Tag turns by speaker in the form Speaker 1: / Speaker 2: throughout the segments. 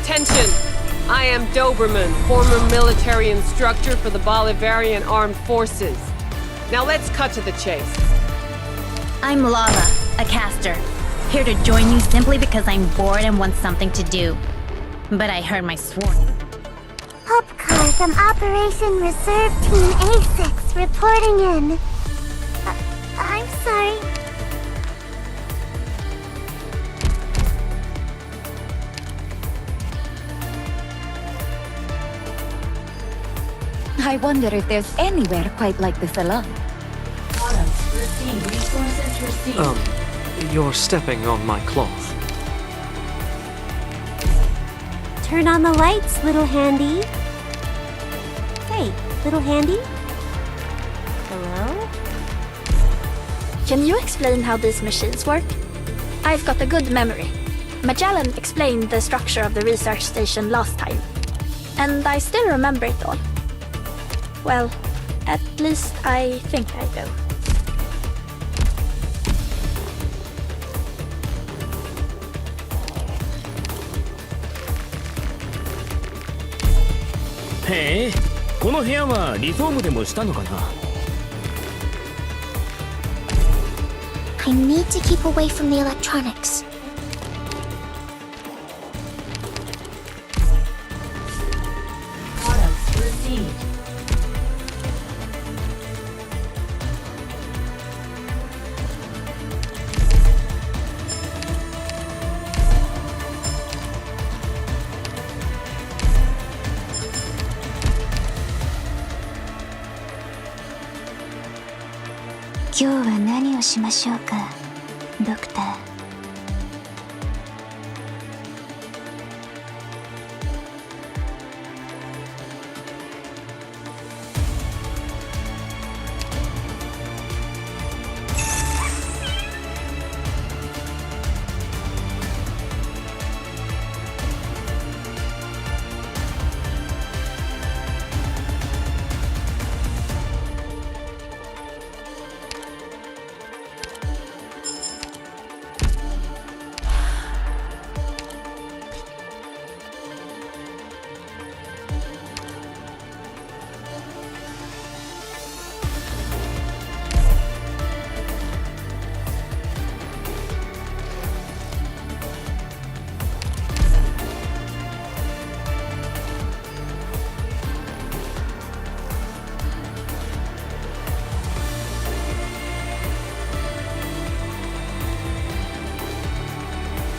Speaker 1: Attention! I am Doberman, former military instructor for the Bolivarian Armed Forces. Now let's cut to the chase.
Speaker 2: I'm Lava, a caster. Here to join you simply because I'm bored and want something to do. But I heard my sworn.
Speaker 3: Hopcar from Operation Reserve Team A6 reporting in. I'm sorry.
Speaker 4: I wonder if there's anywhere quite like this alone.
Speaker 5: You're stepping on my cloth.
Speaker 3: Turn on the lights, little handy. Hey, little handy? Hello?
Speaker 6: Can you explain how these machines work? I've got a good memory. Magellan explained the structure of the research station last time. And I still remember it all. Well, at least I think I do.
Speaker 7: Hey, この部屋はリフォームでもしたのかな?
Speaker 3: I need to keep away from the electronics. Doctor.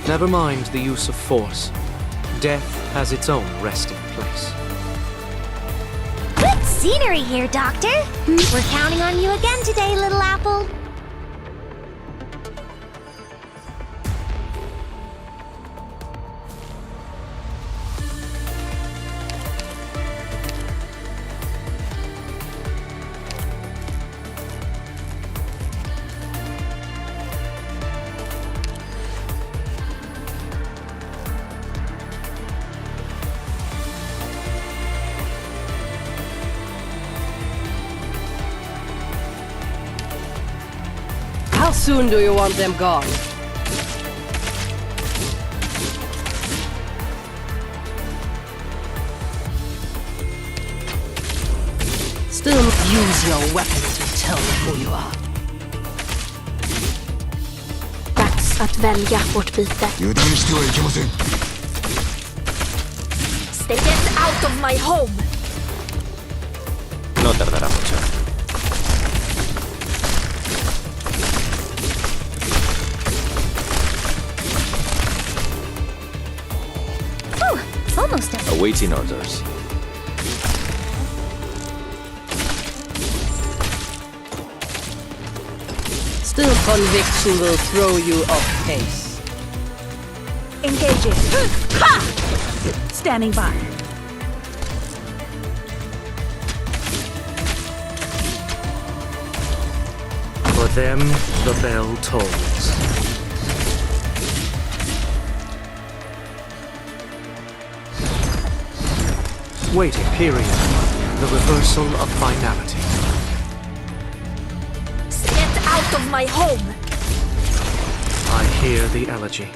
Speaker 5: Never mind the use of force. Death has its own resting place.
Speaker 3: Good scenery here, Doctor. We're counting on you again today, little apple.
Speaker 1: How soon do you want them gone? Still use your weapons to tell them who you are.
Speaker 6: Dags att välja vårt byte. Stay get out of my home!
Speaker 7: No tardará mucho.
Speaker 3: Almost at
Speaker 7: Awaiting orders.
Speaker 1: Still conviction will throw you off pace.
Speaker 4: Engaging. Ha! Standing by.
Speaker 5: For them, the bell tolls. Waiting period. The reversal of finality.
Speaker 6: Get out of my home!
Speaker 5: I hear the elegy.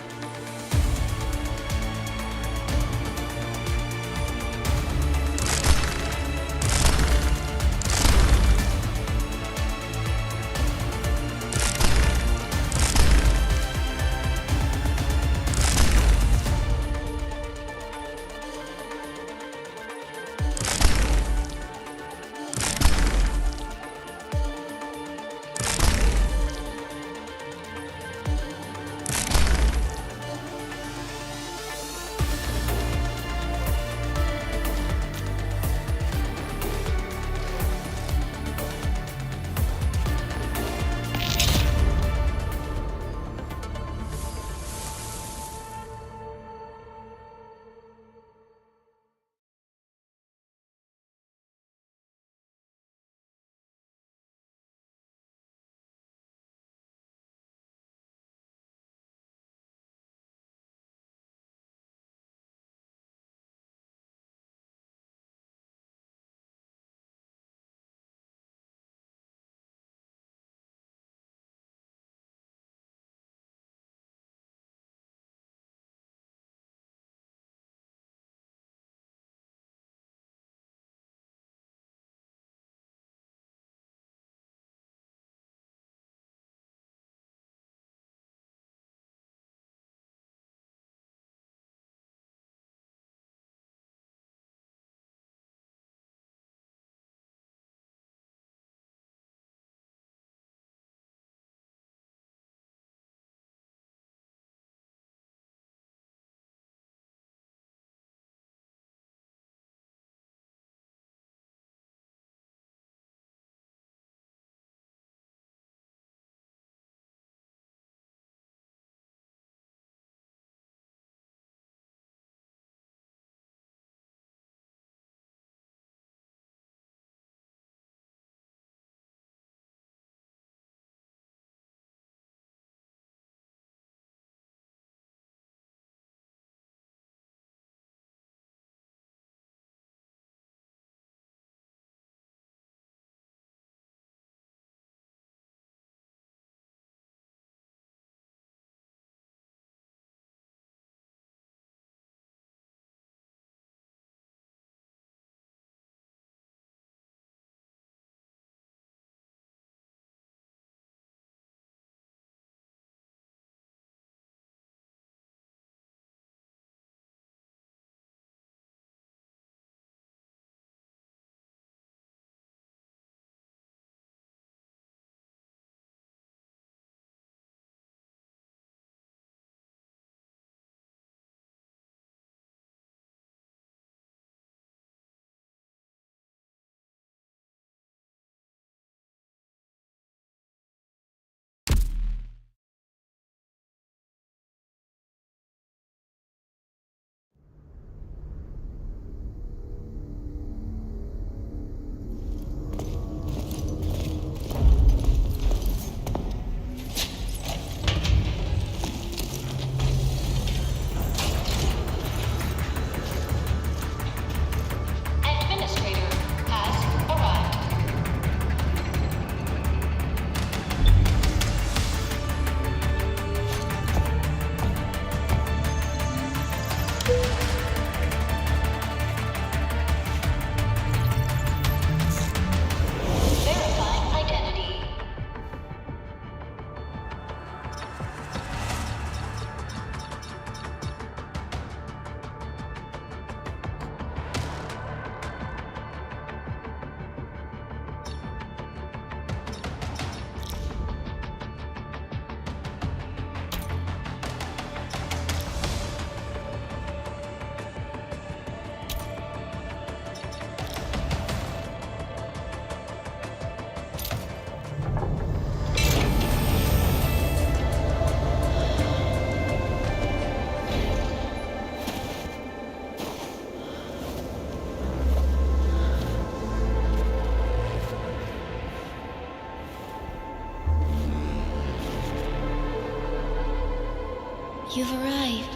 Speaker 8: You've arrived.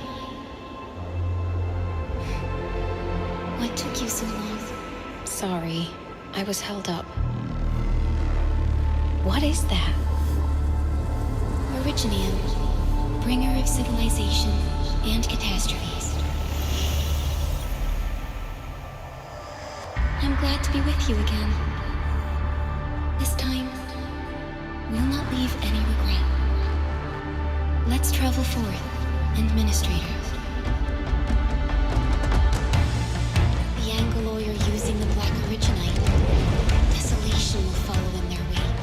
Speaker 8: What took you so long?
Speaker 9: Sorry, I was held up. What is that?
Speaker 8: Originium, bringer of civilization and catastrophes. I'm glad to be with you again. This time, we'll not leave any regret. Let's travel forth, administrators. The Angoloi are using the Black Originite. Desolation will follow in their wake.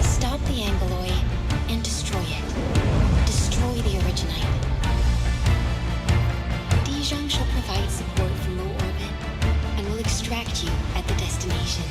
Speaker 8: Stop the Angoloi and destroy it. Destroy the Originite. Dijiang shall provide support from low orbit and will extract you at the destination.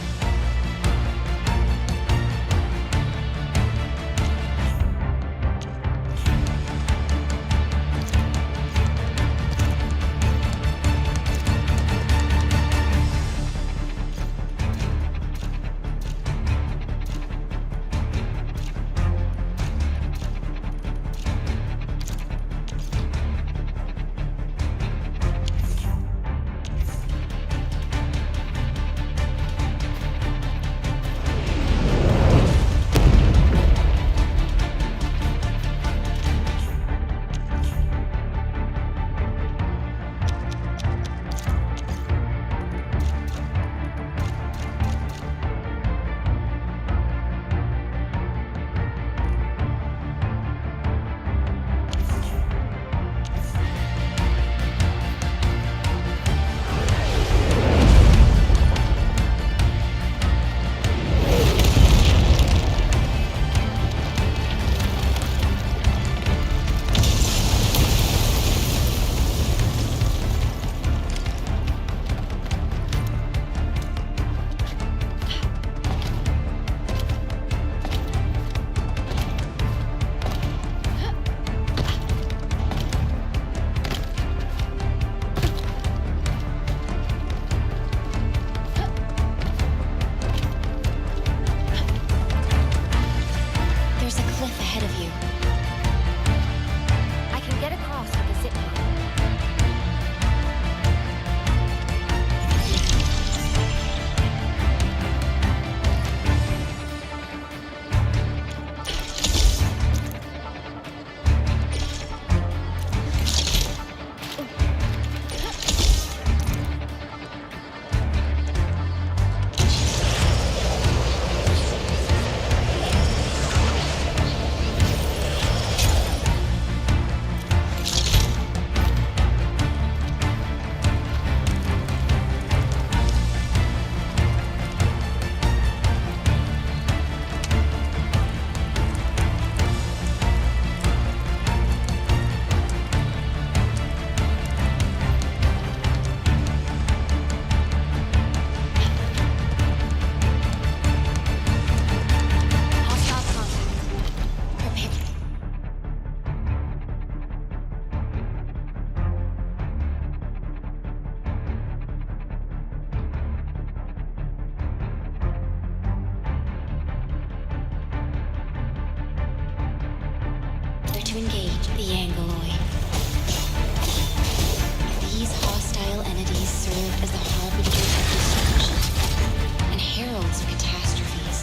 Speaker 8: To engage the Angoloi. These hostile entities serve as the harbingers of destruction and heralds of catastrophes.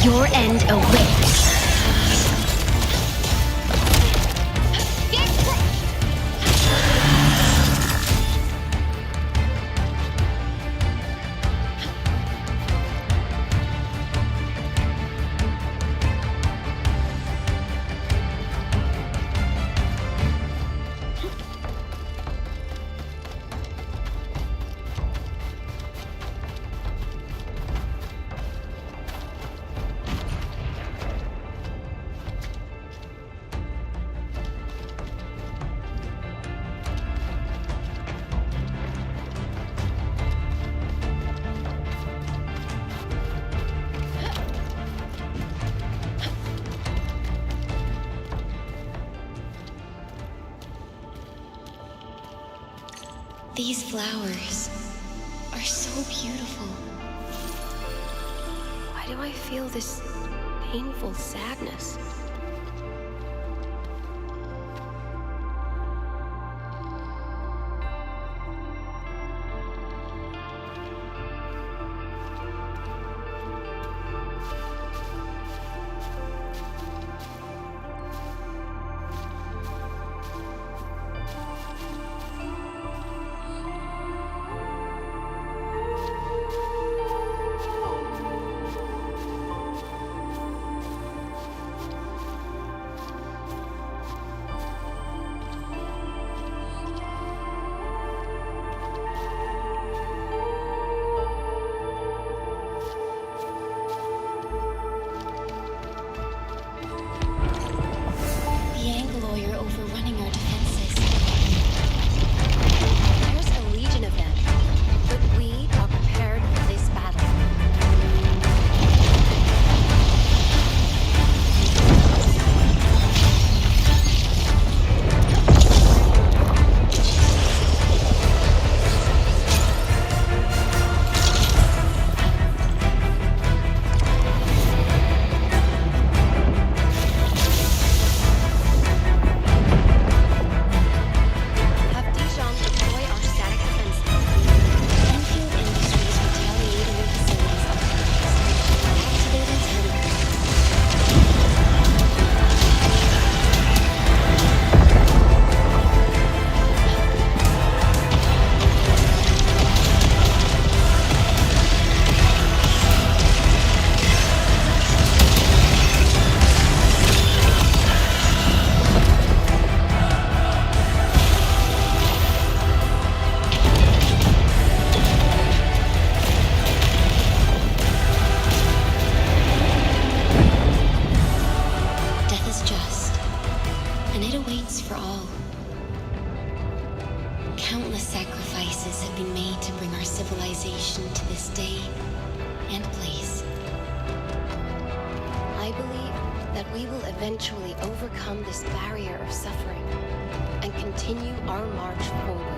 Speaker 2: Your end awaits.
Speaker 8: These flowers are so beautiful.
Speaker 9: Why do I feel this painful sadness?
Speaker 8: Overrunning our defenses. There's a legion of them, but we are prepared for this battle.
Speaker 9: Eventually overcome this barrier of suffering and continue our march forward.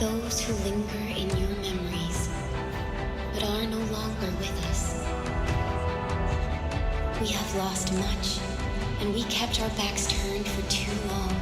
Speaker 8: Those who linger in your memories, but are no longer with us. We have lost much, and we kept our backs turned for too long.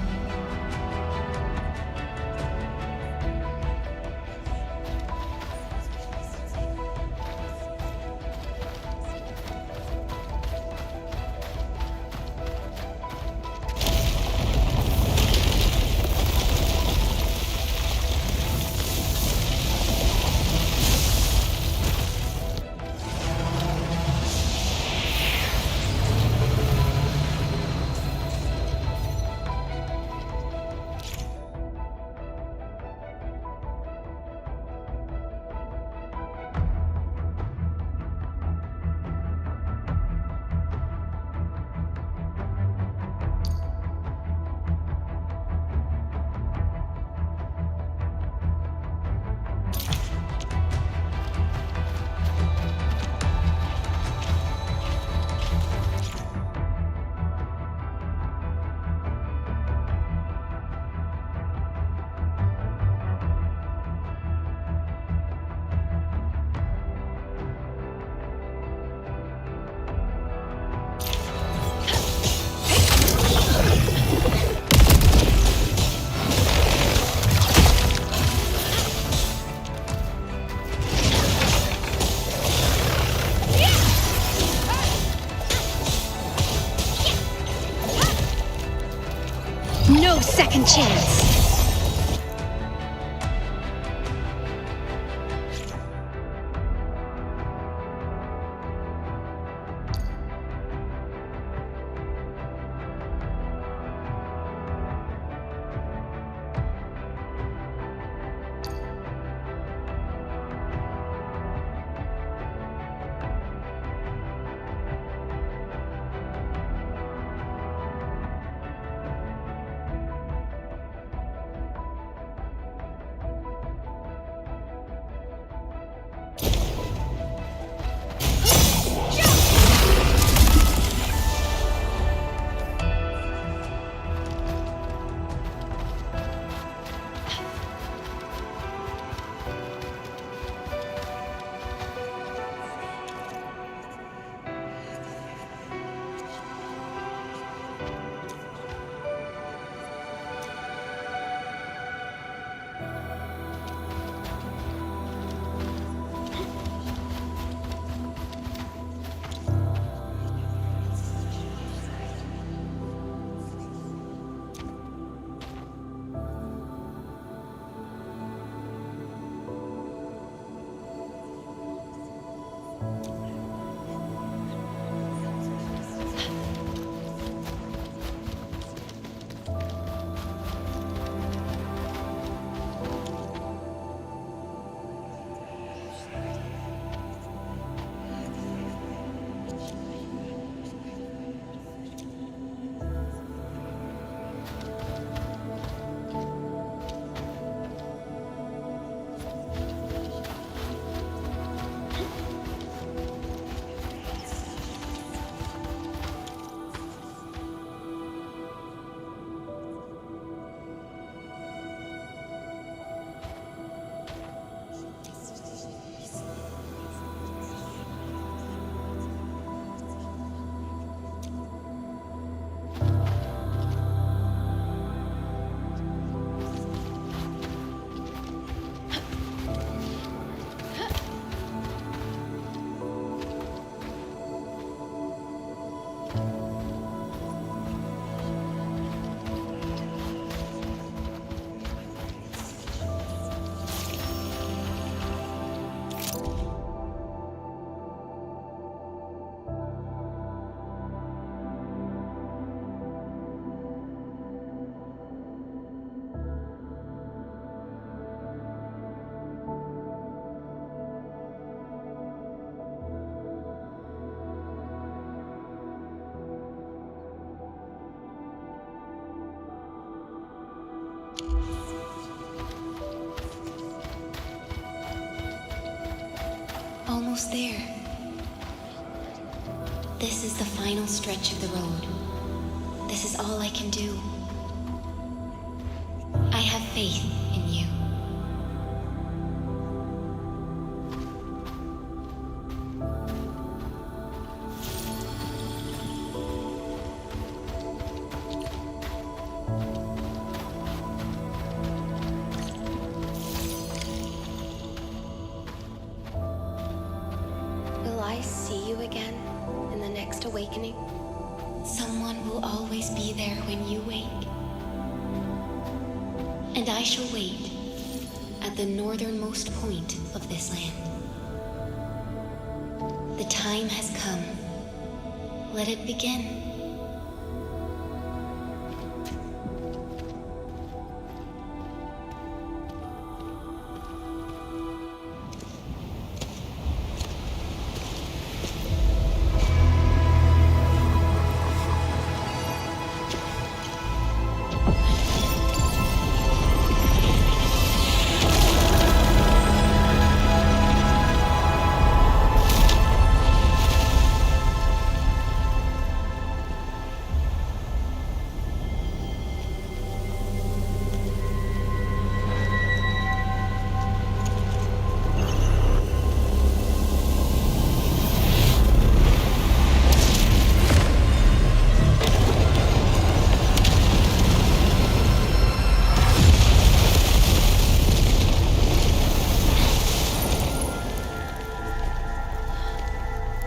Speaker 2: No second chance!
Speaker 8: Almost there. This is the final stretch of the road. This is all I can do. I have faith in you.
Speaker 9: I see you again in the next awakening?
Speaker 8: Someone will always be there when you wake. And I shall wait at the northernmost point of this land. The time has come. Let it begin.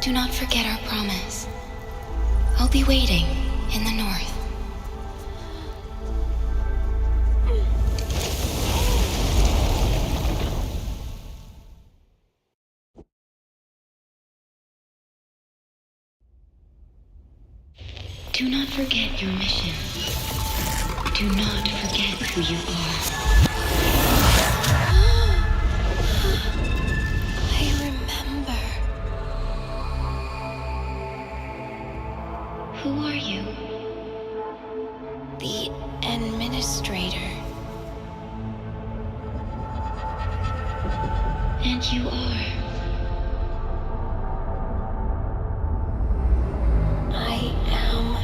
Speaker 8: Do not forget our promise. I'll be waiting in the north. Do not forget your mission. Do not forget who you are. Who are you? The administrator. And you are. I am.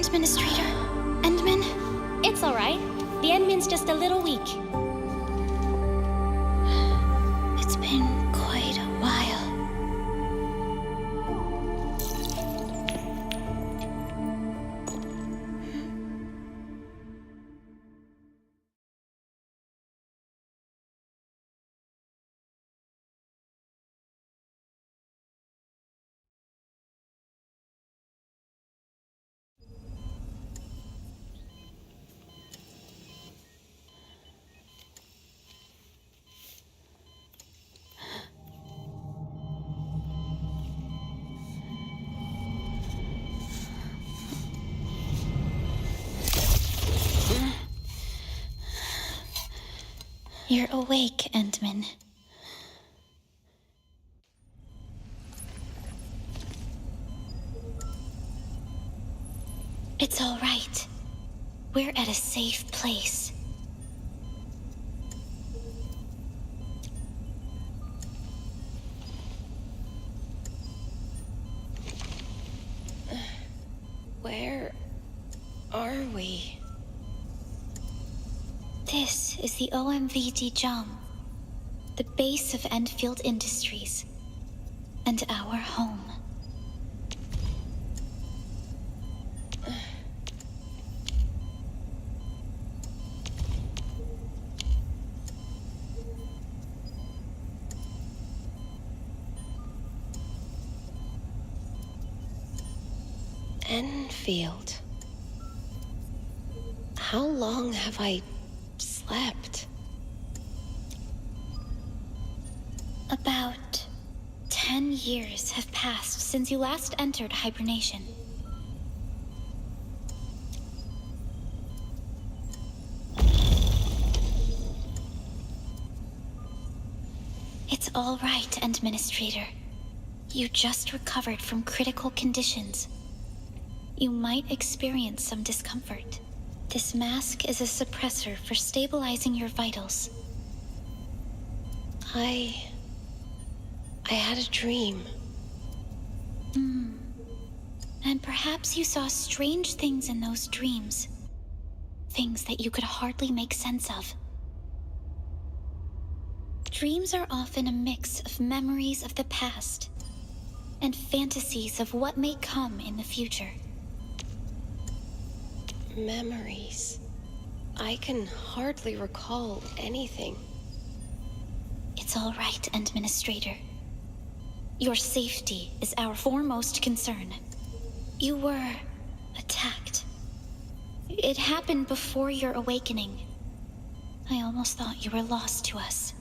Speaker 8: Administrator? Endman?
Speaker 3: It's alright. The Endman's just a little weak.
Speaker 8: It's been quite a while. You're awake, Endman. It's all right. We're at a safe place.
Speaker 9: Where are we?
Speaker 8: This is the OMV Dijiang, the base of Endfield Industries, and our home.
Speaker 9: Endfield. How long have I slept?
Speaker 8: About 10 years have passed since you last entered hibernation. It's all right, Administrator. You just recovered from critical conditions. You might experience some discomfort. This mask is a suppressor for stabilizing your vitals.
Speaker 9: I had a dream.
Speaker 8: And perhaps you saw strange things in those dreams. Things that you could hardly make sense of. Dreams are often a mix of memories of the past and fantasies of what may come in the future.
Speaker 9: Memories. I can hardly recall anything.
Speaker 8: It's all right, Administrator. Your safety is our foremost concern. You were attacked. It happened before your awakening. I almost thought you were lost to us.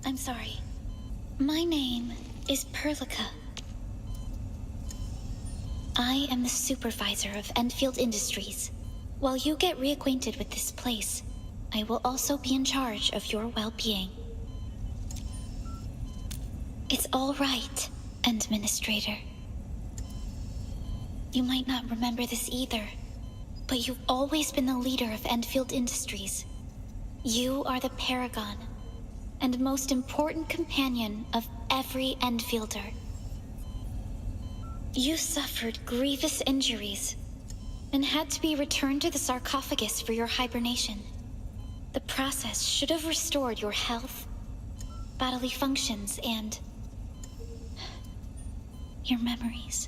Speaker 8: I'm sorry. My name is Perlica. I am the supervisor of Endfield Industries. While you get reacquainted with this place, I will also be in charge of your well-being. It's all right, Administrator. You might not remember this either, but you've always been the leader of Endfield Industries. You are the paragon and most important companion of every Endfielder. You suffered grievous injuries and had to be returned to the sarcophagus for your hibernation. The process should have restored your health, bodily functions, and your memories.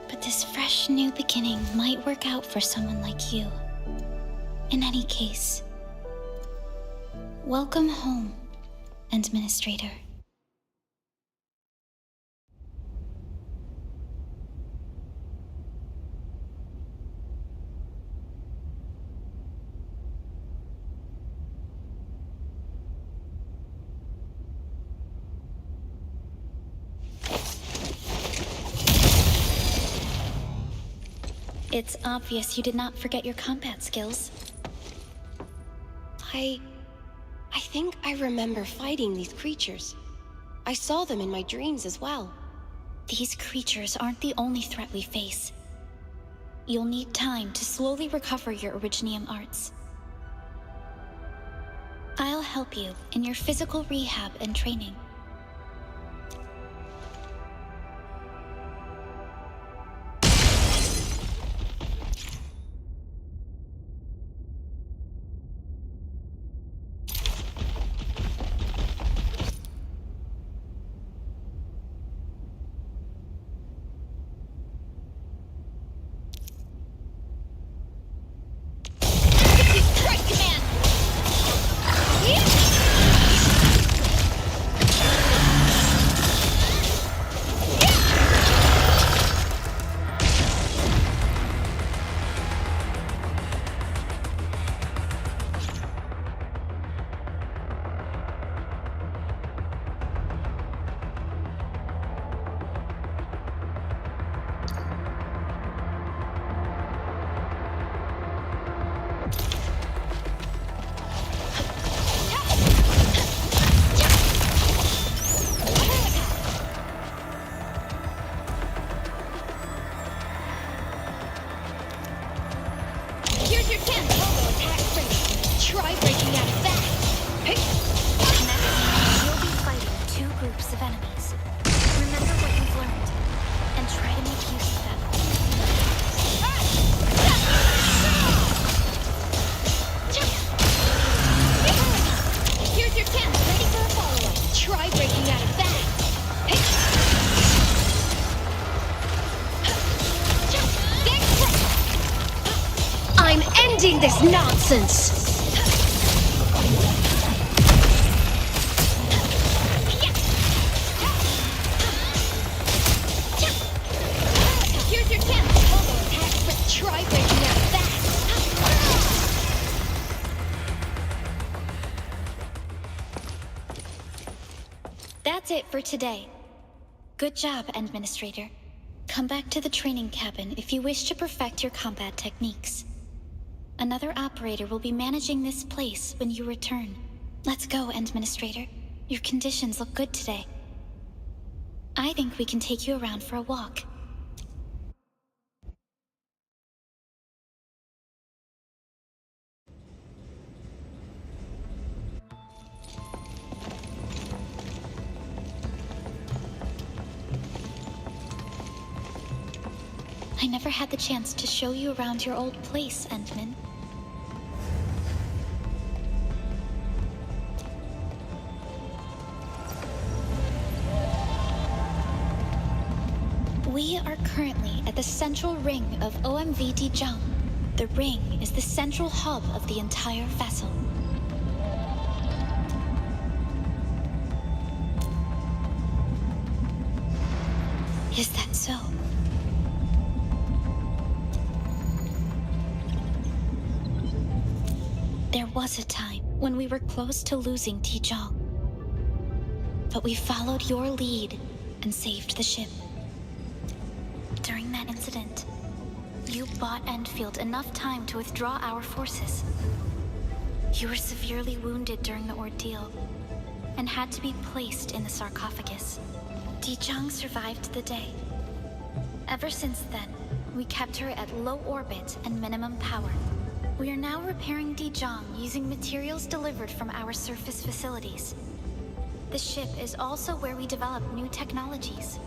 Speaker 8: But this fresh new beginning might work out for someone like you. In any case, welcome home, Administrator. It's obvious you did not forget your combat skills.
Speaker 9: I think I remember fighting these creatures. I saw them in my dreams as well.
Speaker 8: These creatures aren't the only threat we face. You'll need time to slowly recover your Originium arts. I'll help you in your physical rehab and training. Try breaking out of that! ending this nonsense! Here's your chance to combo attack, but try breaking out fast! That's it for today. Good job, Administrator. Come back to the training cabin if you wish to perfect your combat techniques. Another operator will be managing this place when you return. Let's go, Administrator. Your conditions look good today. I think we can take you around for a walk. I never had the chance to show you around your old place, Endman. We are currently at the central ring of OMV Dijiang. The ring is the central hub of the entire vessel. Is that so? There was a time when we were close to losing Dijiang. But we followed your lead and saved the ship. During that incident, you bought Endfield enough time to withdraw our forces. You were severely wounded during the ordeal and had to be placed in the sarcophagus. Dijiang survived the day. Ever since then, we kept her at low orbit and minimum power. We are now repairing Dijiang using materials delivered from our surface facilities. The ship is also where we develop new technologies.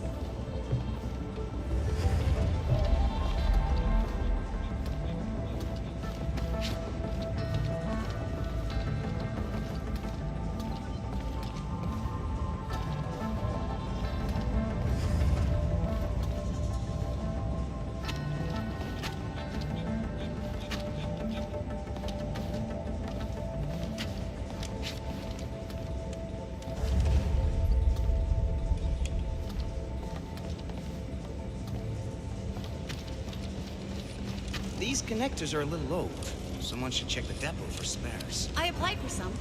Speaker 10: These connectors are a little old. Someone should check the depot for spares.
Speaker 11: I applied for some.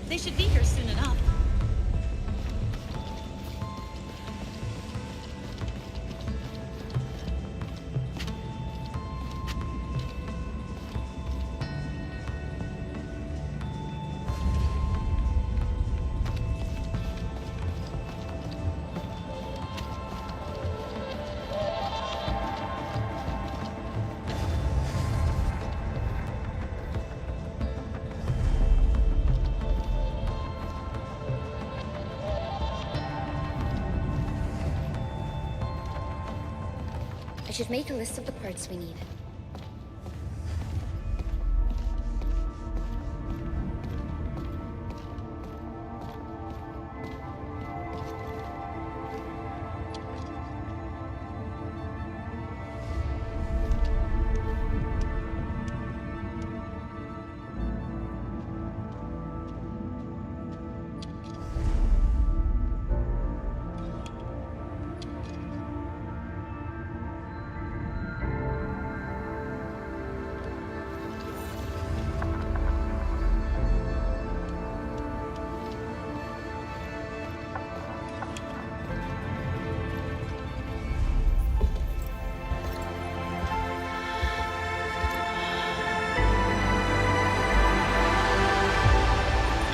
Speaker 11: They should be here soon enough.
Speaker 8: I should make a list of the parts we need.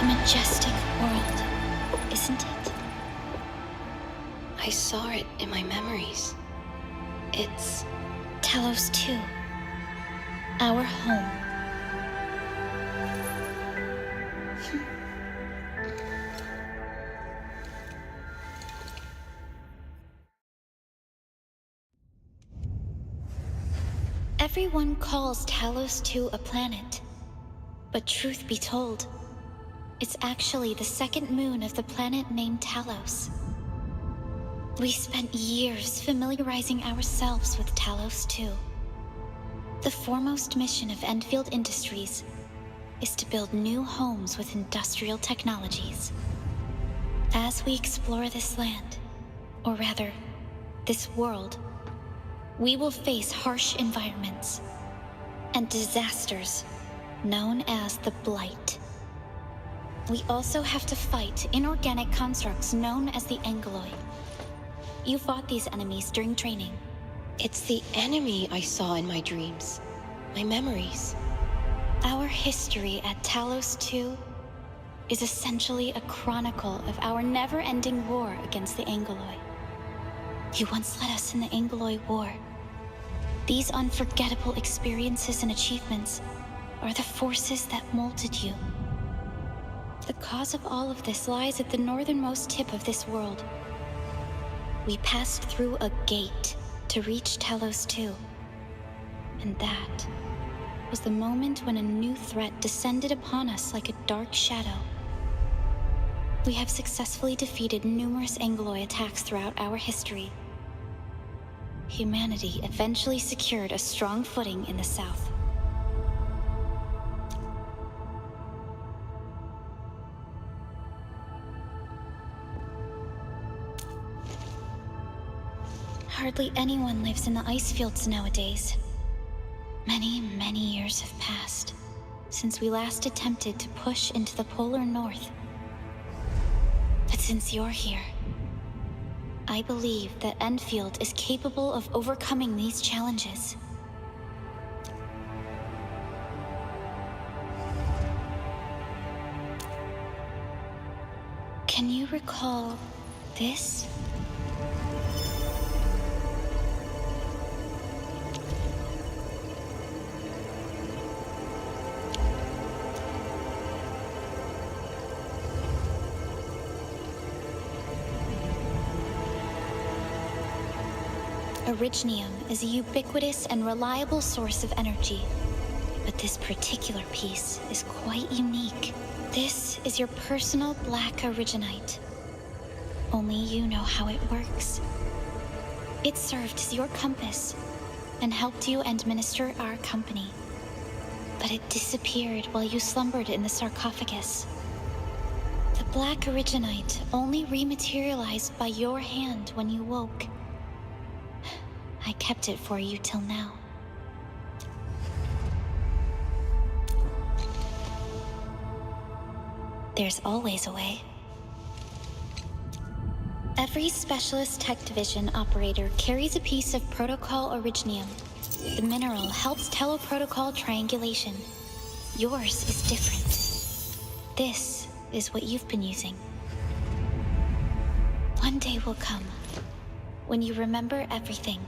Speaker 8: Majestic world, isn't it?
Speaker 9: I saw it in my memories. It's
Speaker 8: Talos 2. Our home. Everyone calls Talos 2 a planet. But truth be told, it's actually the second moon of the planet named Talos. We spent years familiarizing ourselves with Talos 2. The foremost mission of Endfield Industries is to build new homes with industrial technologies. As we explore this land, or rather, this world, we will face harsh environments and disasters known as the Blight. We also have to fight inorganic constructs known as the Angoloi. You fought these enemies during training.
Speaker 9: It's the enemy I saw in my dreams. My memories.
Speaker 8: Our history at Talos 2 is essentially a chronicle of our never-ending war against the Angoloi. You once led us in the Angoloi War. These unforgettable experiences and achievements are the forces that molded you. The cause of all of this lies at the northernmost tip of this world. We passed through a gate to reach Talos 2. And that was the moment when a new threat descended upon us like a dark shadow. We have successfully defeated numerous Angoloi attacks throughout our history. Humanity eventually secured a strong footing in the south. Hardly anyone lives in the ice fields nowadays. Many, many years have passed since we last attempted to push into the polar north. But since you're here, I believe that Endfield is capable of overcoming these challenges. Can you recall this? Orignium is a ubiquitous and reliable source of energy, but this particular piece is quite unique. This is your personal black Originite. Only you know how it works. It served as your compass and helped you administer our company, but it disappeared while you slumbered in the sarcophagus. The black Originite only rematerialized by your hand when you woke. I kept it for you till now. There's always a way. Every Specialist Tech Division operator carries a piece of Protocol Orignium. The mineral helps teleprotocol triangulation. Yours is different. This is what you've been using. One day will come when you remember everything.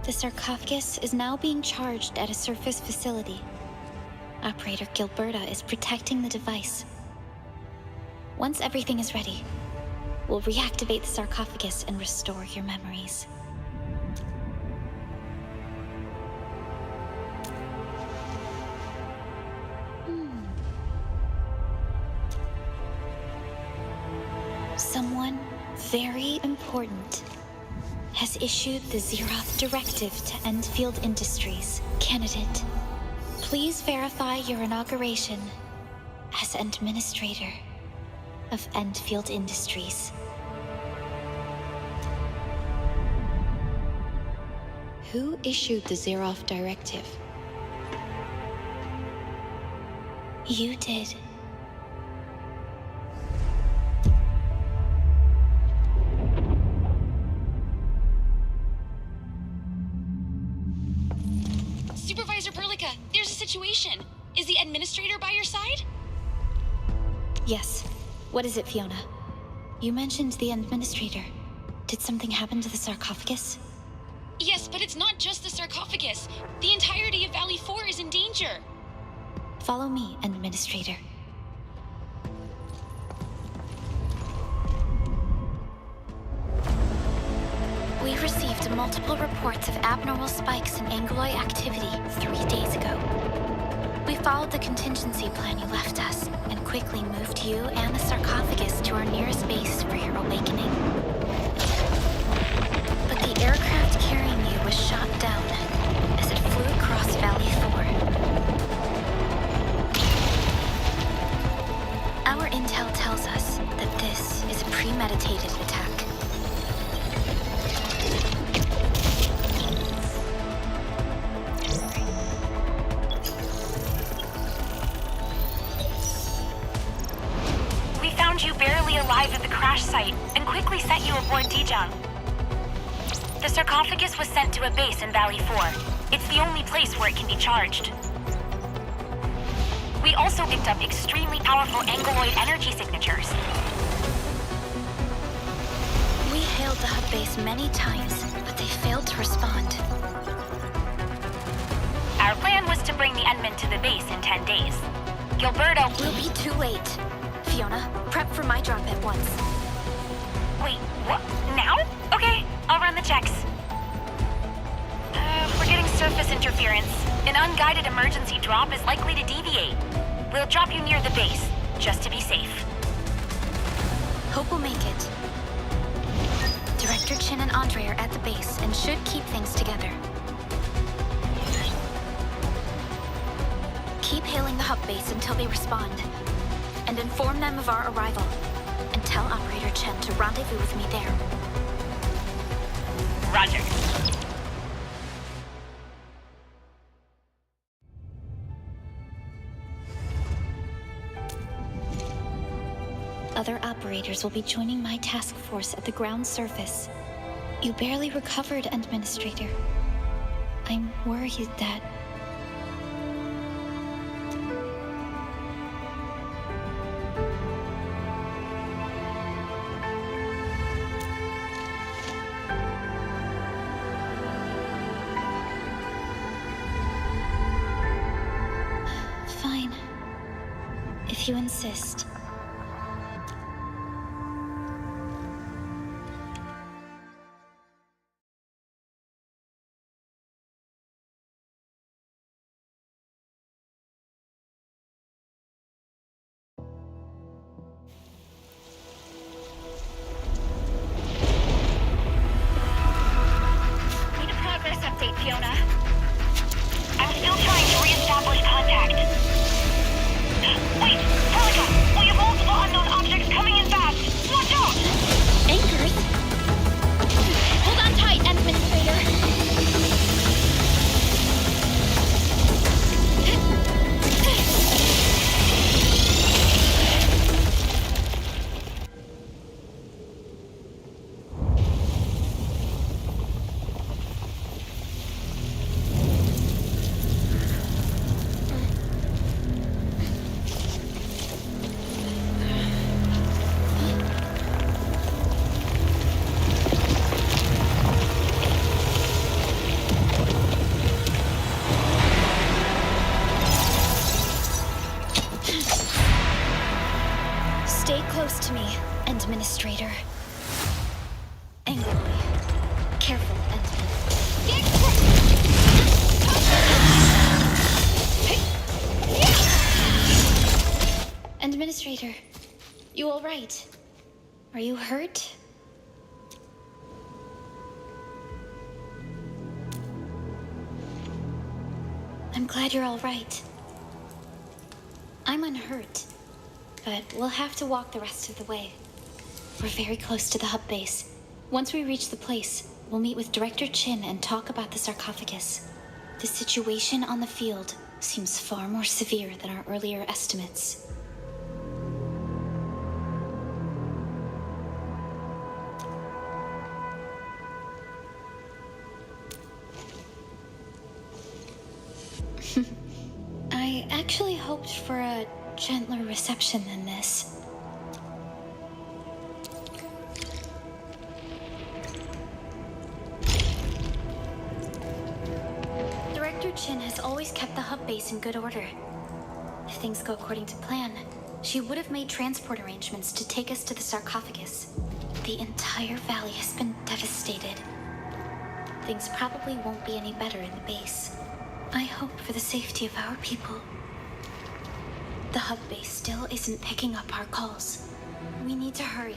Speaker 8: The sarcophagus is now being charged at a surface facility. Operator Gilberta is protecting the device. Once everything is ready, we'll reactivate the sarcophagus and restore your memories. Someone very important has issued the Zeroth Directive to Endfield Industries. Candidate, please verify your inauguration as Administrator of Endfield Industries.
Speaker 9: Who issued the Zeroth Directive?
Speaker 8: You did.
Speaker 11: Supervisor Perlica, there's a situation. Is the administrator by your side?
Speaker 8: Yes. What is it, Fiona? You mentioned the administrator. Did something happen to the sarcophagus?
Speaker 11: Yes, but it's not just the sarcophagus. The entirety of Valley 4 is in danger.
Speaker 8: Follow me, Administrator. We received multiple reports of abnormal spikes in Angoloi activity 3 days ago. We followed the contingency plan you left us and quickly moved you and the sarcophagus to our nearest base for your awakening. premeditated attack.
Speaker 12: We found you barely alive at the crash site and quickly sent you aboard Dijiang. The sarcophagus was sent to a base in Valley 4. It's the only place where it can be charged. We also picked up extremely powerful angeloid energy signatures.
Speaker 8: We hailed the hub base many times, but they failed to respond.
Speaker 12: Our plan was to bring the Endmen to the base in 10 days. Gilberto
Speaker 8: will be too late. Fiona, prep for my drop at once.
Speaker 12: Wait, what? Now? Okay, I'll run the checks. We're getting surface interference. An unguided emergency drop is likely to deviate. We'll drop you near the base, just to be safe.
Speaker 8: Hope we'll make it. Director Chin and Andre are at the base and should keep things together. Keep hailing the hub base until they respond. And inform them of our arrival. And tell Operator Chen to rendezvous with me there.
Speaker 12: Roger.
Speaker 8: Other operators will be joining my task force at the ground surface. You barely recovered, Administrator. I'm worried that... Fine. If you insist.
Speaker 12: Fiona. I'm still trying to re-establish contact. Wait! Pelica! We have multiple unknown objects coming in fast! Watch out!
Speaker 8: Anchors? Hold on tight, Administrator. Stay close to me, Administrator. Angrily. Careful, Administrator, you all right? Are you hurt? I'm glad you're all right. I'm unhurt. But we'll have to walk the rest of the way. We're very close to the hub base. Once we reach the place, we'll meet with Director Chin and talk about the sarcophagus. The situation on the field seems far more severe than our earlier estimates. I actually hoped for a gentler reception than this. Director Chin has always kept the hub base in good order. If things go according to plan, she would have made transport arrangements to take us to the sarcophagus. The entire valley has been devastated. Things probably won't be any better in the base. I hope for the safety of our people. The hub base still isn't picking up our calls. We need to hurry.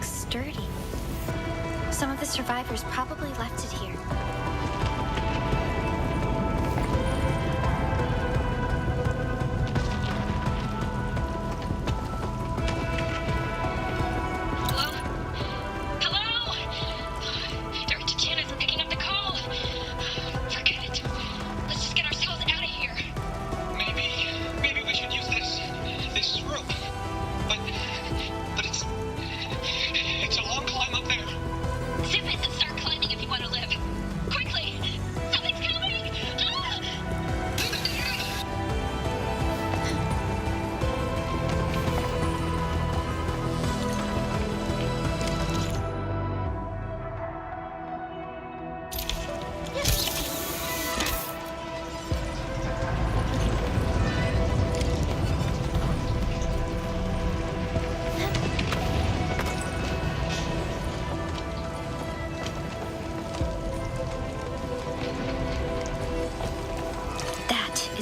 Speaker 8: looks sturdy. Some of the survivors probably left it here.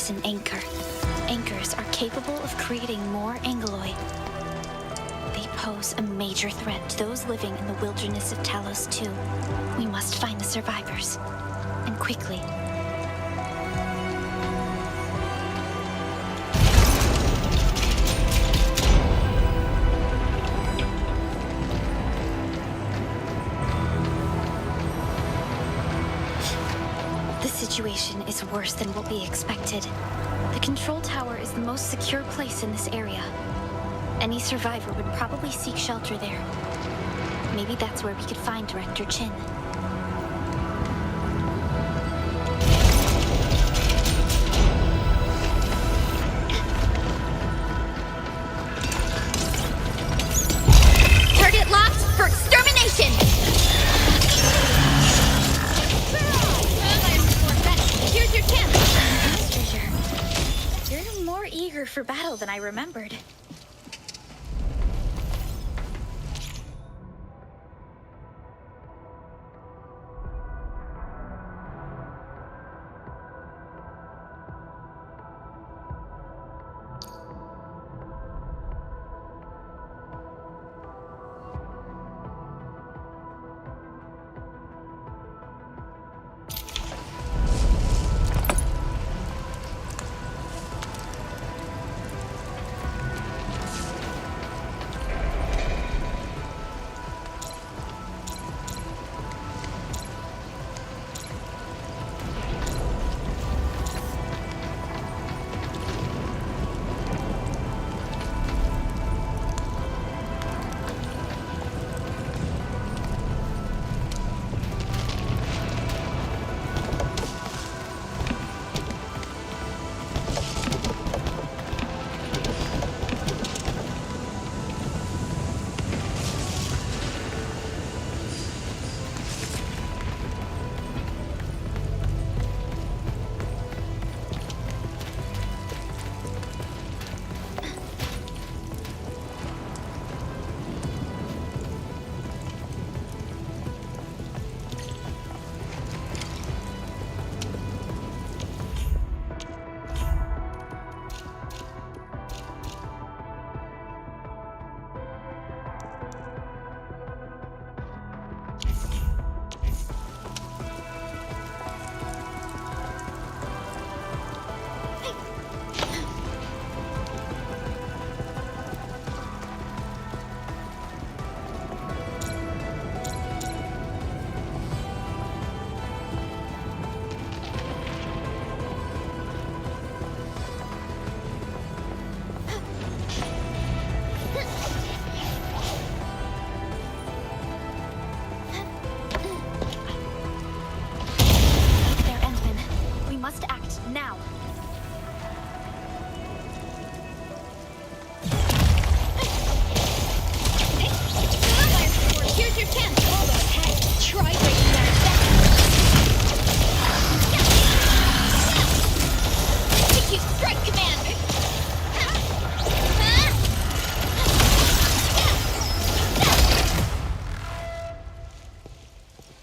Speaker 8: An anchor. Anchors are capable of creating more angeloid. They pose a major threat to those living in the wilderness of Talos too. We must find the survivors. And quickly. The situation is worse than what we expected. The control tower is the most secure place in this area. Any survivor would probably seek shelter there. Maybe that's where we could find Director Chin.
Speaker 2: Target locked for extermination! Here's your chance! You're more eager for battle than I remembered.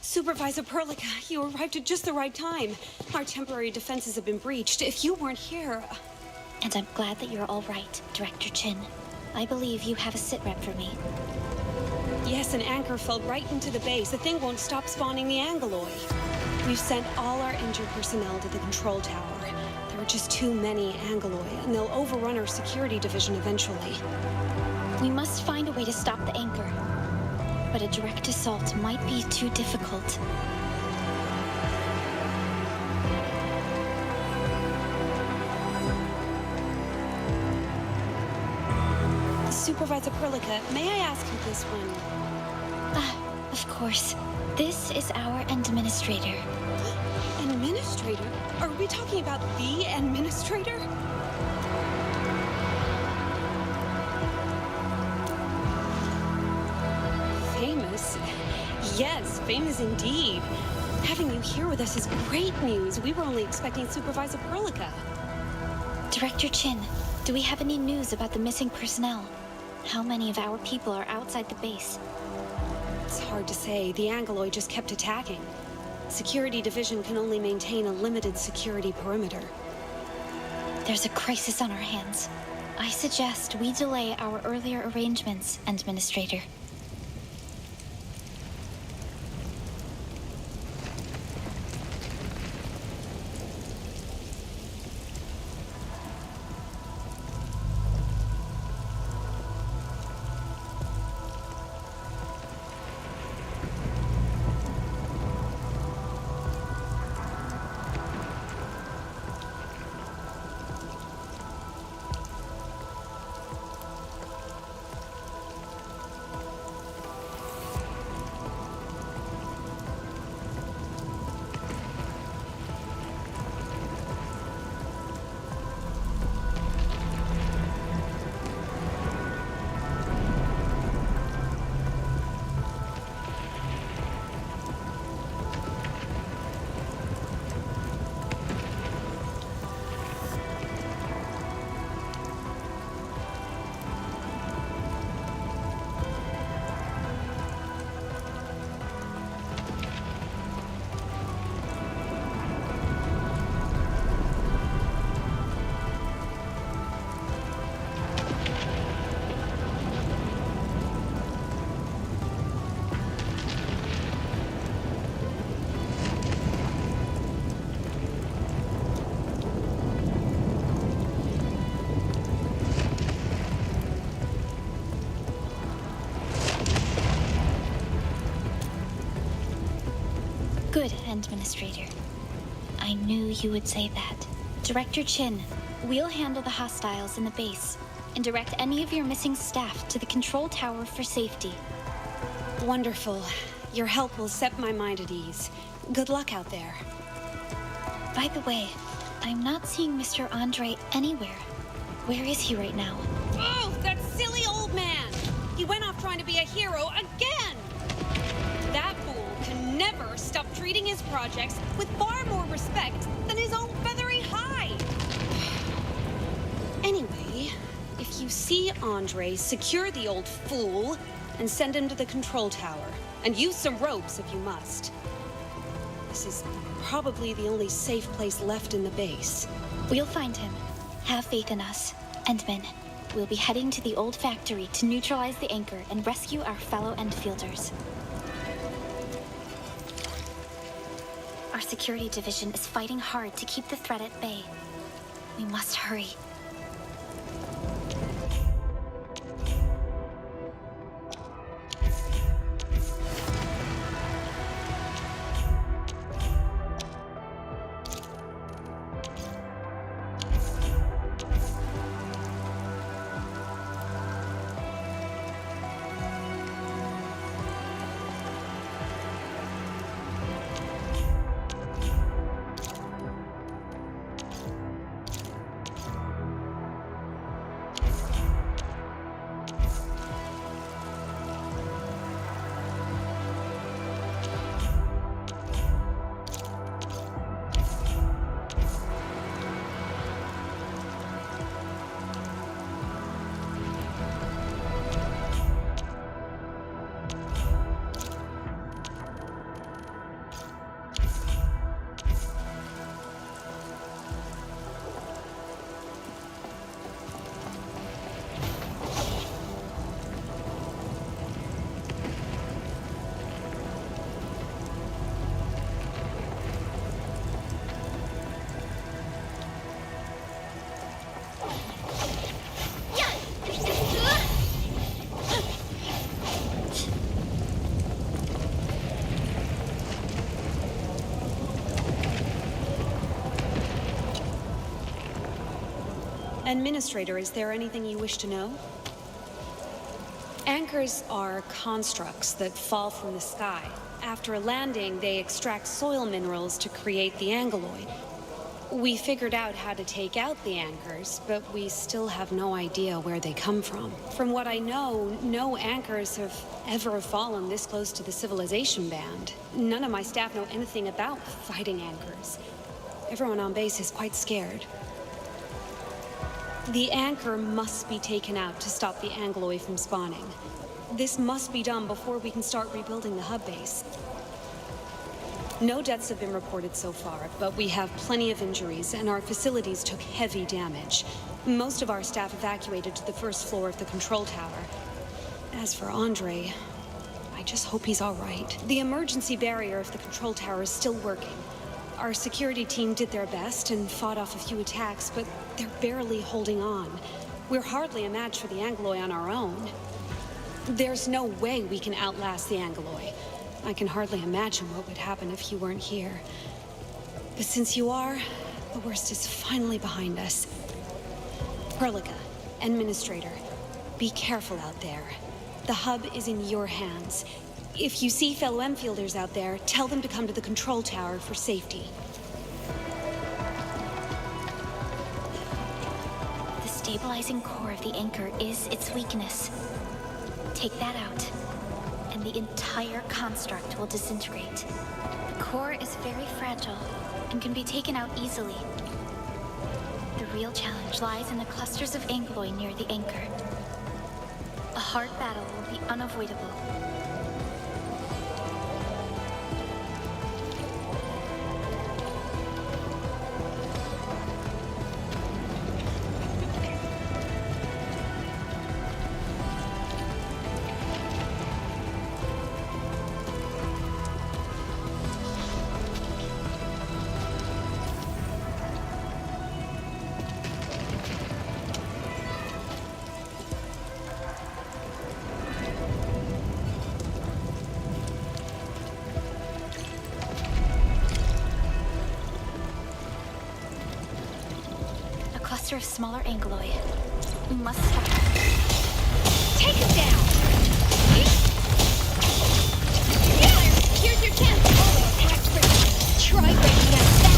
Speaker 13: Supervisor Perlica, you arrived at just the right time. Our temporary defenses have been breached. If you weren't here...
Speaker 8: And I'm glad that you're all right, Director Chin. I believe you have a sit rep for me.
Speaker 13: Yes, an anchor fell right into the base. The thing won't stop spawning the Angeloy. We've sent all our injured personnel to the control tower. There are just too many Angeloy, and they'll overrun our security division eventually.
Speaker 8: We must find a way to stop the anchor. But a direct assault might be too difficult.
Speaker 13: Supervisor Perlica, may I ask who this one?
Speaker 8: Of course. This is our administrator.
Speaker 13: Administrator? Are we talking about the administrator? Famous? Yes, famous indeed. Having you here with us is great news. We were only expecting Supervisor Perlica.
Speaker 8: Director Chin, do we have any news about the missing personnel? How many of our people are outside the base?
Speaker 13: It's hard to say. The Angeloy just kept attacking. Security division can only maintain a limited security perimeter.
Speaker 8: There's a crisis on our hands. I suggest we delay our earlier arrangements, Administrator. Good, Administrator. I knew you would say that. Director Chin, we'll handle the hostiles in the base and direct any of your missing staff to the control tower for safety.
Speaker 13: Wonderful. Your help will set my mind at ease. Good luck out there.
Speaker 8: By the way, I'm not seeing Mr. Andre anywhere. Where is he right now?
Speaker 13: Oh, that silly old man! He went off trying to be a hero again! That fool can never stop treating his projects with far more respect than his own feathery hide! Anyway, if you see Andre, secure the old fool and send him to the control tower. And use some ropes if you must. This is probably the only safe place left in the base.
Speaker 8: We'll find him. Have faith in us. Endman, we'll be heading to the old factory to neutralize the anchor and rescue our fellow Endfielders. Our security division is fighting hard to keep the threat at bay. We must hurry.
Speaker 13: Administrator, is there anything you wish to know? Anchors are constructs that fall from the sky. After landing, they extract soil minerals to create the angeloid. We figured out how to take out the anchors, but we still have no idea where they come from. From what I know, no anchors have ever fallen this close to the civilization band. None of my staff know anything about fighting anchors. Everyone on base is quite scared. The anchor must be taken out to stop the angeloid from spawning. This must be done before we can start rebuilding the hub base. No deaths have been reported so far, but we have plenty of injuries, and our facilities took heavy damage. Most of our staff evacuated to the first floor of the control tower. As for Andre, I just hope he's all right. The emergency barrier of the control tower is still working. Our security team did their best and fought off a few attacks, but they're barely holding on. We're hardly a match for the Angeloid on our own. There's no way we can outlast the Angeloid. I can hardly imagine what would happen if you weren't here. But since you are, the worst is finally behind us. Perlica, Administrator, be careful out there. The hub is in your hands. If you see fellow Enfielders out there, tell them to come to the control tower for safety.
Speaker 8: The stabilizing core of the anchor is its weakness. Take that out, and the entire construct will disintegrate. The core is very fragile and can be taken out easily. The real challenge lies in the clusters of angeloid near the anchor. A hard battle will be unavoidable. Of smaller angeloid. We must stop. Take him down! Here's your chance! Try breaking out that!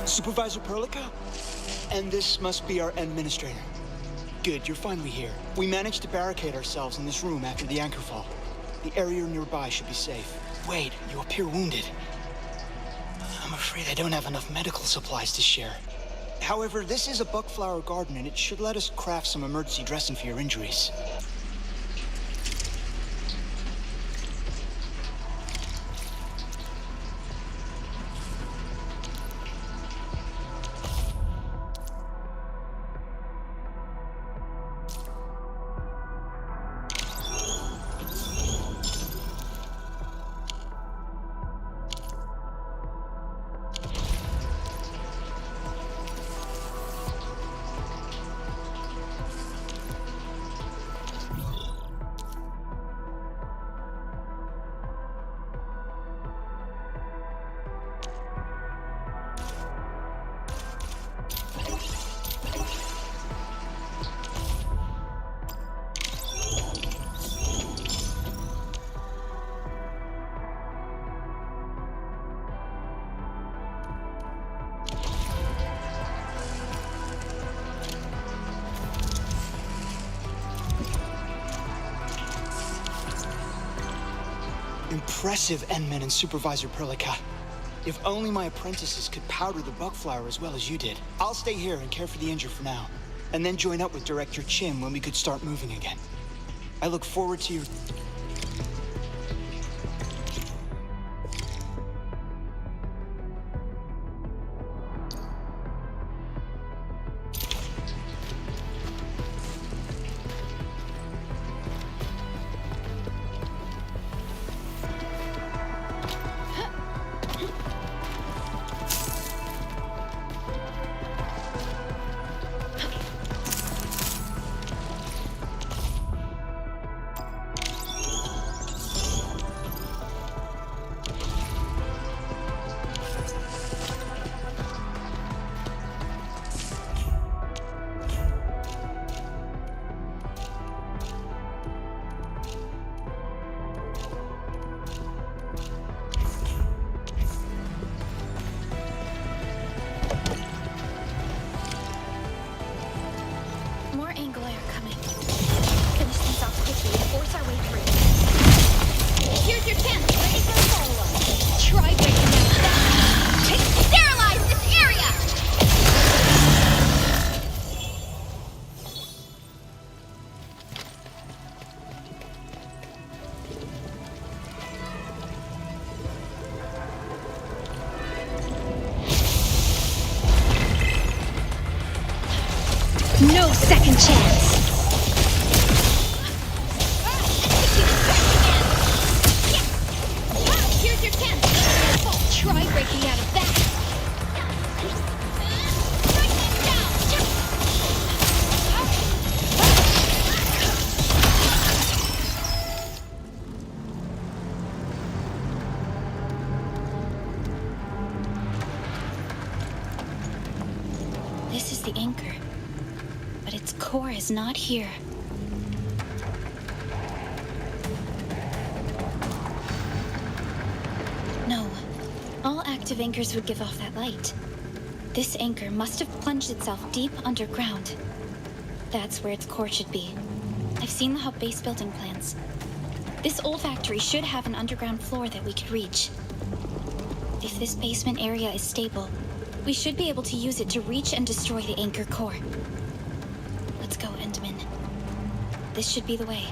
Speaker 14: Supervisor Perlica? And this must be our administrator. Good, you're finally here. We managed to barricade ourselves in this room after the anchor fall. The area nearby should be safe. Wait, you appear wounded. I'm afraid I don't have enough medical supplies to share. However, this is a buckflower garden, and it should let us craft some emergency dressing for your injuries. Impressive, Endman and Supervisor Perlica. If only my apprentices could powder the bug flower as well as you did. I'll stay here and care for the injured for now, and then join up with Director Chin when we could start moving again. I look forward to your...
Speaker 8: More angle air coming. Finish things off quickly and force our way through. Here's your chance. Ready for a follow-up. Try breaking out that. Sterilize this area!
Speaker 2: No second chance.
Speaker 8: Here's your chance. Try breaking out of that.
Speaker 12: This is the anchor, but its core is not here. No, all active anchors would give off that light. This anchor must have plunged itself deep underground. That's where its core should be. I've seen the hub base building plans. This old factory should have an underground floor that we could reach. If this basement area is stable, we should be able to use it to reach and destroy the anchor core. Let's go, Endman. This should be the way.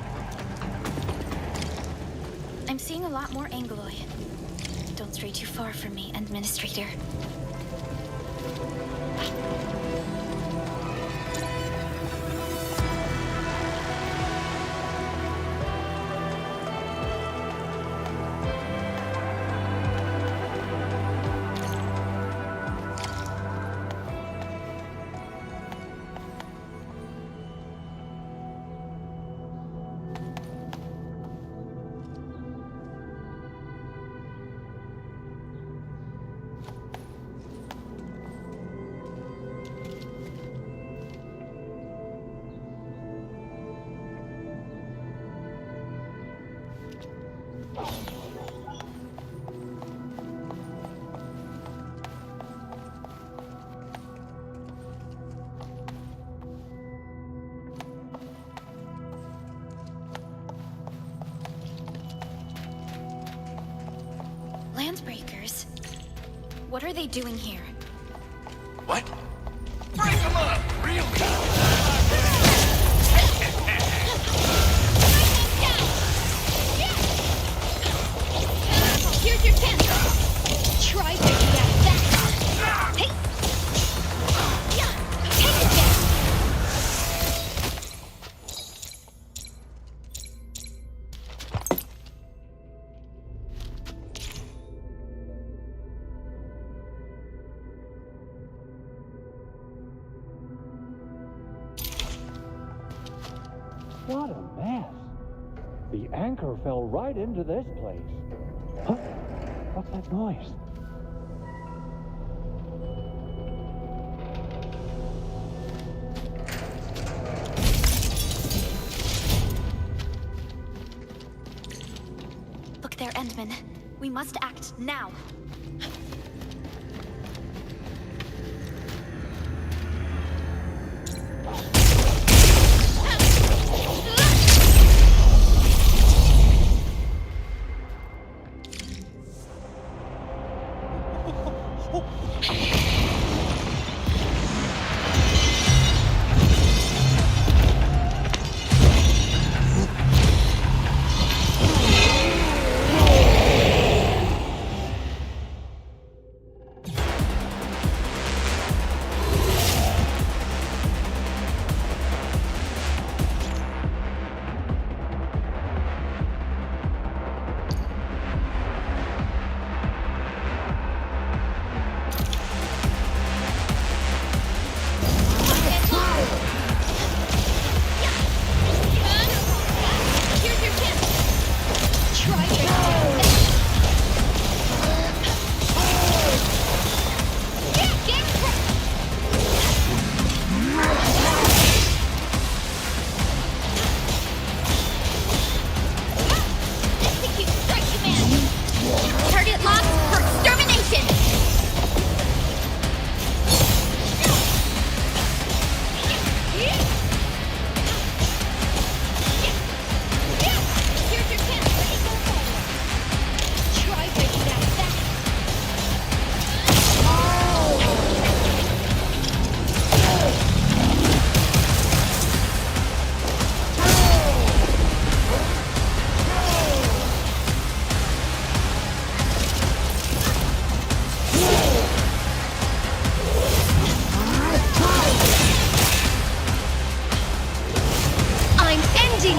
Speaker 12: I'm seeing a lot more Angloy. Don't stray too far from me, Administrator. Landbreakers? What are they doing here?
Speaker 15: What? Break them up! Real
Speaker 8: Here's your chance. Try breaking out of that. Hey! Take it down.
Speaker 16: What a mess. The anchor fell right into this place. Huh? What's that noise?
Speaker 8: Look there, Endman. We must act now.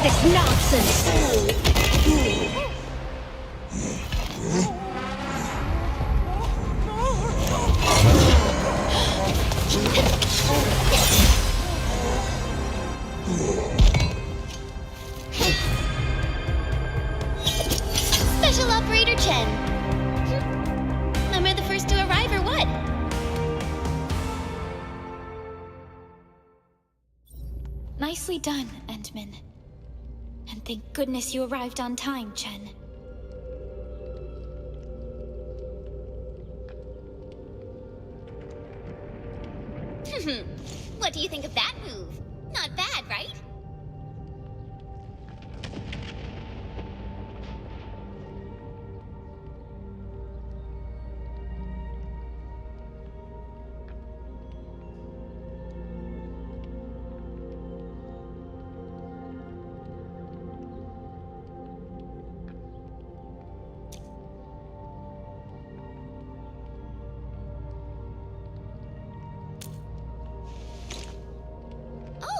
Speaker 17: this nonsense!
Speaker 8: Special Operator Chen. Am I the first to arrive or what?
Speaker 12: Nicely done, Endman. And thank goodness you arrived on time, Chen.
Speaker 8: What do you think of that move? Not bad, right?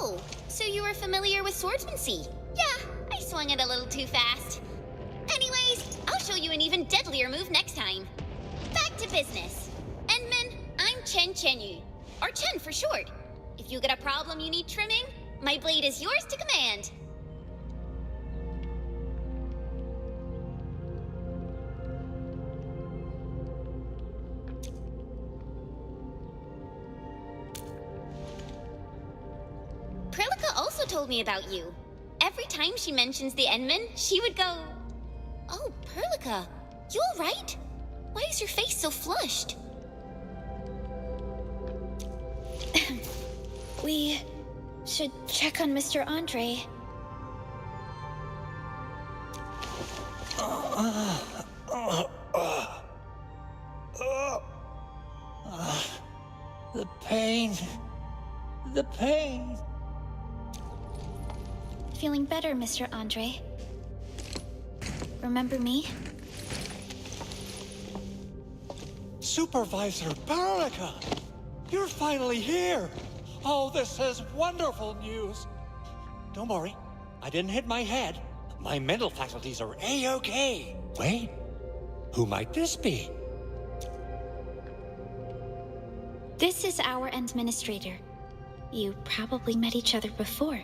Speaker 8: Oh, so you were familiar with swordsmancy? Yeah, I swung it a little too fast. Anyways, I'll show you an even deadlier move next time. Back to business. Endman, I'm Chen Chenyu, or Chen for short. If you get a problem you need trimming, my blade is yours to command. Prilica also told me about you. Every time she mentions the Endman, she would go, "Oh, Prilica, you alright? Why is your face so flushed?"
Speaker 12: We should check on Mr. Andre.
Speaker 16: The pain. The pain.
Speaker 12: Feeling better, Mr. Andre? Remember me?
Speaker 16: Supervisor Byproduct! You're finally here! Oh, this is wonderful news! Don't worry, I didn't hit my head. My mental faculties are A-OK. Wait, who might this be?
Speaker 12: This is our administrator. You probably met each other before.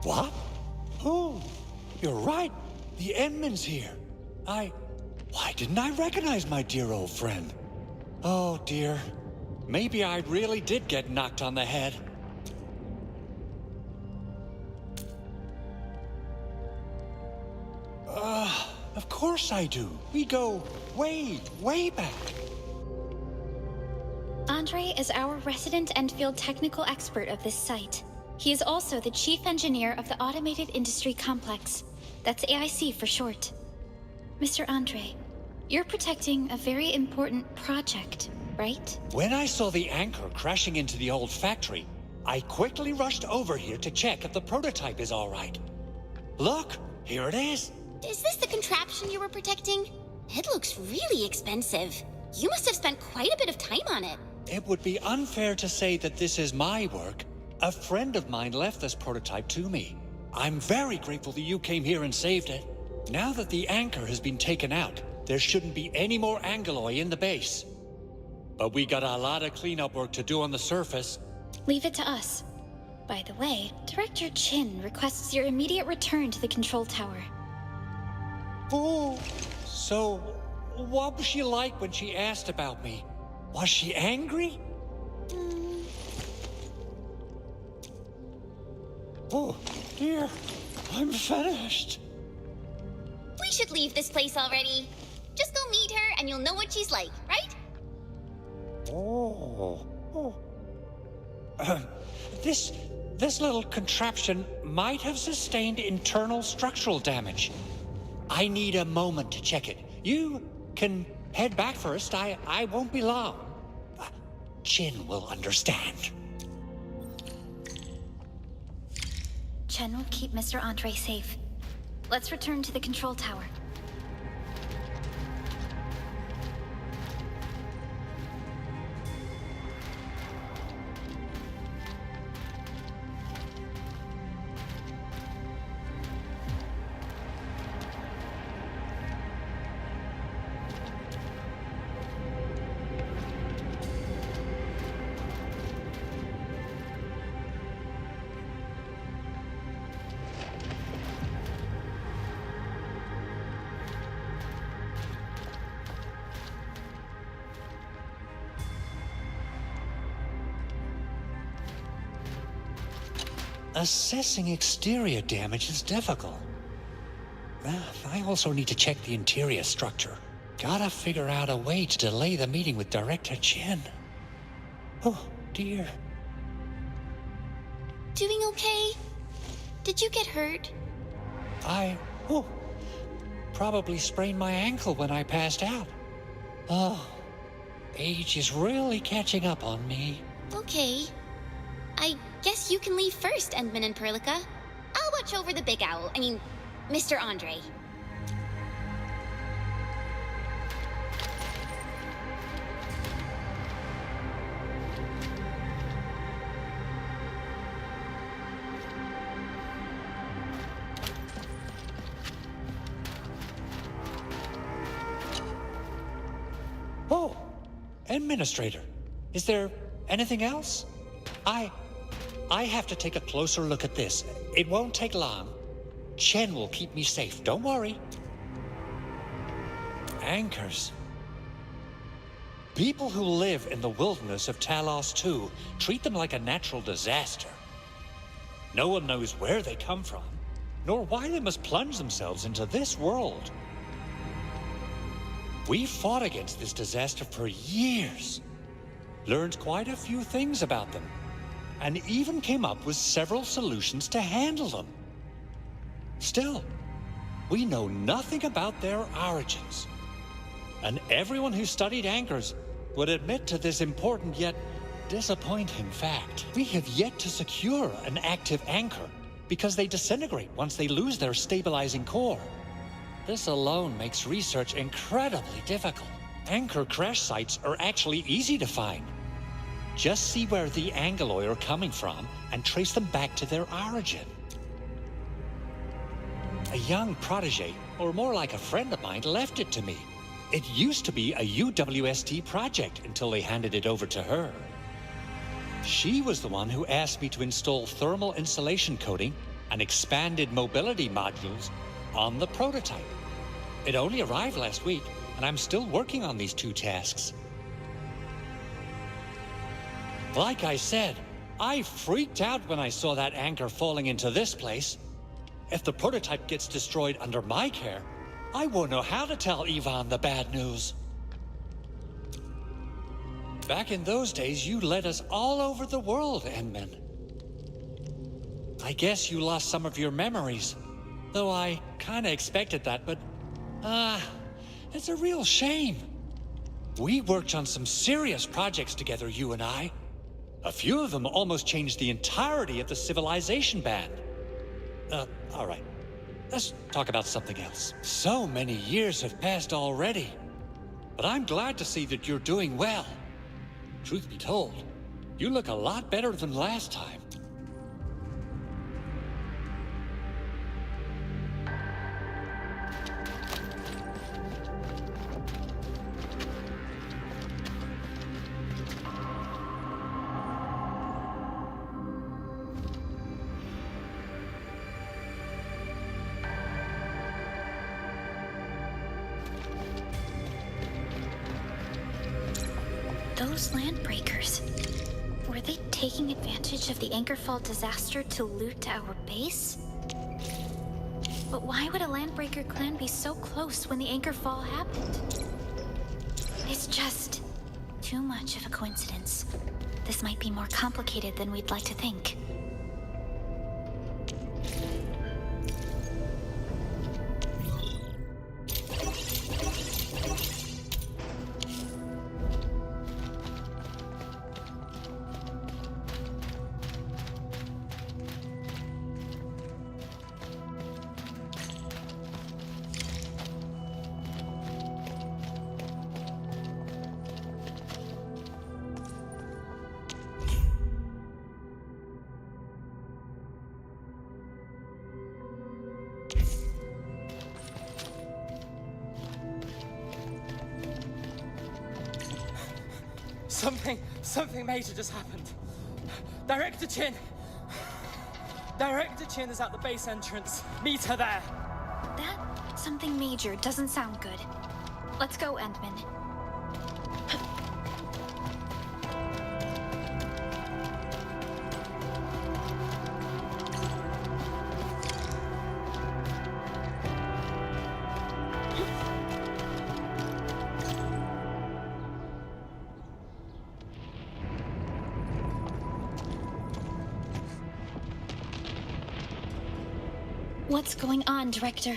Speaker 16: What? Oh, you're right. The Endman's here. Why didn't I recognize my dear old friend? Oh, dear. Maybe I really did get knocked on the head. Of course I do. We go way, way back.
Speaker 12: Andre is our resident Endfield technical expert of this site. He is also the chief engineer of the Automated Industry Complex. That's AIC for short. Mr. Andre, you're protecting a very important project, right?
Speaker 16: When I saw the anchor crashing into the old factory, I quickly rushed over here to check if the prototype is all right. Look, here it is.
Speaker 8: Is this the contraption you were protecting? It looks really expensive. You must have spent quite a bit of time on it.
Speaker 16: It would be unfair to say that this is my work. A friend of mine left this prototype to me. I'm very grateful that you came here and saved it. Now that the anchor has been taken out, there shouldn't be any more Angeloi in the base. But we got a lot of cleanup work to do on the surface.
Speaker 12: Leave it to us. By the way, Director Chin requests your immediate return to the control tower.
Speaker 16: Oh, so what was she like when she asked about me? Was she angry? Oh, dear. I'm finished.
Speaker 8: We should leave this place already. Just go meet her and you'll know what she's like, right?
Speaker 16: Oh. This little contraption might have sustained internal structural damage. I need a moment to check it. You can head back first. I won't be long. Chin will understand.
Speaker 12: Chen will keep Mr. Andre safe. Let's return to the control tower.
Speaker 16: Assessing exterior damage is difficult. I also need to check the interior structure. Gotta figure out a way to delay the meeting with Director Chin. Oh, dear.
Speaker 8: Doing okay? Did you get hurt?
Speaker 16: Probably sprained my ankle when I passed out. Oh, age is really catching up on me.
Speaker 8: Okay. I guess you can leave first, Endman and Perlica. I'll watch over the Big Owl. I mean, Mr. Andre.
Speaker 16: Oh, Administrator. Is there anything else? I have to take a closer look at this. It won't take long. Chen will keep me safe, don't worry. Anchors. People who live in the wilderness of Talos 2 treat them like a natural disaster. No one knows where they come from, nor why they must plunge themselves into this world. We fought against this disaster for years, learned quite a few things about them, and even came up with several solutions to handle them. Still, we know nothing about their origins. And everyone who studied anchors would admit to this important yet disappointing fact. We have yet to secure an active anchor because they disintegrate once they lose their stabilizing core. This alone makes research incredibly difficult. Anchor crash sites are actually easy to find. Just see where the Angeloi are coming from and trace them back to their origin. A young protege, or more like a friend of mine, left it to me. It used to be a UWST project until they handed it over to her. She was the one who asked me to install thermal insulation coating and expanded mobility modules on the prototype. It only arrived last week, and I'm still working on these two tasks. Like I said, I freaked out when I saw that anchor falling into this place. If the prototype gets destroyed under my care, I won't know how to tell Ivan the bad news. Back in those days, you led us all over the world, Endman. I guess you lost some of your memories. Though I kinda expected that, but... it's a real shame. We worked on some serious projects together, you and I. A few of them almost changed the entirety of the civilization band. Alright. Let's talk about something else. So many years have passed already. But I'm glad to see that you're doing well. Truth be told, you look a lot better than last time.
Speaker 12: Those Landbreakers, were they taking advantage of the Anchorfall disaster to loot our base? But why would a Landbreaker clan be so close when the Anchorfall happened? It's just too much of a coincidence. This might be more complicated than we'd like to think.
Speaker 18: Something major just happened. Director Chin is at the base entrance. Meet her there.
Speaker 12: That something major doesn't sound good. Let's go, Endman. What's going on, Director?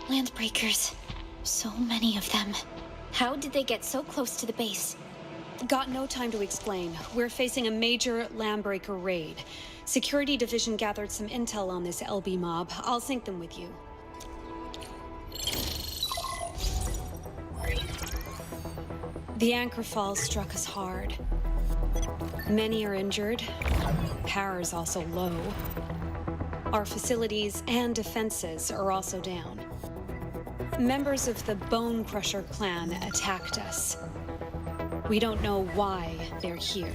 Speaker 12: Landbreakers. So many of them. How did they get so close to the base?
Speaker 13: Got no time to explain. We're facing a major Landbreaker raid. Security Division gathered some intel on this LB mob. I'll sync them with you. The Anchorfall struck us hard. Many are injured. Power is also low. Our facilities and defenses are also down. Members of the Bone Crusher clan attacked us. We don't know why they're here.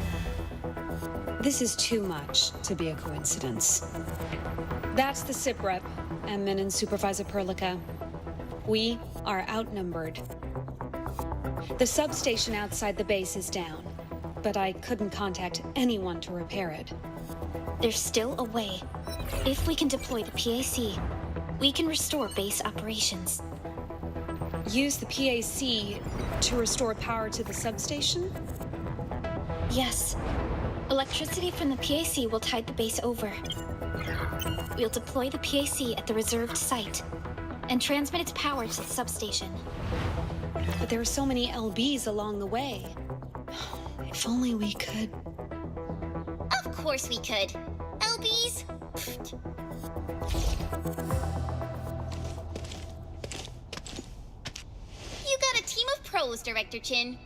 Speaker 13: This is too much to be a coincidence. That's the SIP rep, Emmin and Supervisor Perlica. We are outnumbered. The substation outside the base is down, but I couldn't contact anyone to repair it.
Speaker 12: There's still a way. If we can deploy the PAC, we can restore base operations.
Speaker 13: Use the PAC to restore power to the substation?
Speaker 12: Yes. Electricity from the PAC will tide the base over. We'll deploy the PAC at the reserved site and transmit its power to the substation.
Speaker 13: But there are so many LBs along the way. If only we could...
Speaker 19: Of course we could. LBs? You got a team of pros, Director Chin.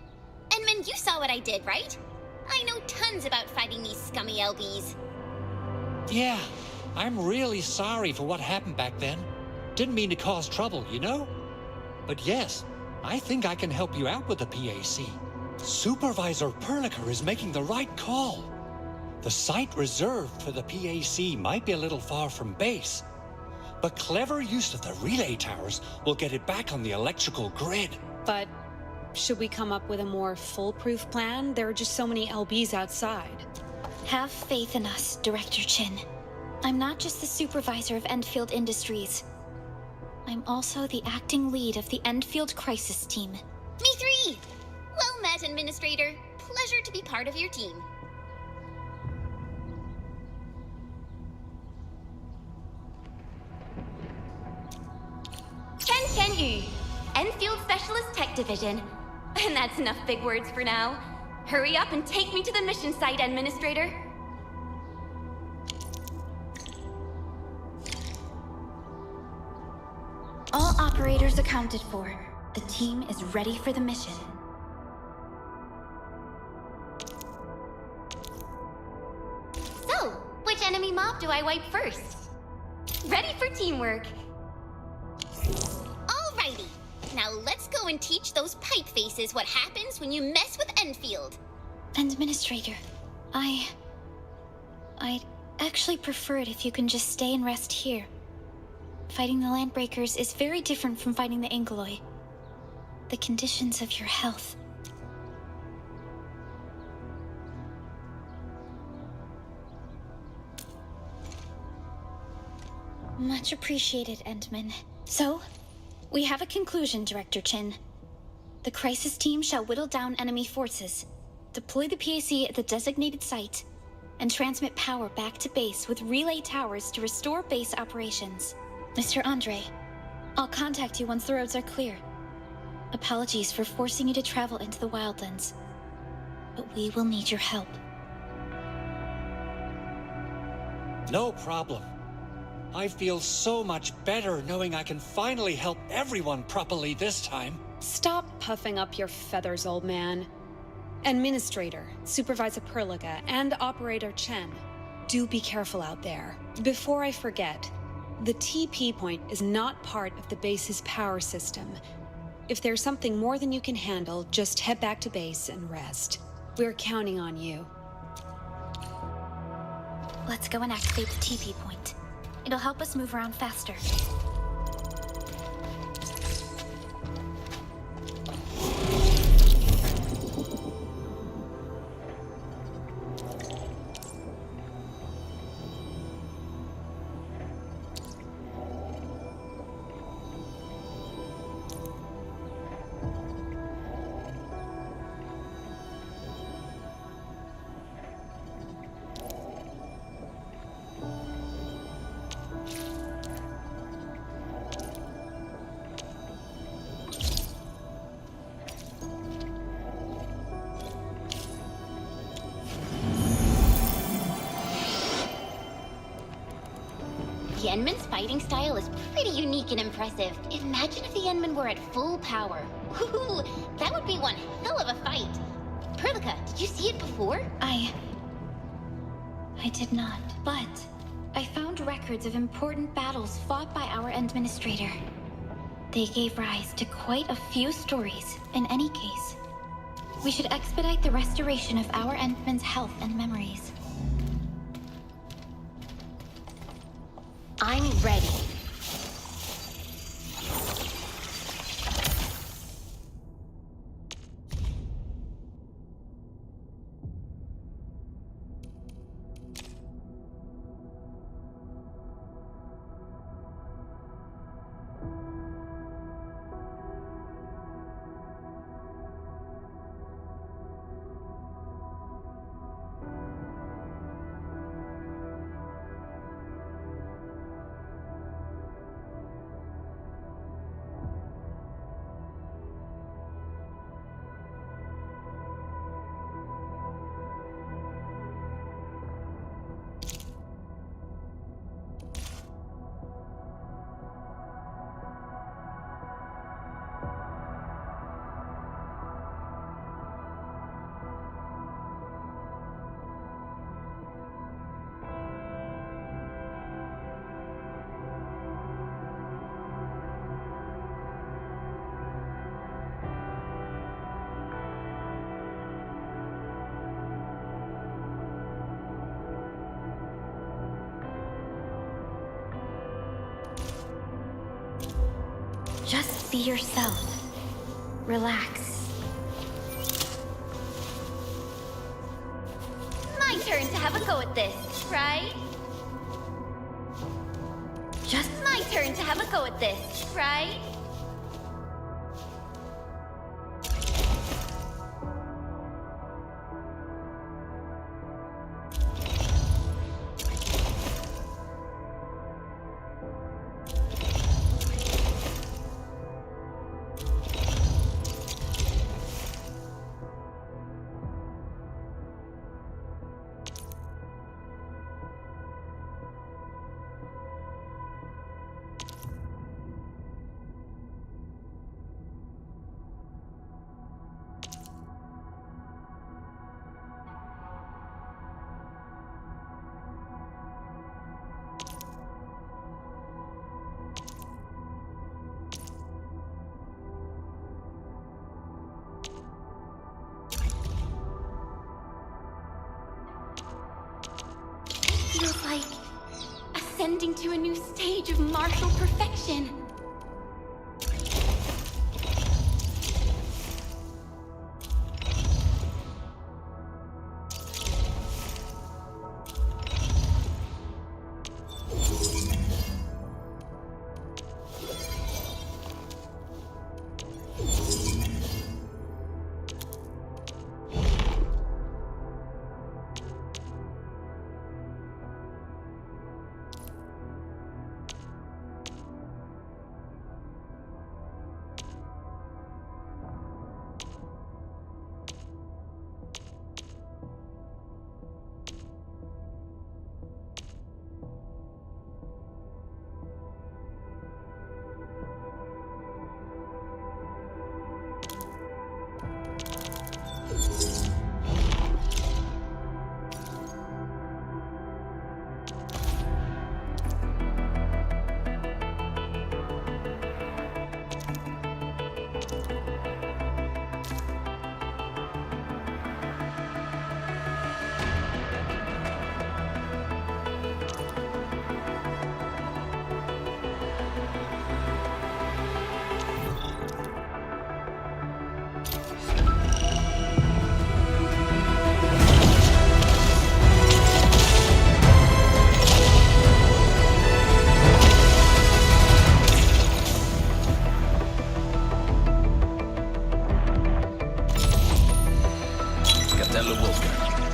Speaker 19: Endman, you saw what I did, right? I know tons about fighting these scummy LBs.
Speaker 16: Yeah, I'm really sorry for what happened back then. Didn't mean to cause trouble, you know? But yes, I think I can help you out with the PAC. Supervisor Perlica is making the right call. The site reserved for the PAC might be a little far from base, but clever use of the relay towers will get it back on the electrical grid.
Speaker 13: But should we come up with a more foolproof plan? There are just so many LBs outside.
Speaker 12: Have faith in us, Director Chin. I'm not just the supervisor of Endfield Industries. I'm also the acting lead of the Endfield Crisis Team.
Speaker 19: Me three! Well met, Administrator. Pleasure to be part of your team.
Speaker 20: Refugee, Enfield Specialist Tech Division. And that's enough big words for now. Hurry up and take me to the mission site, Administrator.
Speaker 12: All operators accounted for. The team is ready for the mission.
Speaker 19: So, which enemy mob do I wipe first?
Speaker 20: Ready for teamwork.
Speaker 19: Alrighty. Now let's go and teach those pipe faces what happens when you mess with Endfield.
Speaker 12: Administrator, I'd actually prefer it if you can just stay and rest here. Fighting the Landbreakers is very different from fighting the Angeloi. The conditions of your health. Much appreciated, Endman.
Speaker 20: So, we have a conclusion, Director Chin. The crisis team shall whittle down enemy forces, deploy the PAC at the designated site, and transmit power back to base with relay towers to restore base operations.
Speaker 12: Mr. Andre, I'll contact you once the roads are clear. Apologies for forcing you to travel into the wildlands, but we will need your help.
Speaker 16: No problem. I feel so much better knowing I can finally help everyone properly this time.
Speaker 13: Stop puffing up your feathers, old man. Administrator, Supervisor Perliga, and Operator Chen, do be careful out there. Before I forget, the TP point is not part of the base's power system. If there's something more than you can handle, just head back to base and rest. We're counting on you.
Speaker 12: Let's go and activate the TP point. It'll help us move around faster.
Speaker 19: The Endman's fighting style is pretty unique and impressive. Imagine if the Endman were at full power. Woohoo! That would be one hell of a fight. Perlica, did you see it before?
Speaker 12: I did not, but I found records of important battles fought by our Administrator. They gave rise to quite a few stories. In any case, we should expedite the restoration of our Endman's health and memories.
Speaker 19: I'm ready.
Speaker 12: Just be yourself. Relax.
Speaker 19: My turn to have a go at this, right?
Speaker 12: Just
Speaker 19: my turn to have a go at this, right?
Speaker 8: ascending to a new stage of martial perfection.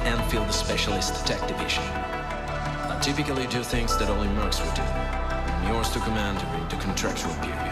Speaker 21: Endfield Specialist Tech Division. I typically do things that only mercs would do. I'm yours to command during the contractual period.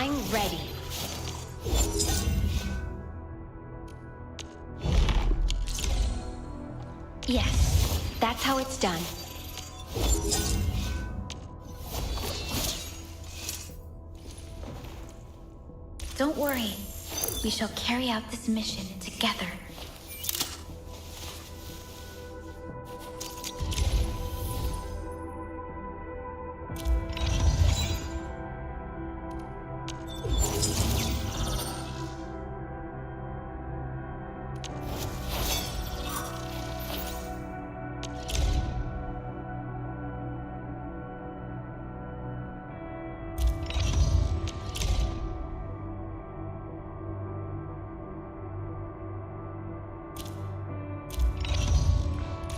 Speaker 19: I'm ready. Yes, that's how it's done. Don't worry. We shall carry out this mission together.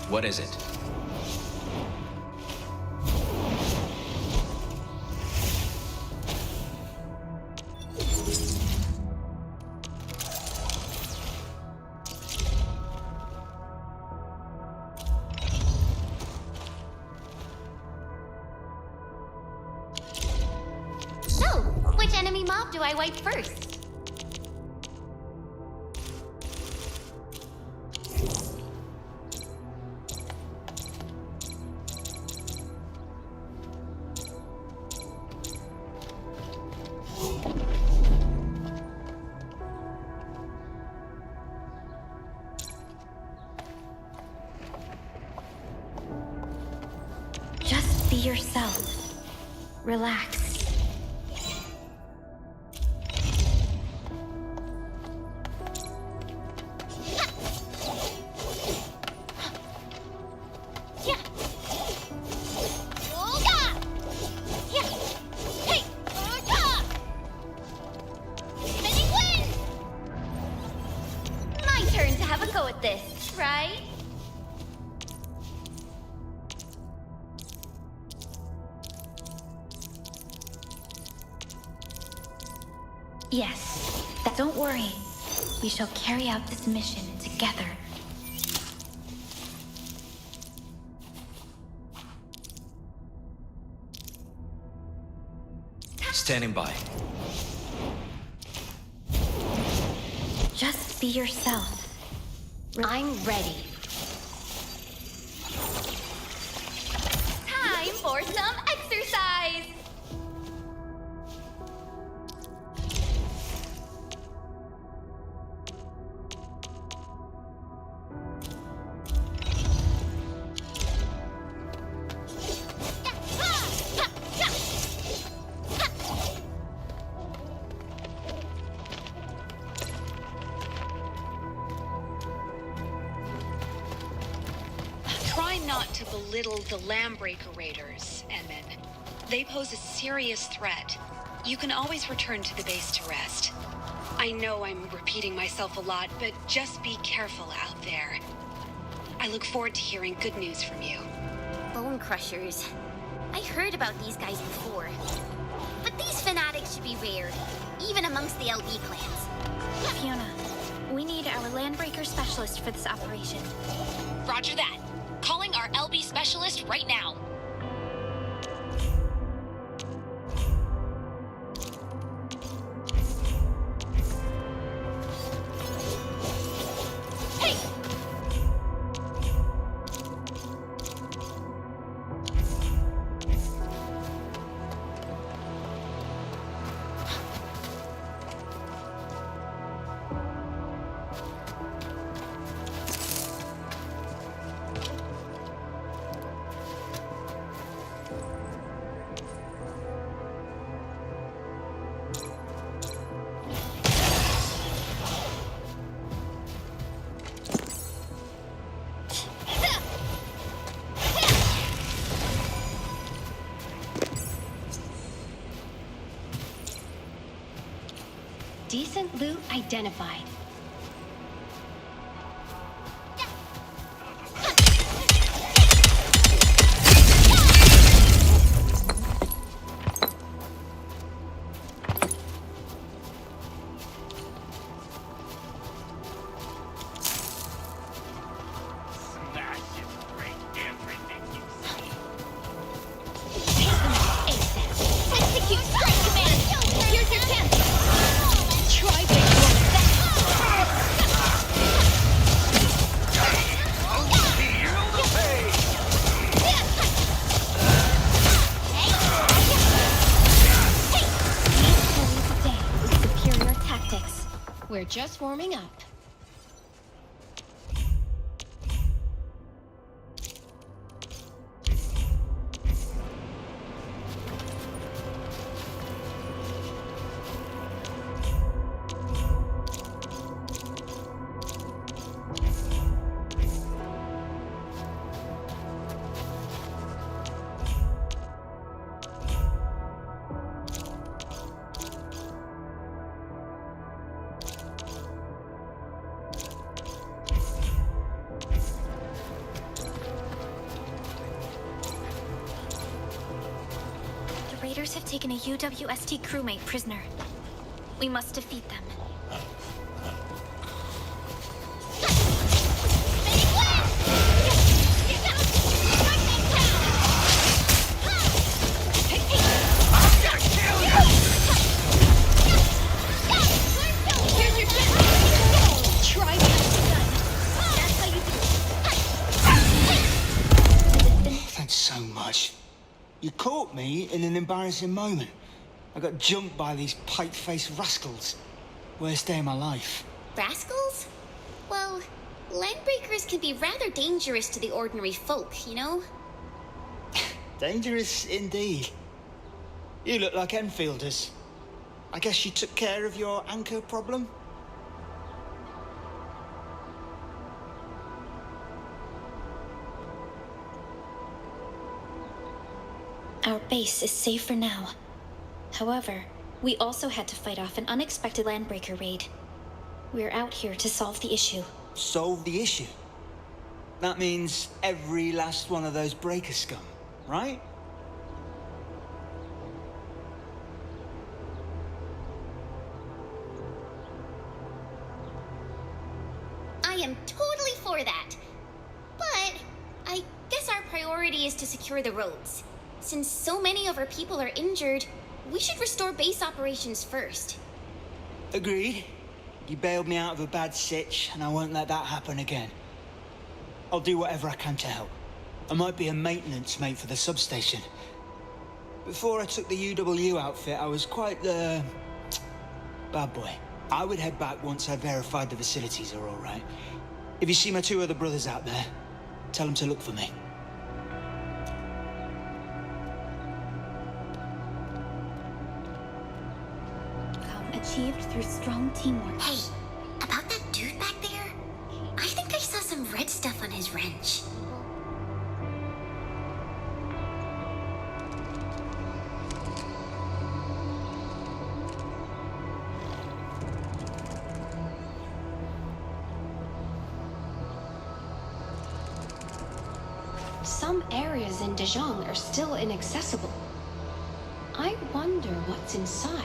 Speaker 21: What is it?
Speaker 19: So, which enemy mob do I wipe first? Just be yourself. Relax. My turn to have a go at this, right? Yes, don't worry. We shall carry out this mission together.
Speaker 21: Standing by.
Speaker 19: Just be yourself. I'm ready. Time for some exercise!
Speaker 7: Try not to belittle the Landbreaker raiders, Edmund. They pose a serious threat. You can always return to the base to rest. I know I'm repeating myself a lot, but just be careful out there. I look forward to hearing good news from you.
Speaker 19: Bone Crushers. I heard about these guys before. But these fanatics should be rare, even amongst the LB clans.
Speaker 12: Fiona, we need our Landbreaker specialist for this operation.
Speaker 11: Roger that. Calling our LB specialist right now. Hey!
Speaker 19: Decent loot identified. Execute strike command! Here's your chance
Speaker 9: We're just warming up.
Speaker 20: Raiders have taken a UWST crewmate prisoner. We must defeat them.
Speaker 14: Thanks so much. You caught me in an embarrassing moment. I got jumped by these pipe-faced rascals. Worst day of my life.
Speaker 19: Rascals? Well, Landbreakers can be rather dangerous to the ordinary folk, you know?
Speaker 14: Dangerous indeed. You look like Enfielders. I guess you took care of your anchor problem?
Speaker 20: Our base is safe for now. However, we also had to fight off an unexpected Landbreaker raid. We're out here to solve the issue.
Speaker 14: Solve the issue? That means every last one of those breaker scum, right?
Speaker 19: I am totally for that. But I guess our priority is to secure the roads. Since so many of our people are injured, we should restore base operations first.
Speaker 14: Agreed. You bailed me out of a bad sitch, and I won't let that happen again. I'll do whatever I can to help. I might be a maintenance mate for the substation. Before I took the UW outfit, I was quite the bad boy. I would head back once I verified the facilities are all right. If you see my two other brothers out there, tell them to look for me.
Speaker 20: Achieved through strong teamwork.
Speaker 19: Hey, about that dude back there? I think I saw some red stuff on his wrench.
Speaker 9: Some areas in Dijiang are still inaccessible. I wonder what's inside.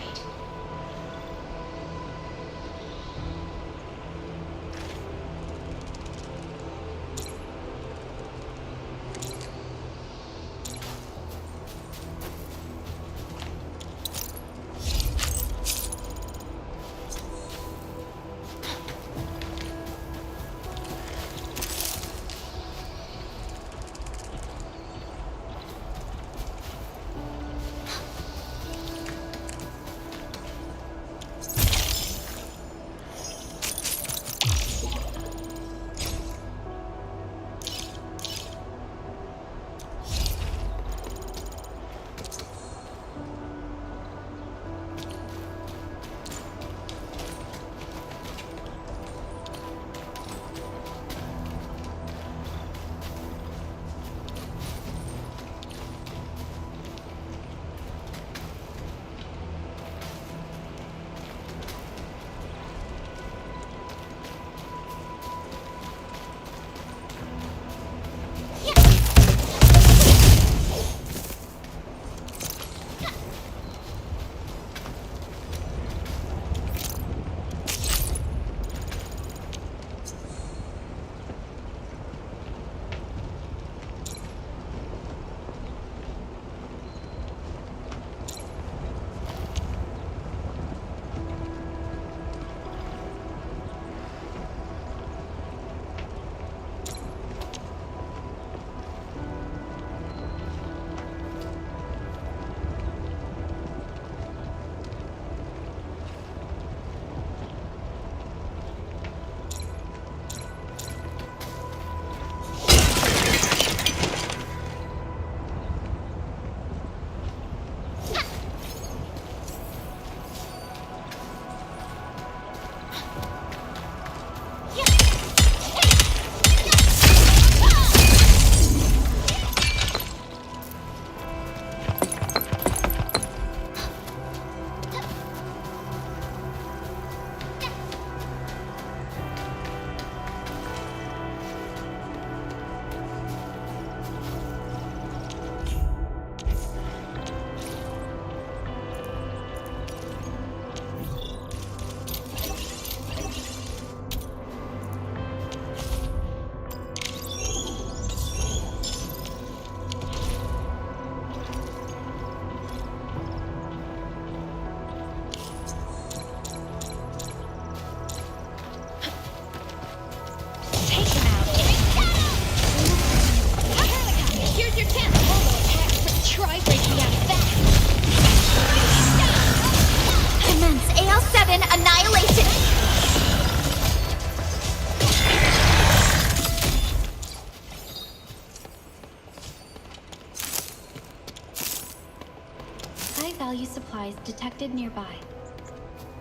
Speaker 20: high-value supplies detected nearby.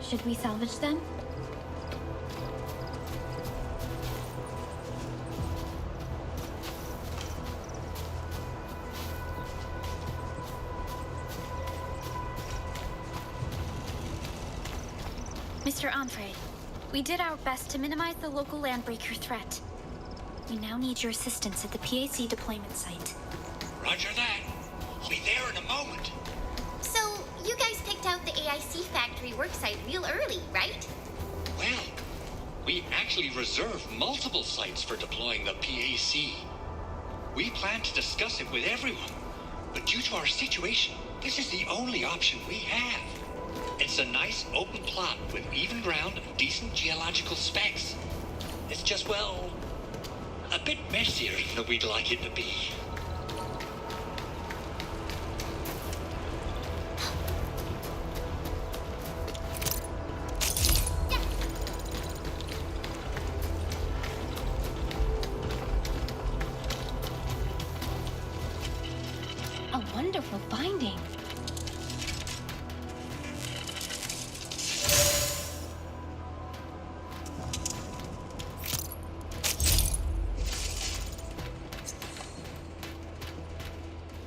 Speaker 20: Should we salvage them? Mr. Onfray, we did our best to minimize the local Landbreaker threat. We now need your assistance at the PAC deployment site.
Speaker 15: Roger that. I'll be there in a moment.
Speaker 19: So, you guys picked out the AIC factory worksite real early, right?
Speaker 15: Well, we actually reserved multiple sites for deploying the PAC. We plan to discuss it with everyone, but due to our situation, this is the only option we have. It's a nice open plot with even ground and decent geological specs. It's just, well, a bit messier than we'd like it to be.
Speaker 20: A wonderful finding.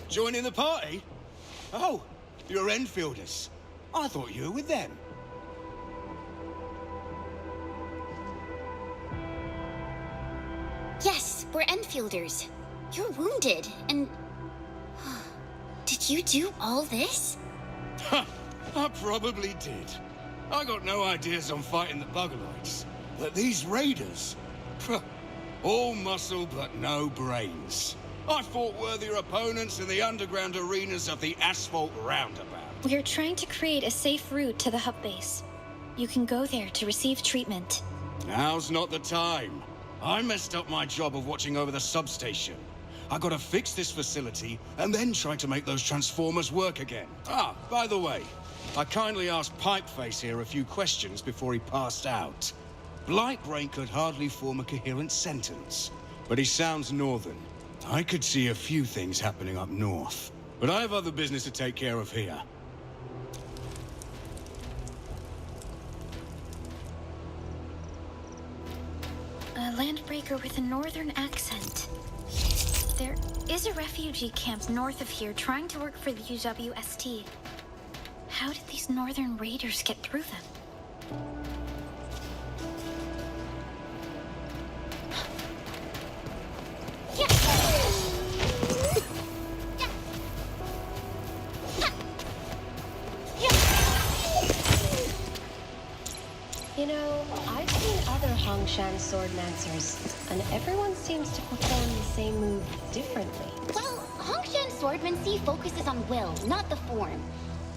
Speaker 10: Joining the party? Oh, you're Enfielders. I thought you were with them.
Speaker 19: Yes, we're Enfielders. You're wounded, and... Did you do all this?
Speaker 10: Ha! I probably did. I got no ideas on fighting the Buggerlites. But these raiders... all muscle but no brains. I fought worthier opponents in the underground arenas of the asphalt roundabout.
Speaker 20: We are trying to create a safe route to the hub base. You can go there to receive treatment.
Speaker 10: Now's not the time. I messed up my job of watching over the substation. I gotta fix this facility and then try to make those transformers work again. Ah, by the way, I kindly asked Pipeface here a few questions before he passed out. Blight Brain could hardly form a coherent sentence, but he sounds northern. I could see a few things happening up north, but I have other business to take care of here.
Speaker 20: A Landbreaker with a northern accent. There is a refugee camp north of here trying to work for the UWST. How did these northern raiders get through them?
Speaker 9: You know, I've seen other Hongshan swordmancers, and everyone seems to perform the same move differently.
Speaker 19: Well, Hongshan swordmancy focuses on will, not the form.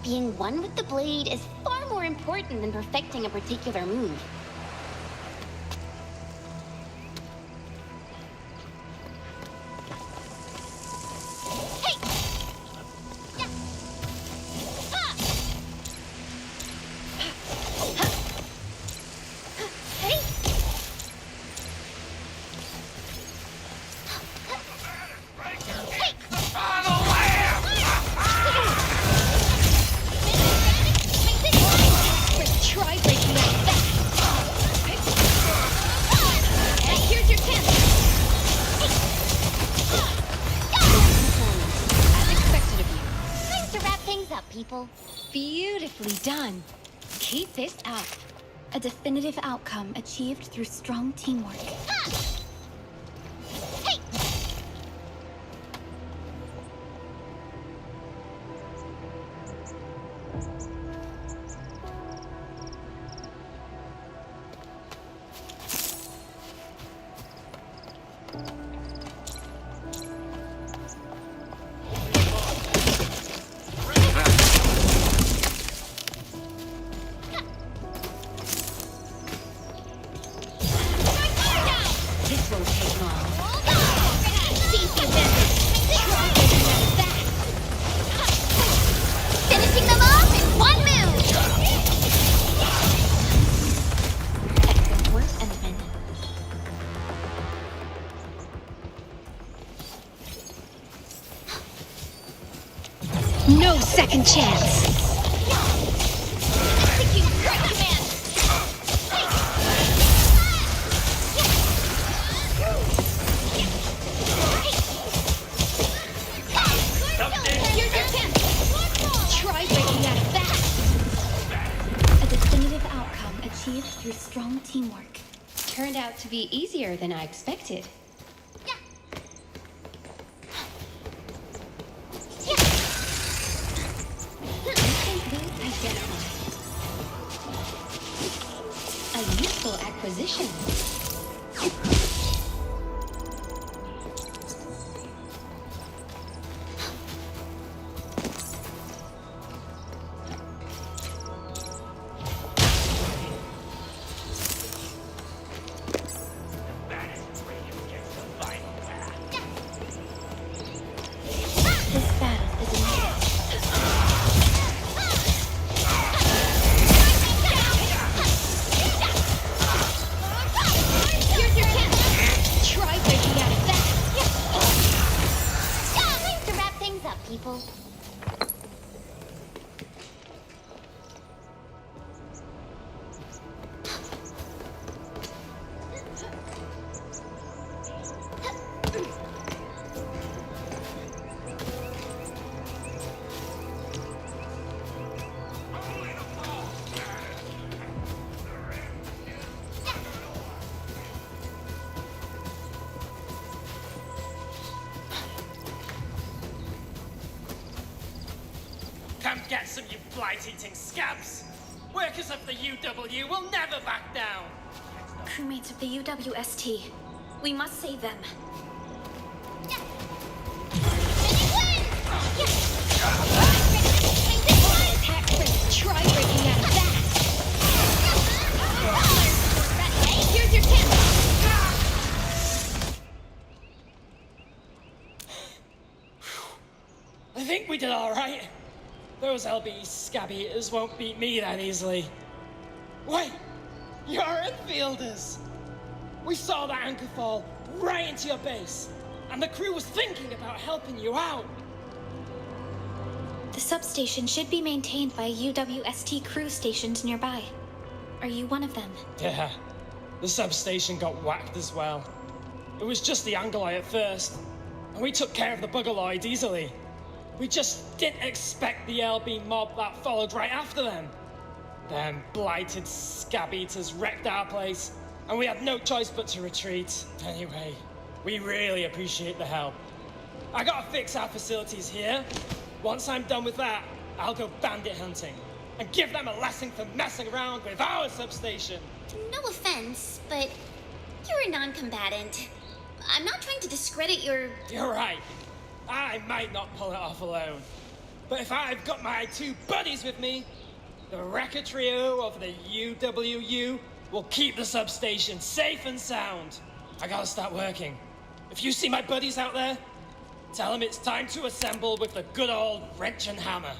Speaker 19: Being one with the blade is far more important than perfecting a particular move.
Speaker 20: Beautifully done. Keep this up. A definitive outcome achieved through strong teamwork.
Speaker 17: No second chance.
Speaker 12: achieved through strong teamwork.
Speaker 9: Turned out to be easier than I expected. A useful acquisition.
Speaker 18: Come get some, you blight-eating scabs! Workers of the UW will never back down!
Speaker 12: Crewmates of the UWST. We must save them.
Speaker 17: Try breaking out of that! Here's your chance!
Speaker 18: I think we did alright. Those LB scab eaters won't beat me that easily. Wait! You're Enfielders! We saw that anchor fall right into your base, and the crew was thinking about helping you out.
Speaker 12: The substation should be maintained by UWST crew stationed nearby. Are you one of them?
Speaker 18: Yeah, the substation got whacked as well. It was just the Angolite at first, and we took care of the Bugaloid easily. We just didn't expect the LB mob that followed right after them. Them blighted scab eaters wrecked our place, and we had no choice but to retreat. Anyway, we really appreciate the help. I gotta fix our facilities here. Once I'm done with that, I'll go bandit hunting and give them a lesson for messing around with our substation.
Speaker 19: No offense, but you're a non-combatant. I'm not trying to discredit your...
Speaker 18: You're right. I might not pull it off alone. But if I've got my two buddies with me, the Wrecker Trio of the UWU will keep the substation safe and sound. I gotta start working. If you see my buddies out there, tell them it's time to assemble with the good old wrench and hammer.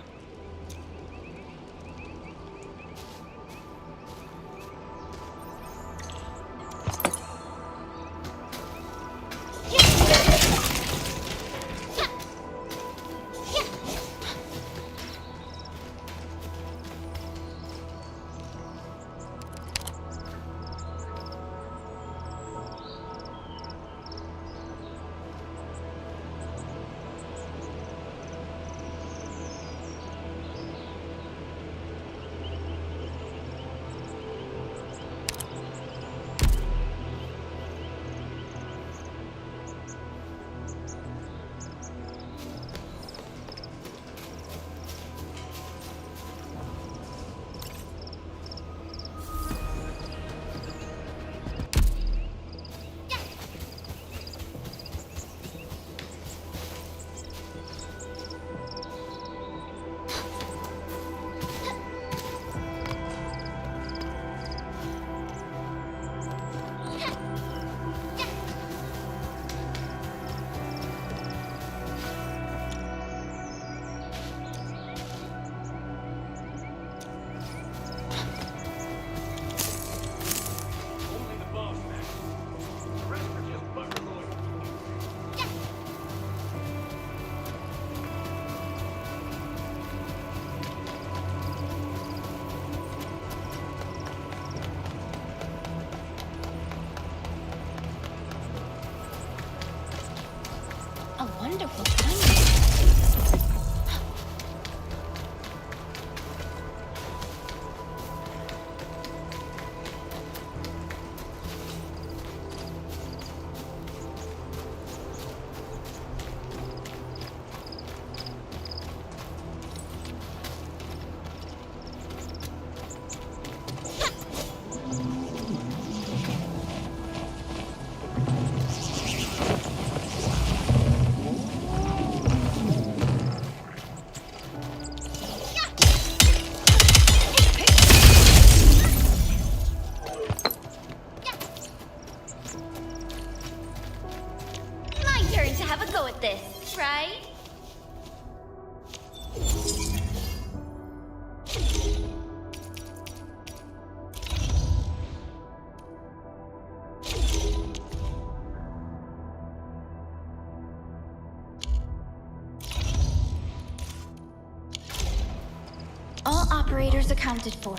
Speaker 20: All operators accounted for.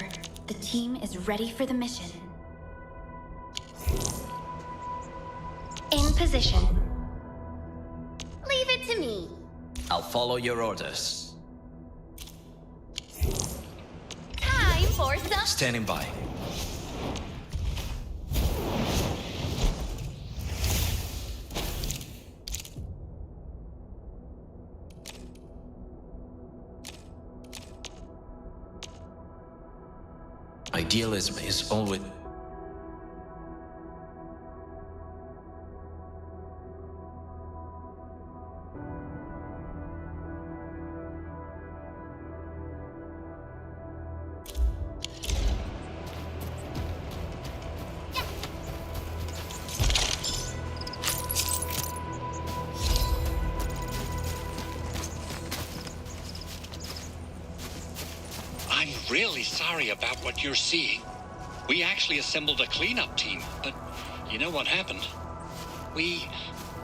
Speaker 20: The team is ready for the mission.
Speaker 19: In position. Leave it to me.
Speaker 21: I'll follow your orders.
Speaker 19: Time for some...
Speaker 21: Standing by. Idealism is always...
Speaker 15: I'm really sorry about what you're seeing. We actually assembled a cleanup team, but you know what happened? We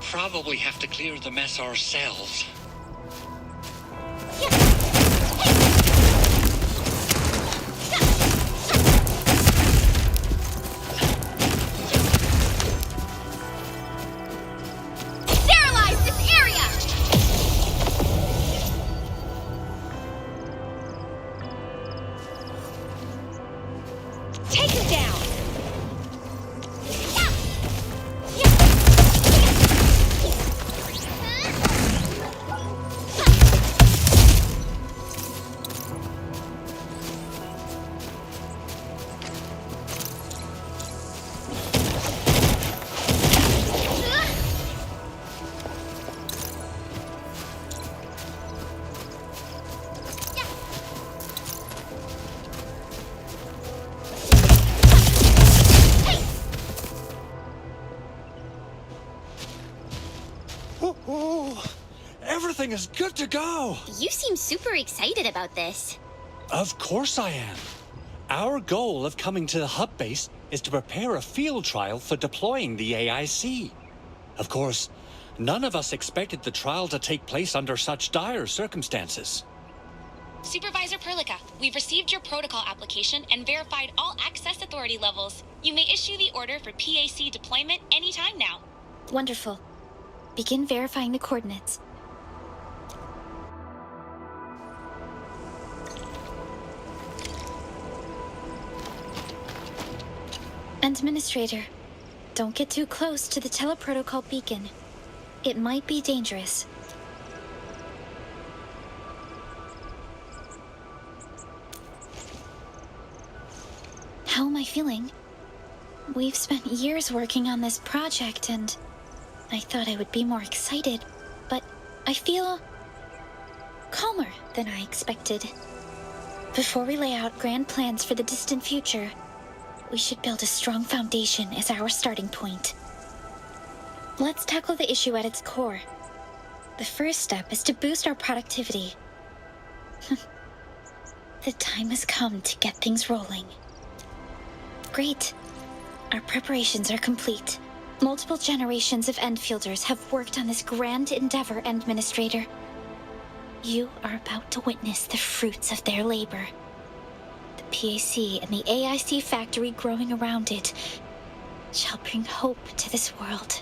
Speaker 15: probably have to clear the mess ourselves.
Speaker 17: Sterilize this area! Take him down!
Speaker 16: Everything is good to go!
Speaker 19: You seem super excited about this.
Speaker 16: Of course I am. Our goal of coming to the hub base is to prepare a field trial for deploying the AIC. Of course, none of us expected the trial to take place under such dire circumstances.
Speaker 11: Supervisor Perlica, we've received your protocol application and verified all access authority levels. You may issue the order for PAC deployment anytime now.
Speaker 20: Wonderful. Begin verifying the coordinates. Administrator, don't get too close to the teleprotocol beacon. It might be dangerous. How am I feeling? We've spent years working on this project, and I thought I would be more excited, but I feel calmer than I expected. Before we lay out grand plans for the distant future, we should build a strong foundation as our starting point. Let's tackle the issue at its core. The first step is to boost our productivity. The time has come to get things rolling. Great. Our preparations are complete. Multiple generations of Endfielders have worked on this grand endeavor, Administrator. You are about to witness the fruits of their labor. The PAC and the AIC factory growing around it shall bring hope to this world.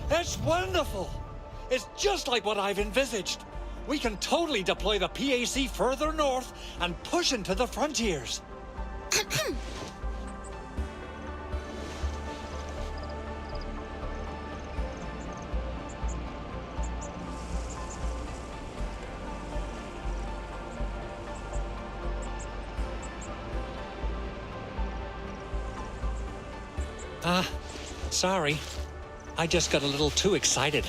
Speaker 16: That's wonderful! It's just like what I've envisaged. We can totally deploy the PAC further north and push into the frontiers. Sorry. I just got a little too excited.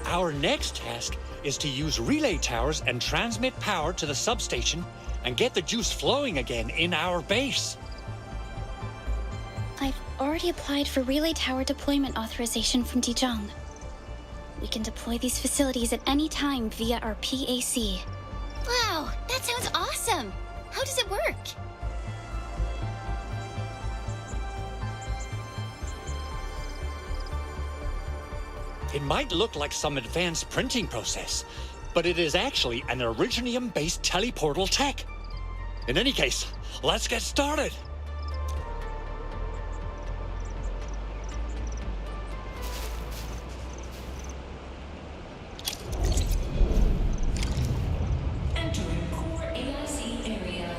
Speaker 16: Our next task is to use relay towers and transmit power to the substation and get the juice flowing again in our base.
Speaker 20: I've already applied for relay tower deployment authorization from Dijiang. We can deploy these facilities at any time via our PAC.
Speaker 8: Wow, that sounds awesome! How does it work?
Speaker 16: It might look like some advanced printing process, but it is actually an Originium-based teleportal tech. In any case, let's get started!
Speaker 1: Entering core AIC area.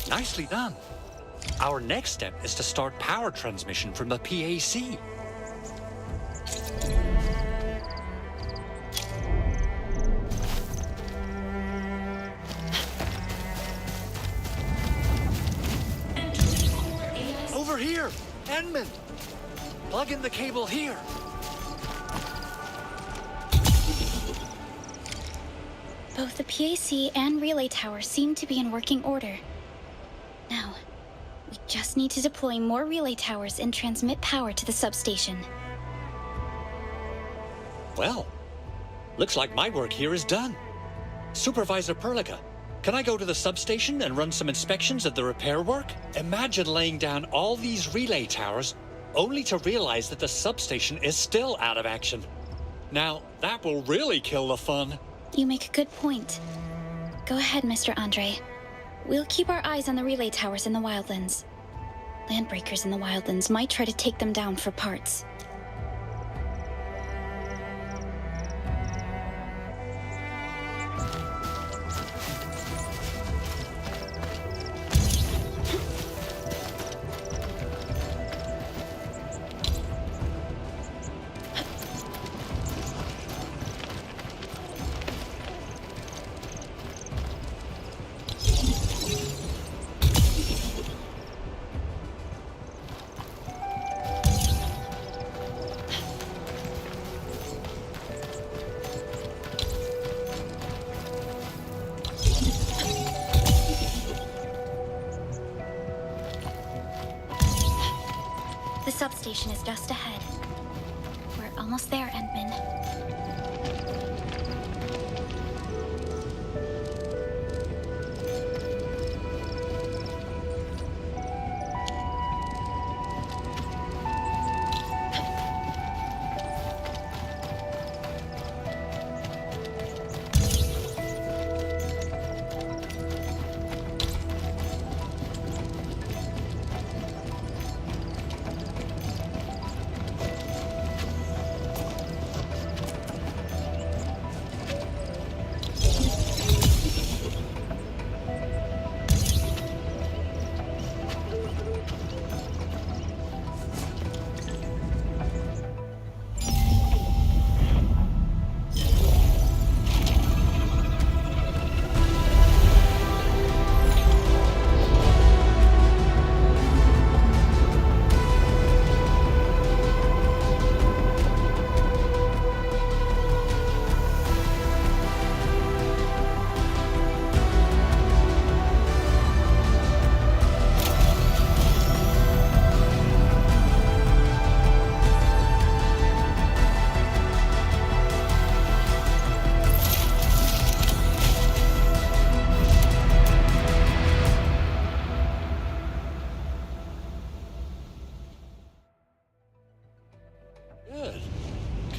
Speaker 16: Nicely done. Our next step is to start power transmission from the PAC. Over here! Edmund! Plug in the cable here.
Speaker 20: Both the PAC and relay tower seem to be in working order. Now, we just need to deploy more relay towers and transmit power to the substation.
Speaker 16: Well, looks like my work here is done. Supervisor Perlica, can I go to the substation and run some inspections of the repair work? Imagine laying down all these relay towers only to realize that the substation is still out of action. Now, that will really kill the fun.
Speaker 20: You make a good point. Go ahead, Mr. Andre. We'll keep our eyes on the relay towers in the Wildlands. Landbreakers in the Wildlands might try to take them down for parts. The substation is just ahead. We're almost there, Endman.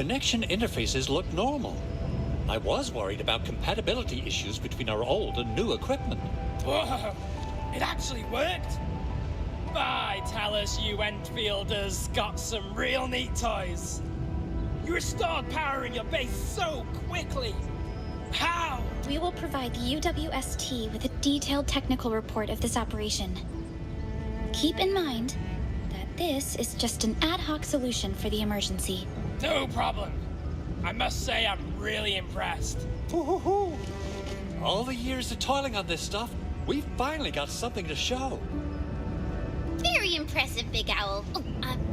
Speaker 16: connection interfaces look normal. I was worried about compatibility issues between our old and new equipment.
Speaker 18: Whoa! It actually worked! By tell us you Enfielders got some real neat toys. You restored power in your base so quickly. How?
Speaker 20: We will provide the UWST with a detailed technical report of this operation. Keep in mind that this is just an ad hoc solution for the emergency.
Speaker 18: No problem. I must say I'm really impressed.
Speaker 16: All the years of toiling on this stuff, we've finally got something to show.
Speaker 19: Very impressive, Big Owl. Oh,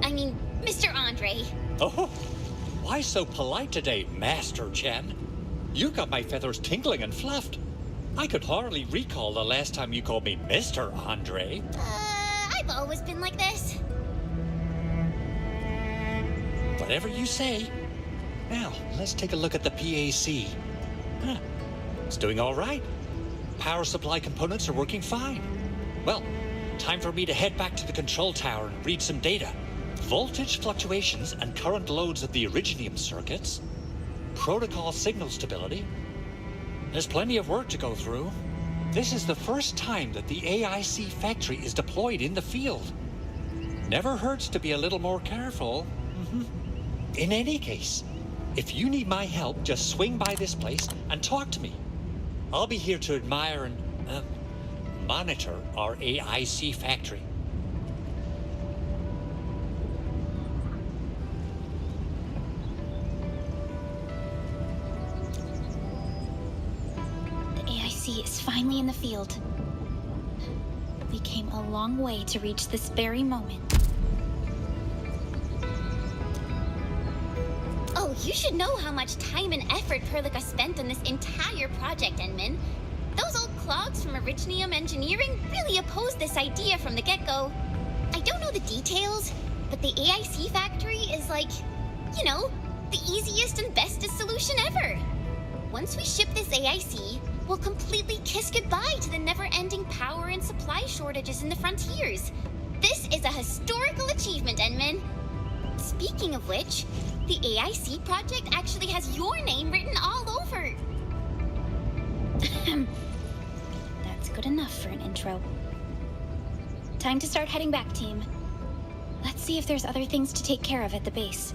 Speaker 19: I mean, Mr. Andre.
Speaker 16: Oh, why so polite today, Master Chen? You got my feathers tingling and fluffed. I could hardly recall the last time you called me Mr. Andre.
Speaker 19: I've always been like this.
Speaker 16: Whatever you say. Now, let's take a look at the PAC. Huh. It's doing all right. Power supply components are working fine. Well, time for me to head back to the control tower and read some data. Voltage fluctuations and current loads of the Originium circuits. Protocol signal stability. There's plenty of work to go through. This is the first time that the AIC factory is deployed in the field. Never hurts to be a little more careful. In any case, if you need my help, just swing by this place and talk to me. I'll be here to admire and monitor our AIC factory.
Speaker 20: The AIC is finally in the field. We came a long way to reach this very moment.
Speaker 19: Oh, you should know how much time and effort Perlica spent on this entire project, Enman. Those old clogs from Originium Engineering really opposed this idea from the get-go. I don't know the details, but the AIC factory is like, you know, the easiest and bestest solution ever. Once we ship this AIC, we'll completely kiss goodbye to the never-ending power and supply shortages in the frontiers. This is a historical achievement, Enman. Speaking of which, the AIC project actually has your name written all over.
Speaker 20: That's good enough for an intro. Time to start heading back, team. Let's see if there's other things to take care of at the base.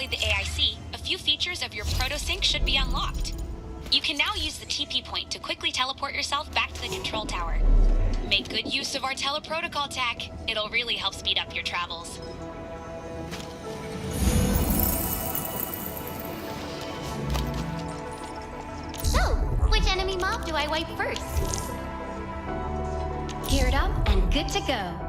Speaker 11: The AIC, a few features of your proto-sync should be unlocked. You can now use the TP point to quickly teleport yourself back to the control tower. Make good use of our teleprotocol tech. It'll really help speed up your travels.
Speaker 19: So, which enemy mob do I wipe first?
Speaker 2: Geared up and good to go.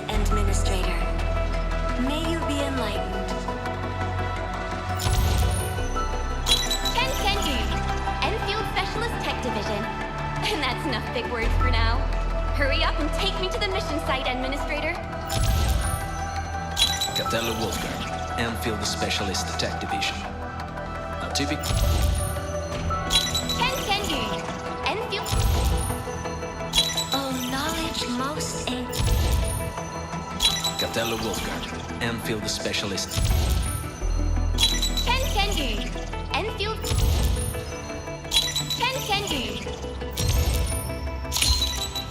Speaker 1: Administrator. May you be enlightened.
Speaker 19: Enfield Specialist Tech Division. And that's enough big words for now. Hurry up and take me to the mission site, Administrator.
Speaker 21: Capella Wolfgang, Endfield Specialist Tech Division. Typical.
Speaker 19: Enfield.
Speaker 1: Oh, knowledge most ancient.
Speaker 21: Capella Wolfgang, Endfield Specialist.
Speaker 19: Enfield.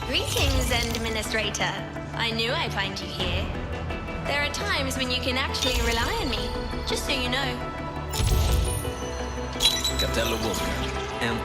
Speaker 1: Greetings, Administrator. I knew I'd find you here. There are times when you can actually rely on me, just so you know.
Speaker 21: Capella Wolfgang, and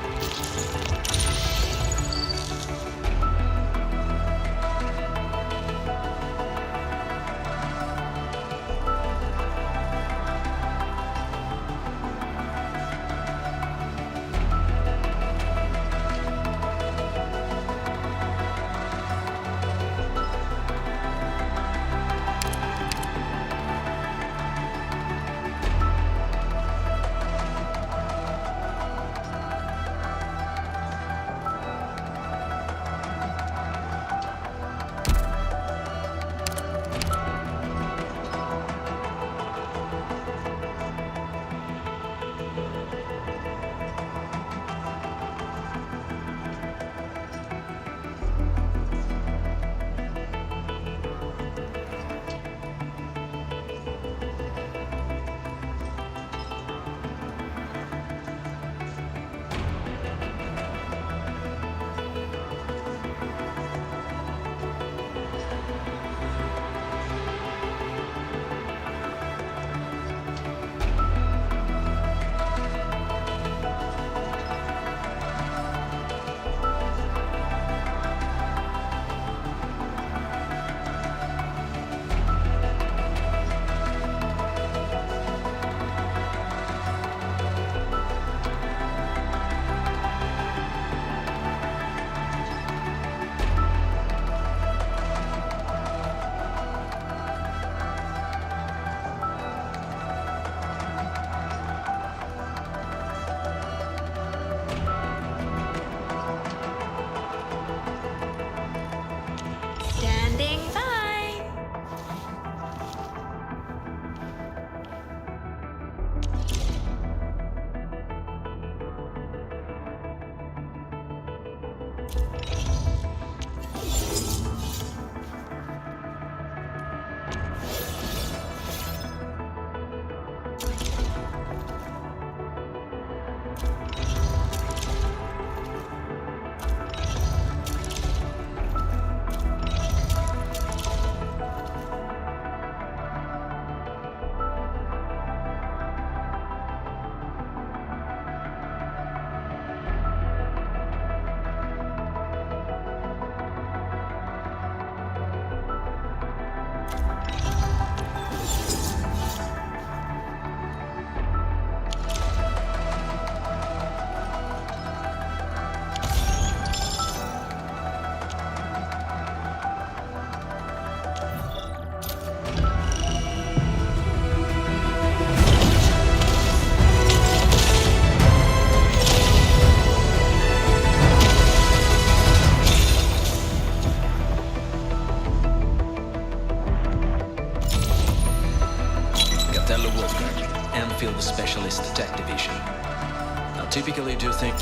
Speaker 21: Safeguard, Endfield Specialist Attack Division. I typically do things...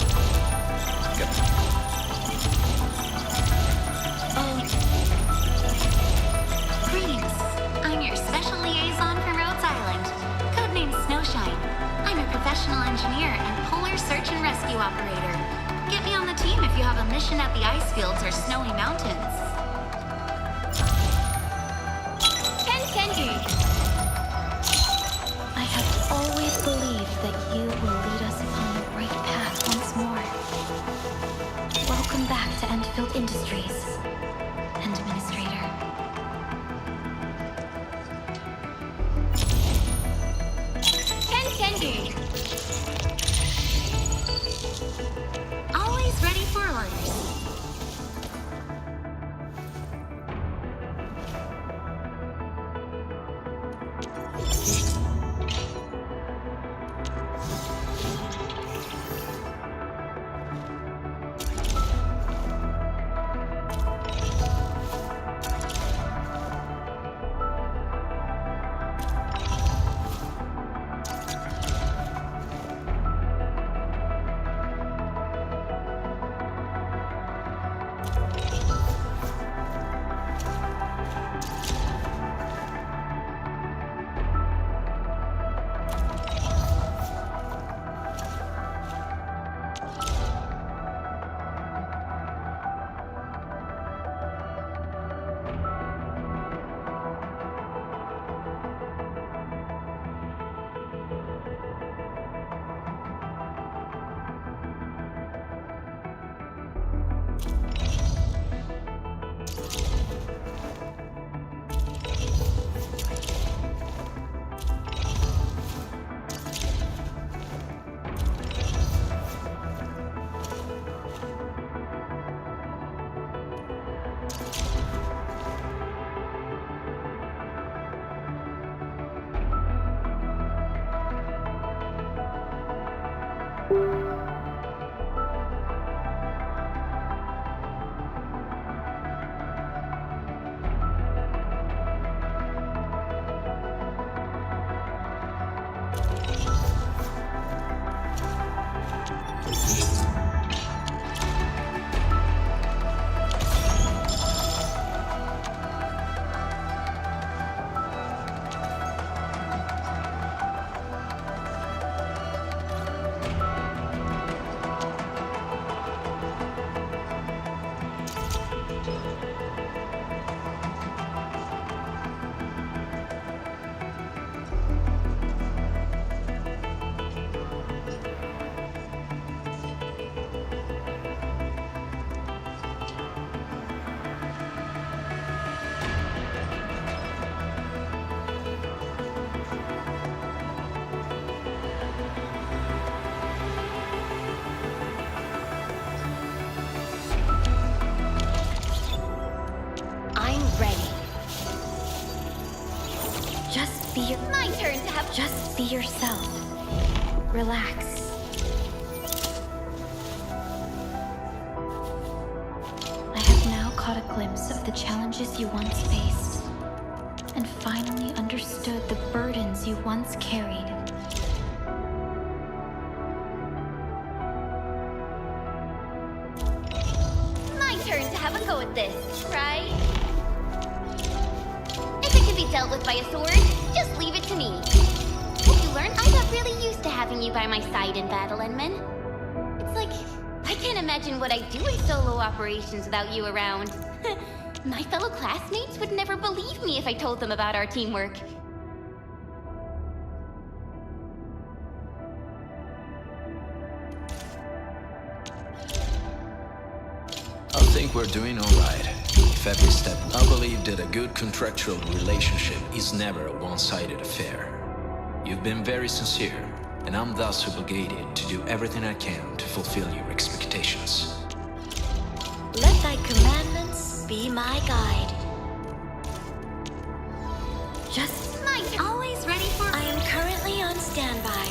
Speaker 19: Greetings. I'm your special liaison for Rhodes Island. Codename Snowshine. I'm a professional engineer and polar search and rescue operator. Get me on the team if you have a mission at the ice fields or snowy mountains.
Speaker 20: I have always believed that you will lead us upon the right path once more. Welcome back to Endfield Industries, Administrator.
Speaker 19: Kendu. Always ready for orders.
Speaker 20: My turn to have... Just be yourself. Relax. I have now caught a glimpse of the challenges you once faced, and finally understood the burdens you once carried.
Speaker 19: My turn to have a go at this, right? If it can be dealt with by a sword, just leave it to me. Hope you learned I got really used to having you by my side in battle, Enman. It's like, I can't imagine what I do in solo operations without you around. My fellow classmates would never believe me if I told them about our teamwork.
Speaker 21: I think we're doing all right. If every step, I believe that a good contractual relationship is never a one-sided affair. You've been very sincere, and I'm thus obligated to do everything I can to fulfill your expectations.
Speaker 19: Let thy commandments be my guide.
Speaker 20: Just
Speaker 19: my turn. Always ready for...
Speaker 20: I am currently on standby.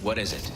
Speaker 21: What is it?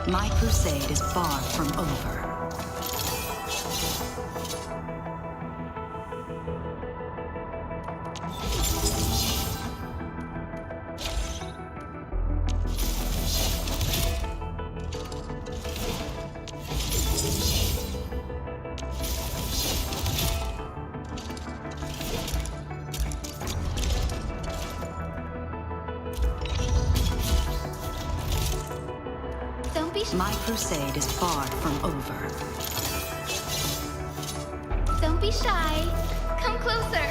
Speaker 4: My crusade is far from over. My crusade is far from over.
Speaker 19: Don't be shy. Come closer.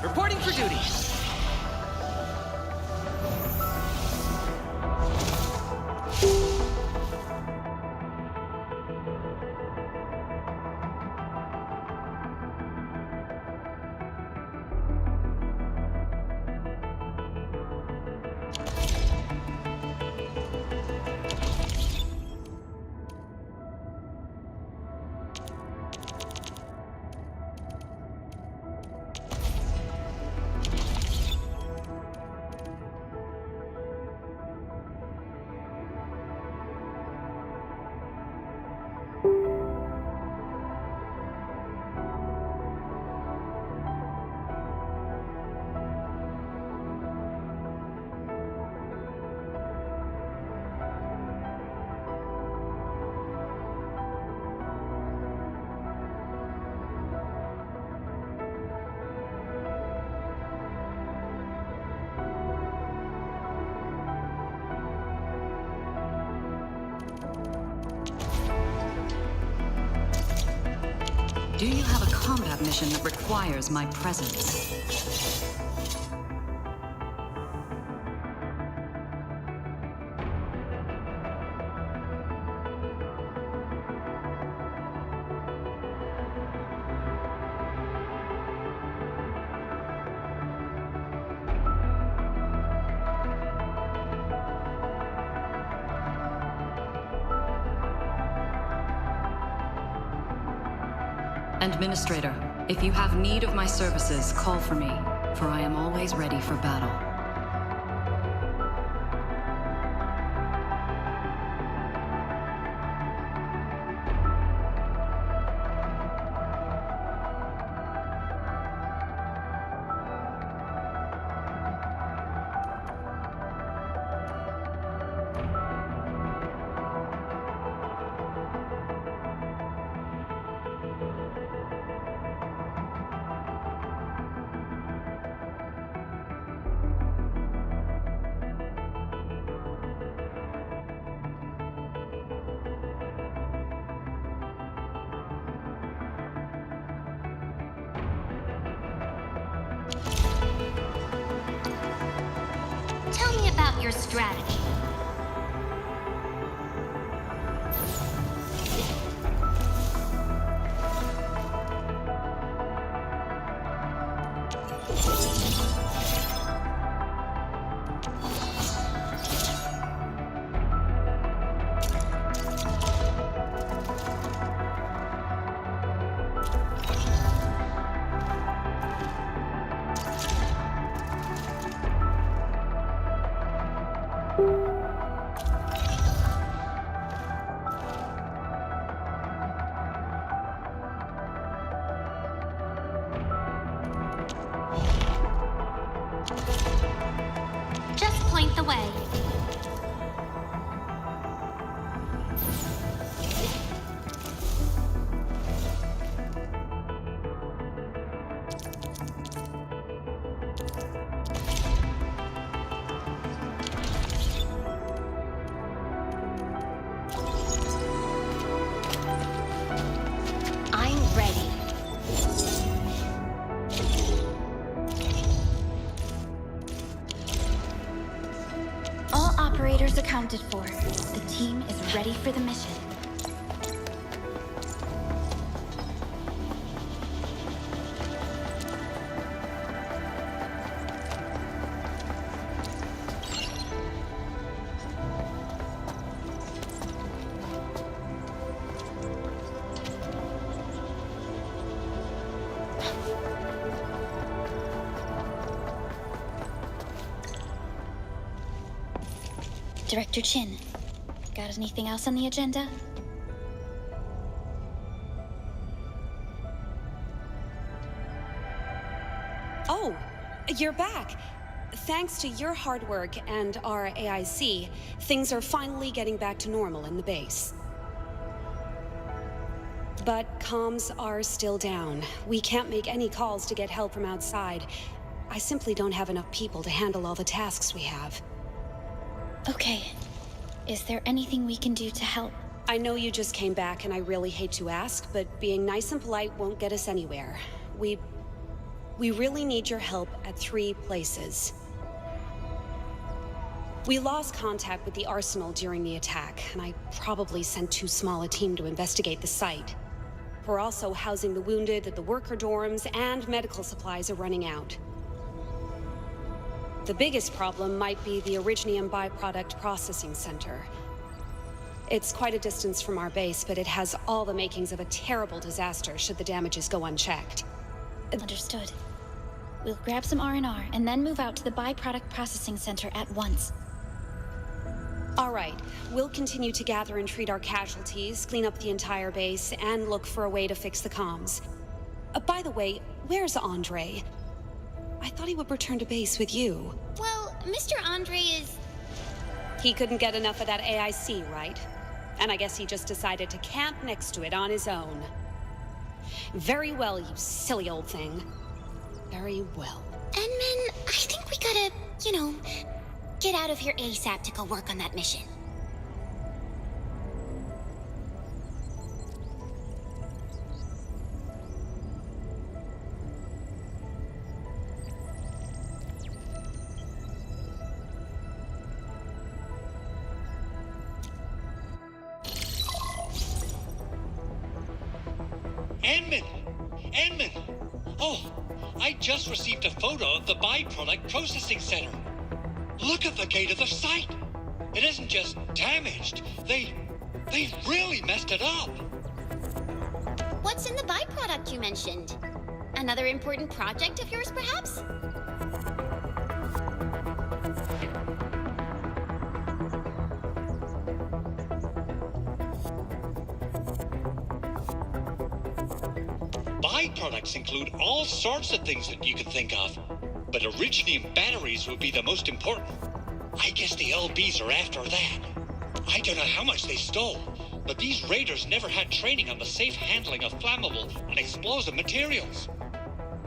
Speaker 22: Reporting for duty.
Speaker 4: Do you have a combat mission that requires my presence? Administrator, if you have need of my services, call for me. for I am always ready for battle.
Speaker 19: Tell me about your strategy. Just point the way. I'm ready. All operators accounted for. The team is ready for the mission. Director Chin, got anything else on the agenda?
Speaker 13: Oh, you're back. Thanks to your hard work and our AIC, things are finally getting back to normal in the base. But comms are still down. We can't make any calls to get help from outside. I simply don't have enough people to handle all the tasks we have.
Speaker 20: Okay. Is there anything we can do to help?
Speaker 13: I know you just came back and I really hate to ask, but being nice and polite won't get us anywhere. We really need your help at 3 places. We lost contact with the arsenal during the attack, and I probably sent too small a team to investigate the site. We're also housing the wounded at the worker dorms, and medical supplies are running out. The biggest problem might be the Originium Byproduct Processing Center. It's quite a distance from our base, but it has all the makings of a terrible disaster should the damages go unchecked.
Speaker 20: Understood. We'll grab some R&R and then move out to the Byproduct Processing Center at once.
Speaker 13: All right, we'll continue to gather and treat our casualties, clean up the entire base, and look for a way to fix the comms. By the way, where's Andre? I thought he would return to base with you.
Speaker 19: Well, Mr. Andre is...
Speaker 13: He couldn't get enough of that AIC, right? And I guess he just decided to camp next to it on his own. Very well, you silly old thing. Very well.
Speaker 19: Edmund, I think we gotta, get out of here ASAP to go work on that mission.
Speaker 15: Edmund! Oh, I just received a photo of the Byproduct Processing Center. Look at the gate of the site. It isn't just damaged. They really messed it up.
Speaker 19: What's in the byproduct you mentioned? Another important project of yours, perhaps?
Speaker 15: byproducts include all sorts of things that you could think of. But Originium batteries would be the most important. I guess the LBs are after that. I don't know how much they stole, but these raiders never had training on the safe handling of flammable and explosive materials.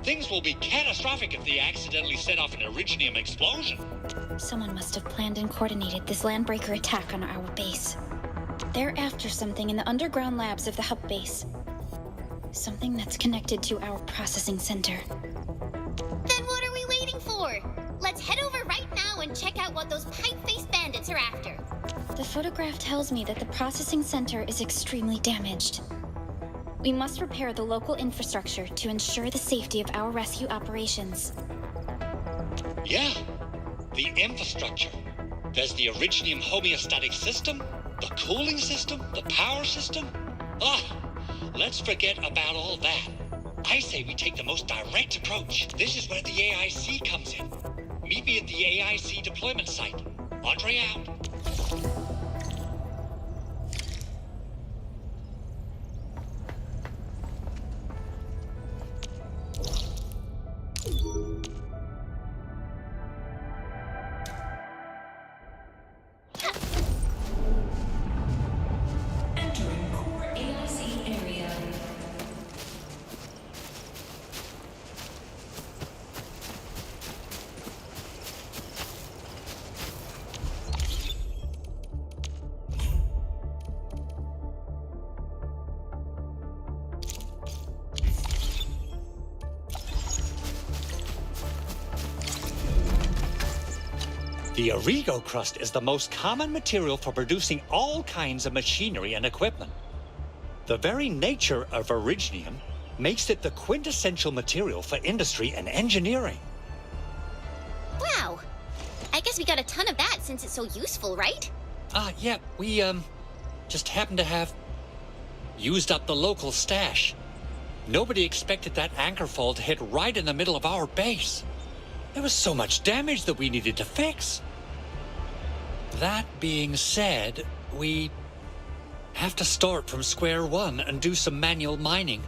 Speaker 15: Things will be catastrophic if they accidentally set off an Originium explosion.
Speaker 20: Someone must have planned and coordinated this Landbreaker attack on our base. They're after something in the underground labs of the hub base. Something that's connected to our processing center.
Speaker 19: Then what are we waiting for? Let's head over right now and check out what those pipe-faced bandits are after.
Speaker 20: The photograph tells me that the processing center is extremely damaged. We must repair the local infrastructure to ensure the safety of our rescue operations.
Speaker 15: Yeah, the infrastructure. There's the Originium homeostatic system, the cooling system, the power system. Let's forget about all that. I say we take the most direct approach. This is where the AIC comes in. Meet me at the AIC deployment site. Andre out.
Speaker 16: The Origo crust is the most common material for producing all kinds of machinery and equipment. The very nature of Originium makes it the quintessential material for industry and engineering.
Speaker 19: Wow. I guess we got a ton of that since it's so useful, right?
Speaker 16: Yeah, we, just happen to have used up the local stash. Nobody expected that anchor fall to hit right in the middle of our base. There was so much damage that we needed to fix. That being said, we have to start from square one and do some manual mining.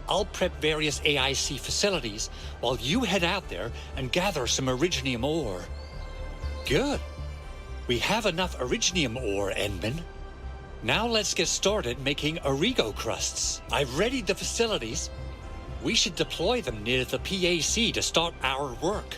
Speaker 16: I'll prep various AIC facilities while you head out there and gather some Originium ore. Good. We have enough Originium ore, Endman. Now let's get started making Origo crusts. I've readied the facilities. We should deploy them near the PAC to start our work.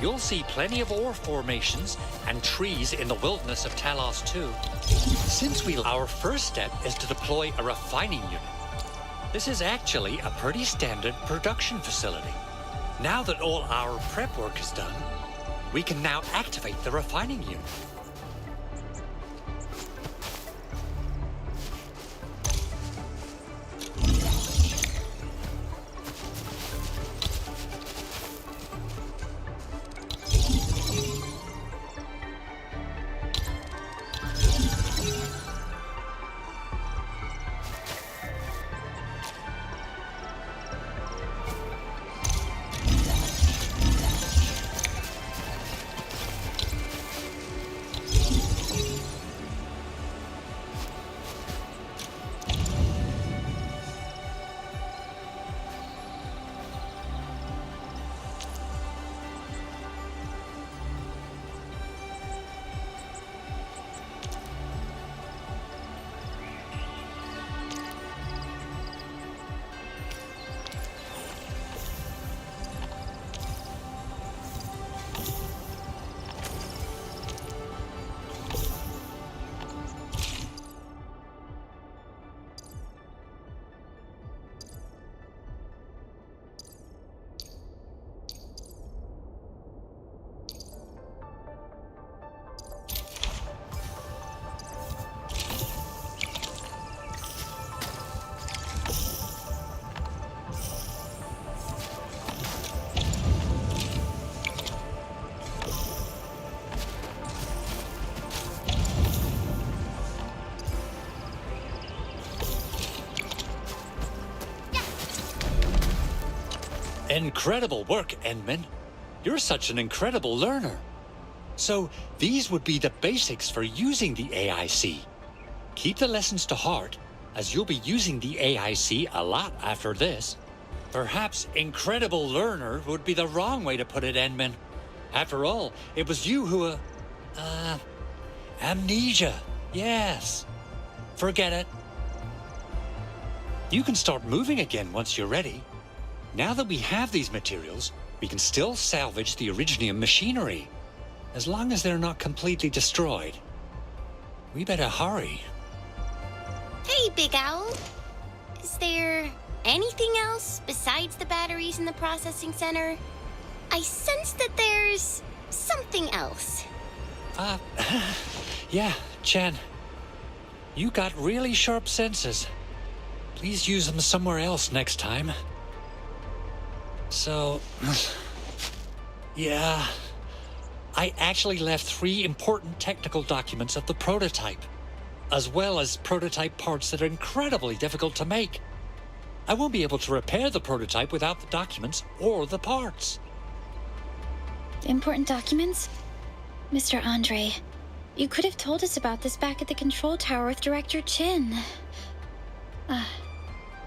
Speaker 16: You'll see plenty of ore formations and trees in the wilderness of Talos too. Our first step is to deploy a refining unit. This is actually a pretty standard production facility. Now that all our prep work is done, we can now activate the refining unit. Incredible work, Endman. You're such an incredible learner. So, these would be the basics for using the AIC. Keep the lessons to heart, as you'll be using the AIC a lot after this. Perhaps incredible learner would be the wrong way to put it, Endman. After all, it was you who, amnesia. Yes. Forget it. You can start moving again once you're ready. Now that we have these materials, we can still salvage the Originium machinery, as long as they're not completely destroyed. We better hurry.
Speaker 19: Hey, Big Owl. Is there anything else besides the batteries in the processing center? I sense that there's something else.
Speaker 16: Yeah, Chen. You got really sharp senses. Please use them somewhere else next time. So, yeah. I actually left 3 important technical documents of the prototype, as well as prototype parts that are incredibly difficult to make. I won't be able to repair the prototype without the documents or the parts.
Speaker 20: Important documents? Mr. Andre, you could have told us about this back at the control tower with Director Chin.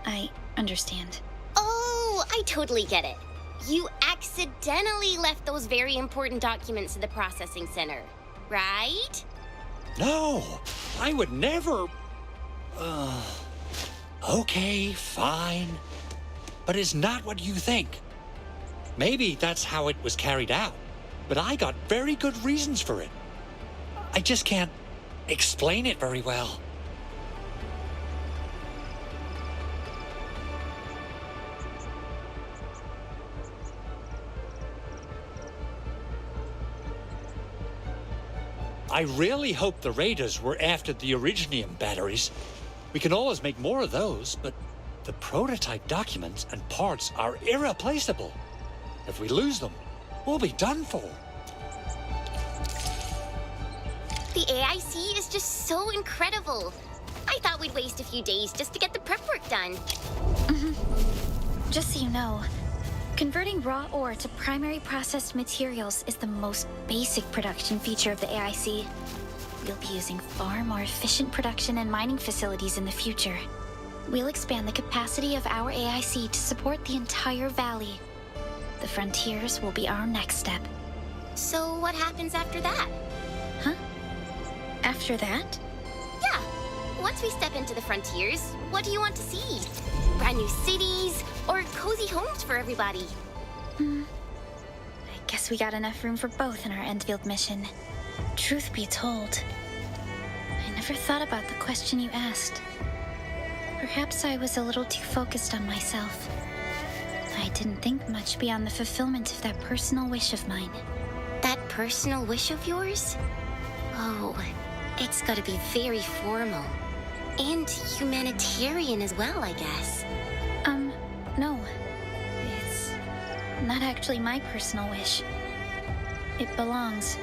Speaker 20: I understand.
Speaker 19: Oh, I totally get it. You accidentally left those very important documents in the processing center, right?
Speaker 16: No, I would never... Okay, fine. But it's not what you think. Maybe that's how it was carried out, but I got very good reasons for it. I just can't explain it very well. I really hope the raiders were after the Originium batteries. We can always make more of those, but the prototype documents and parts are irreplaceable. If we lose them, we'll be done for.
Speaker 19: The AIC is just so incredible. I thought we'd waste a few days just to get the prep work done.
Speaker 20: Just so you know, converting raw ore to primary processed materials is the most basic production feature of the AIC. We'll be using far more efficient production and mining facilities in the future. We'll expand the capacity of our AIC to support the entire valley. The frontiers will be our next step.
Speaker 19: So what happens after that?
Speaker 20: Huh? After that?
Speaker 19: Yeah. Once we step into the frontiers, what do you want to see? Brand new cities or cozy homes for everybody?
Speaker 20: I guess we got enough room for both in our Endfield mission. Truth be told, I never thought about the question you asked. Perhaps I was a little too focused on myself. I didn't think much beyond the fulfillment of that personal wish of mine.
Speaker 19: That personal wish of yours? Oh, it's gotta be very formal. And humanitarian as well, I guess.
Speaker 20: No. It's not actually my personal wish. It belonged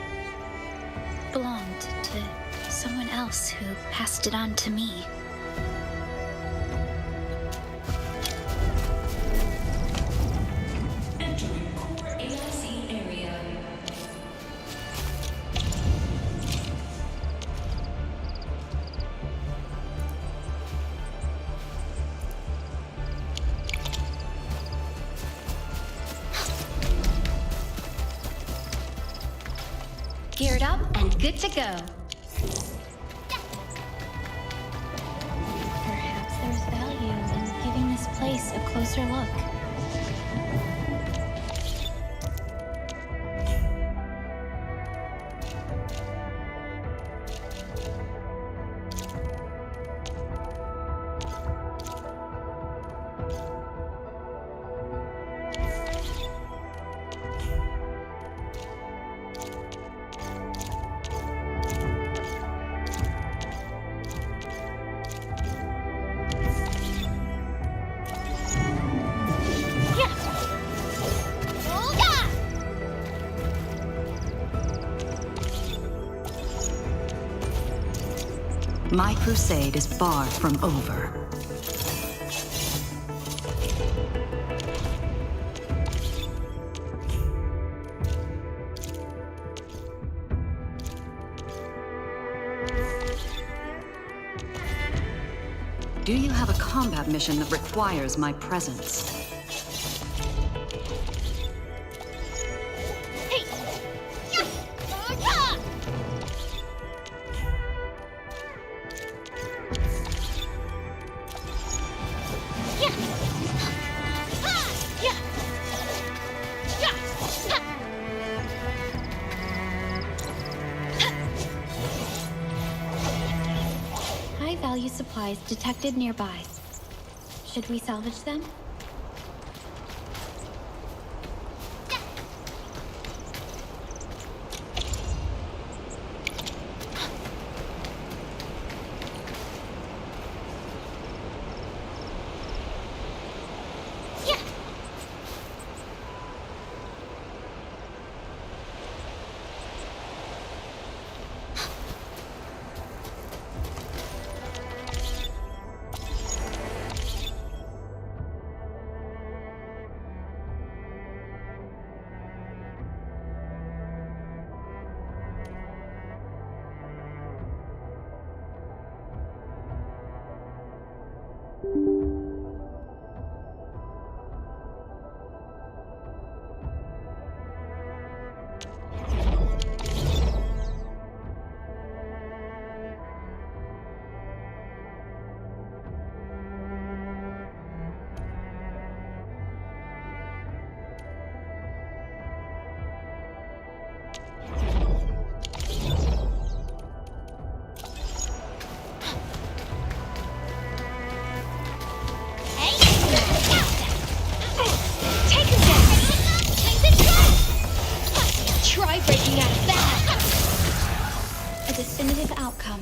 Speaker 20: to someone else who passed it on to me.
Speaker 6: Entering core AIC area.
Speaker 17: Geared up and good to go.
Speaker 20: Perhaps there's value in giving this place a closer look.
Speaker 4: My crusade is far from over. Do you have a combat mission that requires my presence?
Speaker 12: High-value supplies detected nearby. Should we salvage them?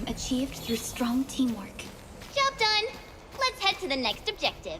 Speaker 12: Achieved through strong teamwork.
Speaker 19: Job done. Let's head to the next objective.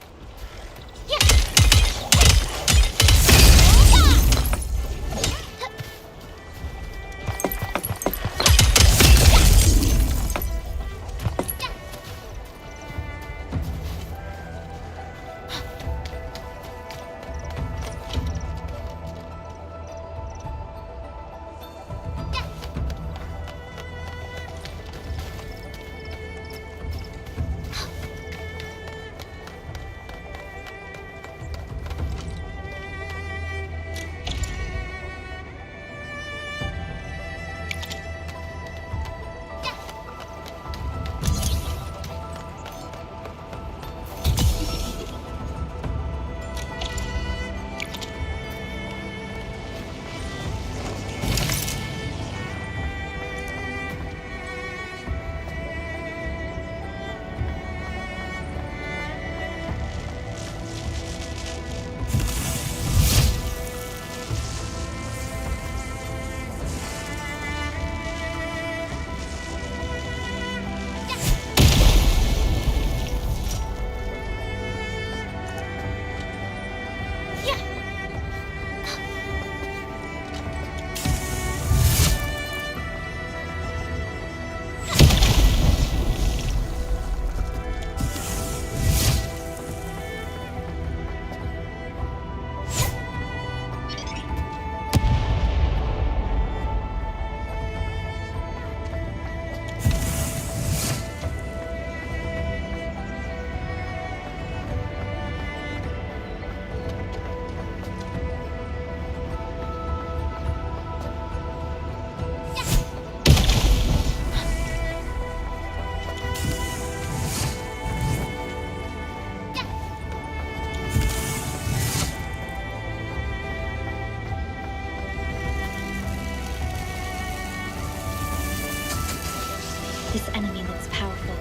Speaker 12: This enemy looks powerful.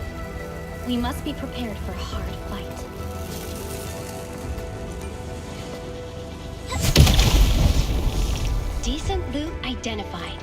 Speaker 12: We must be prepared for a hard fight.
Speaker 17: Decent loot identified.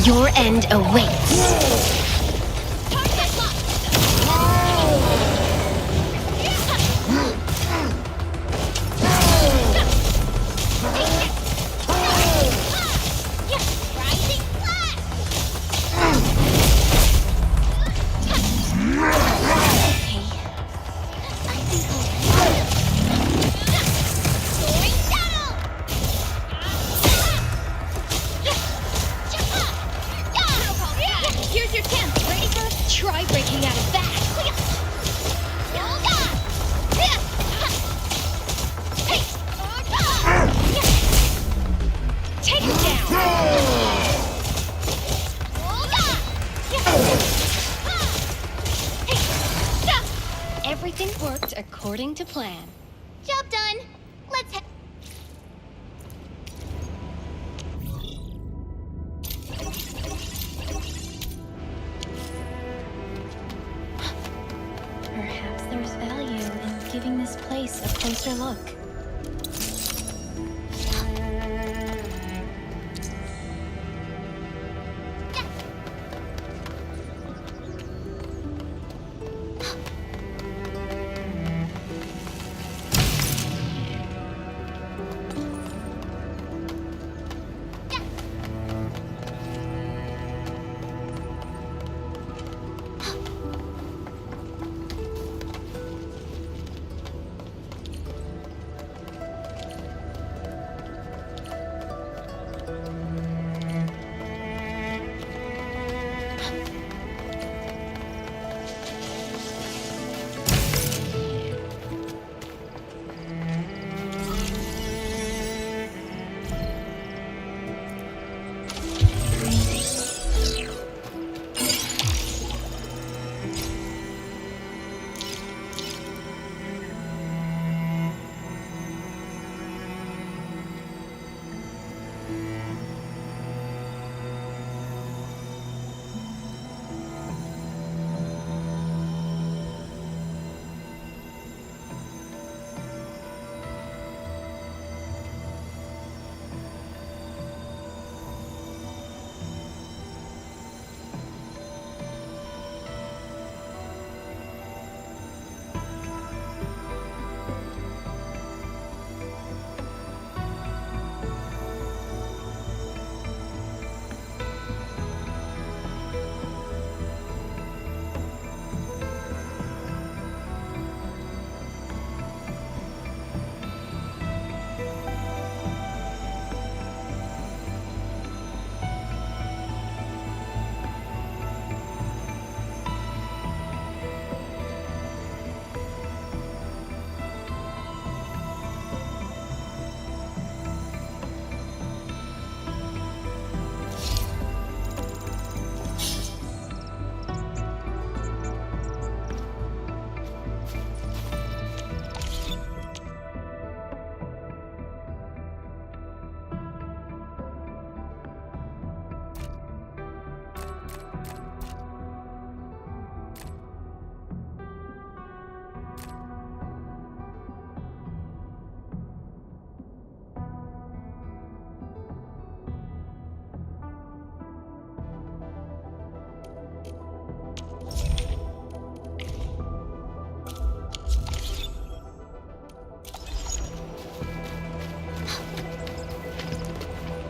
Speaker 17: Your end awaits.
Speaker 19: Here's your chance, Reintegration. Try breaking out of that. Take him down. Everything worked according to plan.
Speaker 8: Job done. Let's head.
Speaker 20: Perhaps there's value in giving this place a closer look.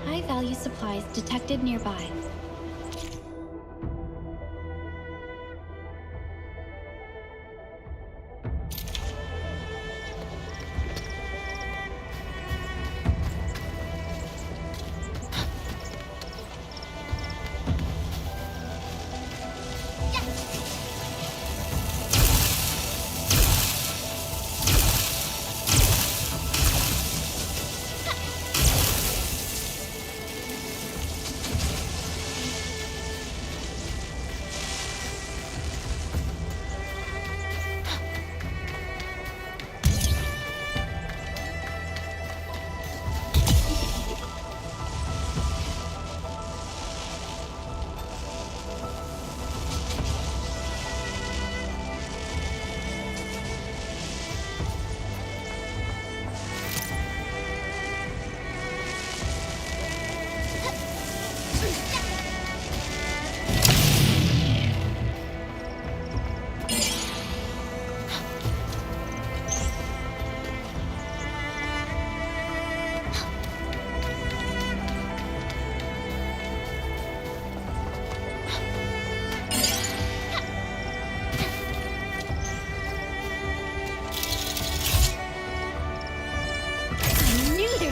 Speaker 20: High-value supplies detected nearby.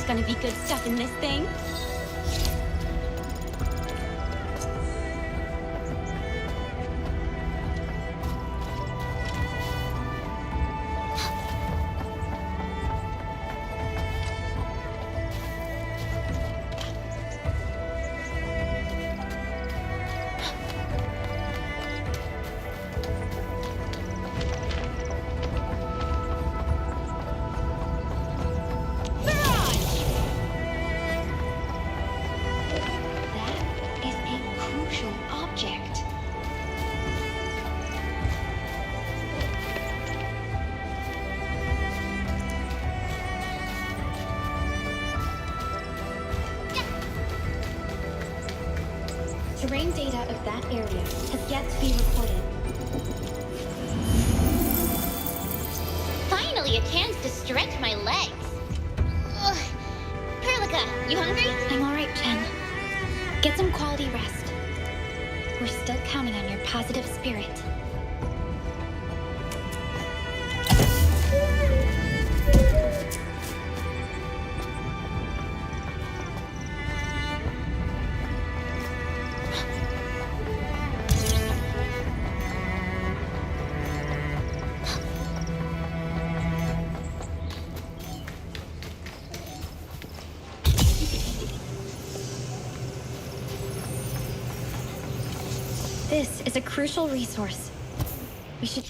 Speaker 19: gonna be good stuff in this thing.
Speaker 20: Terrain data of that area has yet to be recorded.
Speaker 19: Finally, a chance to stretch my legs. Ugh. Perlica, you hungry?
Speaker 20: I'm alright, Chen. Get some quality rest. We're still counting on your positive spirit. This is a crucial resource. We should...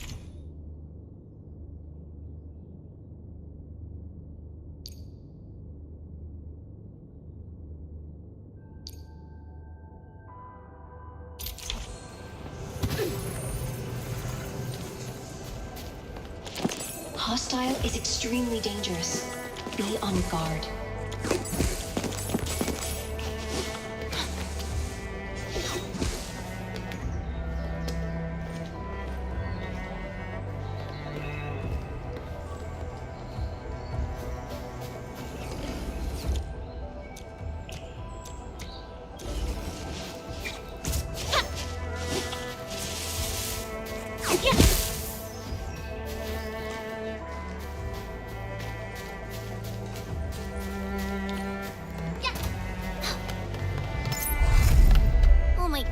Speaker 9: Hostile is extremely dangerous. Be on guard.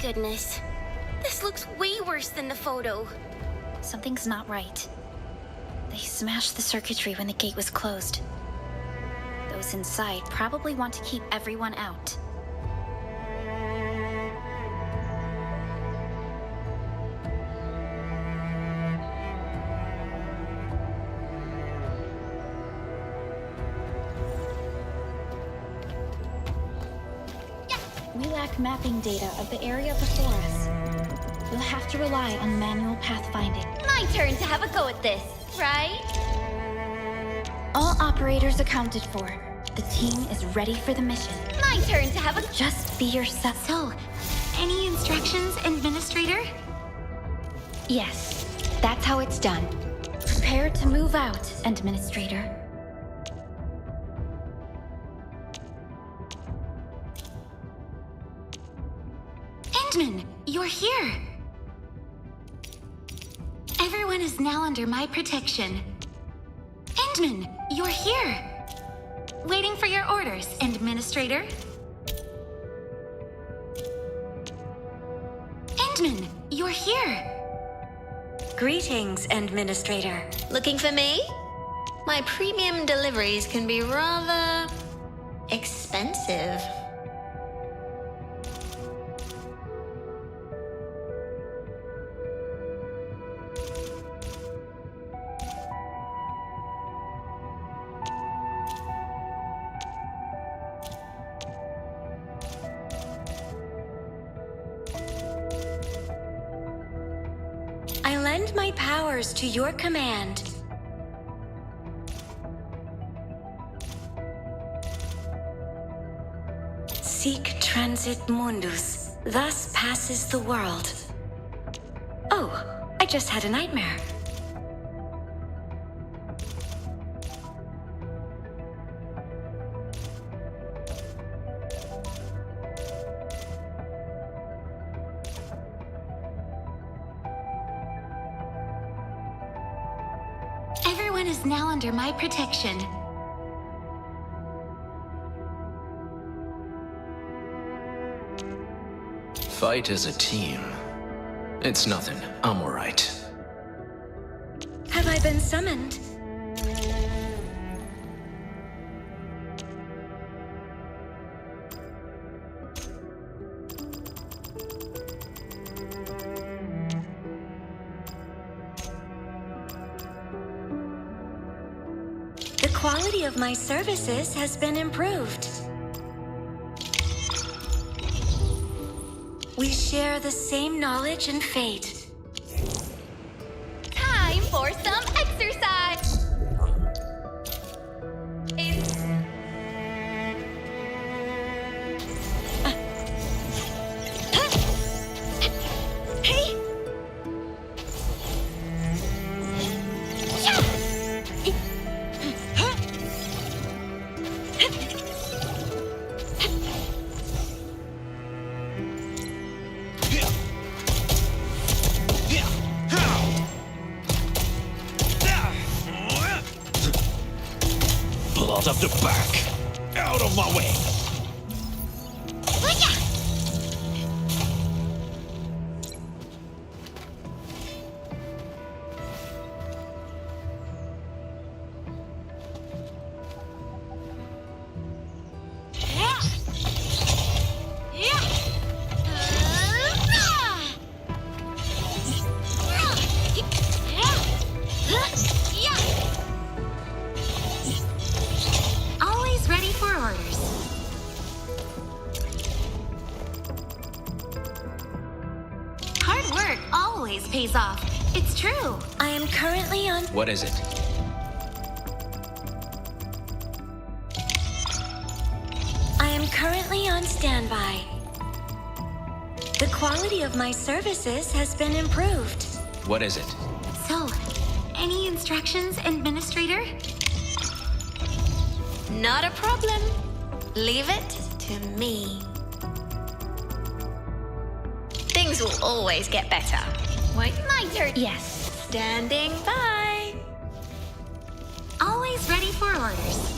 Speaker 19: Goodness. This looks way worse than the photo.
Speaker 20: Something's not right. They smashed the circuitry when the gate was closed. Those inside probably want to keep everyone out. We lack mapping data of the area before us. We'll have to rely on manual pathfinding.
Speaker 19: My turn to have a go at this, right?
Speaker 20: All operators accounted for. The team is ready for the mission.
Speaker 19: My turn to have a...
Speaker 20: Just be yourself.
Speaker 19: So, any instructions, Administrator?
Speaker 20: Yes, that's how it's done. Prepare to move out, Administrator.
Speaker 19: Endman, you're here! Everyone is now under my protection. Endman, you're here! Waiting for your orders, Administrator. Endman, you're here!
Speaker 5: Greetings, Administrator.
Speaker 1: Looking for me? My premium deliveries can be rather... expensive.
Speaker 5: I lend my powers to your command. Seek transit mundus, thus passes the world. Oh, I just had a nightmare.
Speaker 19: Everyone is now under my protection.
Speaker 21: fight as a team. It's nothing. I'm alright.
Speaker 5: Have I been summoned? The quality of my services has been improved. We share the same knowledge and fate.
Speaker 19: Time for some exercise!
Speaker 5: Hey!
Speaker 16: Blood of the back! Out of my way!
Speaker 19: Always ready for orders. Hard work always pays off. It's true.
Speaker 5: I am currently on...
Speaker 21: What is it?
Speaker 5: I am currently on standby. The quality of my services has been improved.
Speaker 21: What is it?
Speaker 19: So, any instructions, Administrator?
Speaker 1: Not a problem. Leave it to me. Things will always get better. Wait,
Speaker 19: My turn.
Speaker 1: yes. Standing by.
Speaker 19: Always ready for orders.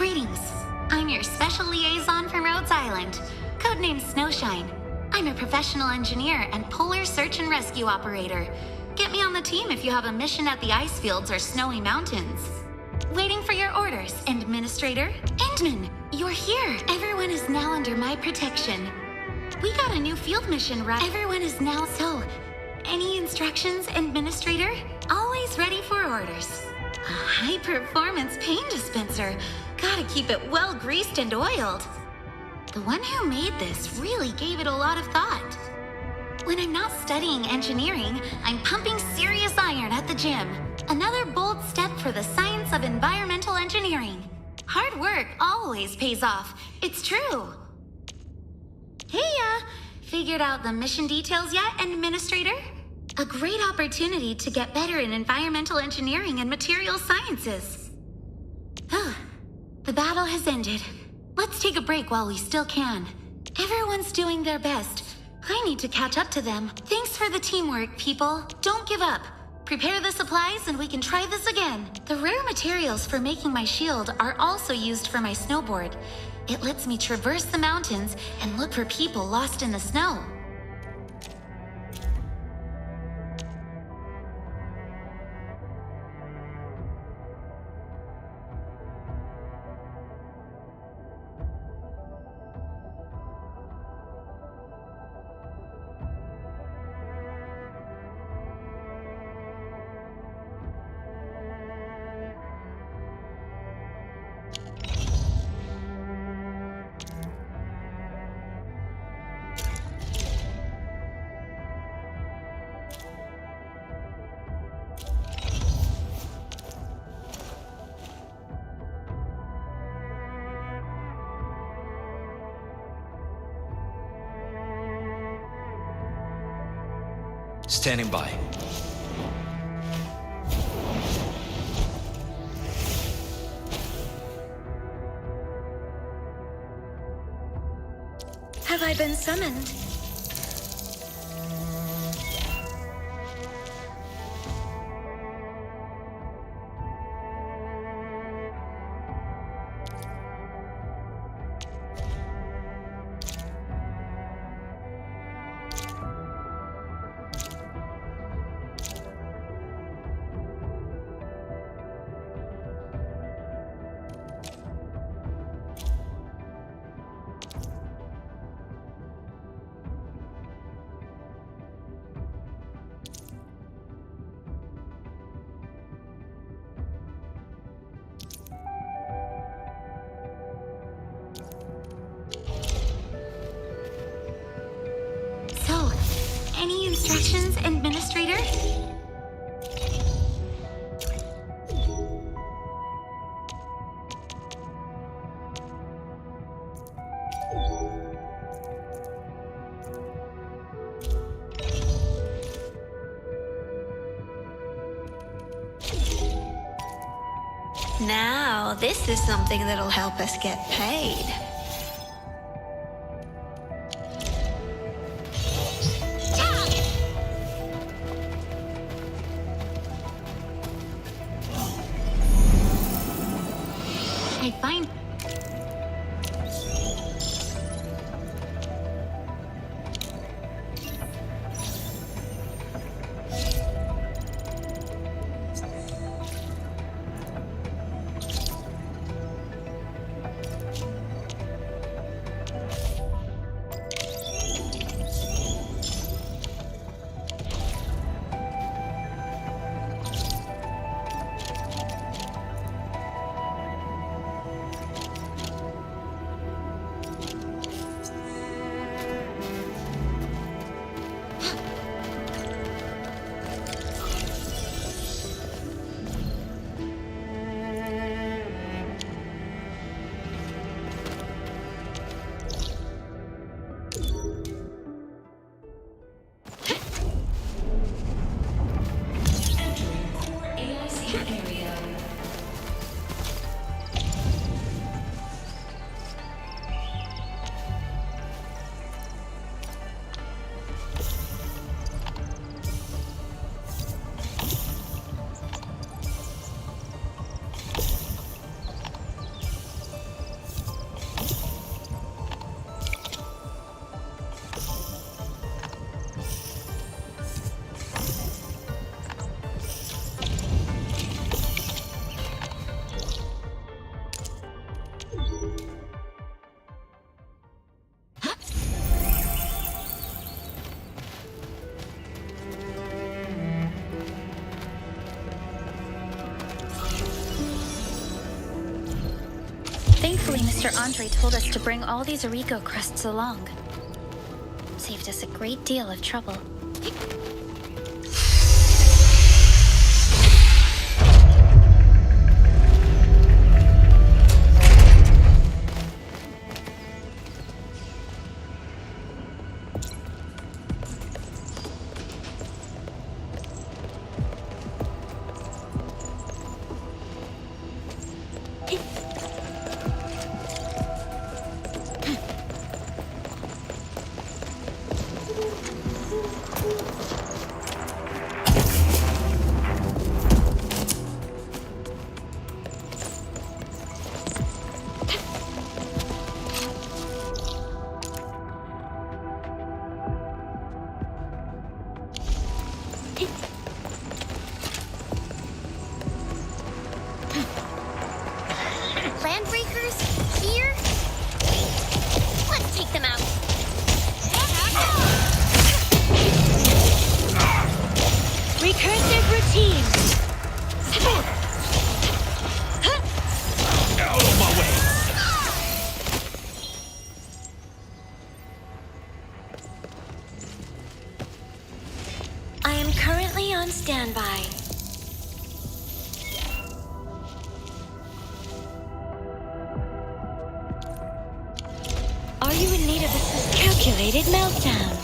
Speaker 3: Greetings. I'm your special liaison from Rhodes Island, codenamed Snowshine. I'm a professional engineer and polar search and rescue operator. Get me on the team if you have a mission at the ice fields or snowy mountains. Waiting for your orders, Administrator. Endman, you're here. Everyone is now under my protection. We got a new field mission, right? Everyone is now so. Any instructions, Administrator? Always ready for orders. A high-performance pain dispenser. Gotta keep it well greased and oiled. The one who made this really gave it a lot of thought. When I'm not studying engineering, I'm pumping serious iron at the gym. Another bold step for the science of environmental engineering. Hard work always pays off. It's true. Hey, figured out the mission details yet, Administrator? A great opportunity to get better in environmental engineering and material sciences. The battle has ended. Let's take a break while we still can. Everyone's doing their best. I need to catch up to them. Thanks for the teamwork, people. Don't give up. Prepare the supplies and we can try this again. The rare materials for making my shield are also used for my snowboard. It lets me traverse the mountains and look for people lost in the snow.
Speaker 21: Standing by.
Speaker 5: Have I been summoned?
Speaker 3: Any instructions, Administrator?
Speaker 1: Now, this is something that'll help us get paid.
Speaker 3: I find...
Speaker 20: Thankfully, Mr. Andre told us to bring all these Arico crusts along. Saved us a great deal of trouble.
Speaker 19: Landbreakers? Here? Let's take them out.
Speaker 17: Recursive routine.
Speaker 10: Out of my way!
Speaker 5: I am currently on standby. Are you in need of a calculated meltdown?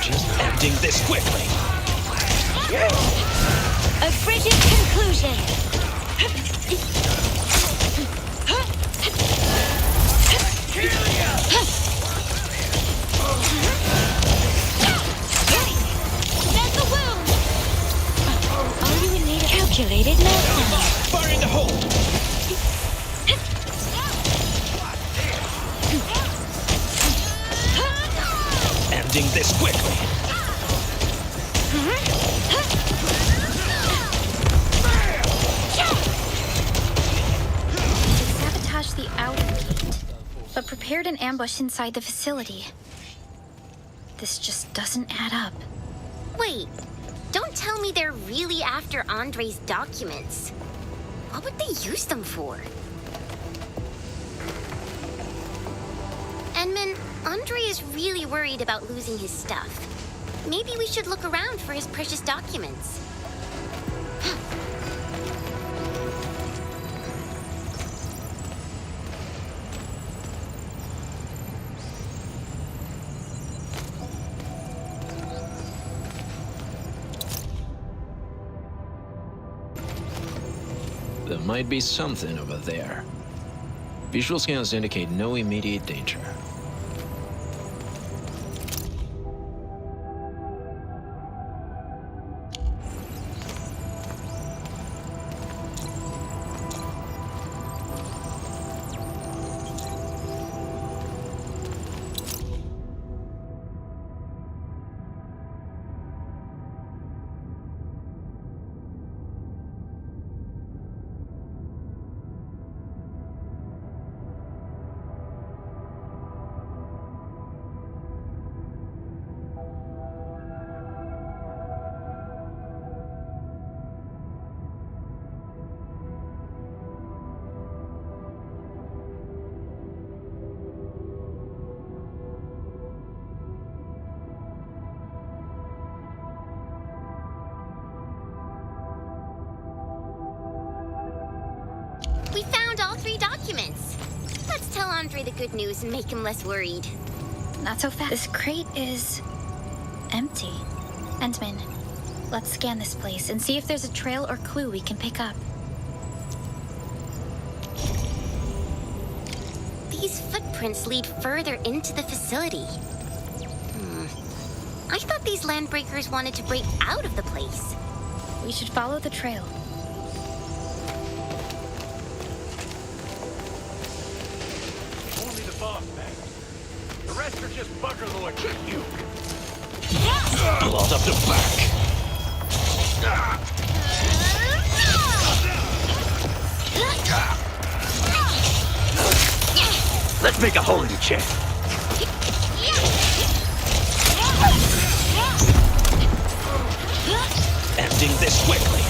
Speaker 10: Just ending this quickly.
Speaker 17: A frigid conclusion. That's a wound.
Speaker 5: Are you in need of calculated meltdown?
Speaker 10: Fire in the hole! Ending this quickly.
Speaker 20: Sabotaged the outer gate, but prepared an ambush inside the facility. This just doesn't add up.
Speaker 19: Wait, don't tell me they're really after Andre's documents. What would they use them for? Enman, Andre is really worried about losing his stuff. Maybe we should look around for his precious documents.
Speaker 21: There might be something over there. Visual scans indicate no immediate danger.
Speaker 19: We found all 3 documents. Let's tell Andre the good news and make him less worried.
Speaker 20: Not so fast. This crate is empty. Endman, let's scan this place and see if there's a trail or clue we can pick up.
Speaker 19: These footprints lead further into the facility. I thought these Landbreakers wanted to break out of the place.
Speaker 20: We should follow the trail.
Speaker 7: Only the boss, man. The rest are just bugger lords like you.
Speaker 10: Blood up the back.
Speaker 7: Let's make a hole in your chest. Ending this quickly.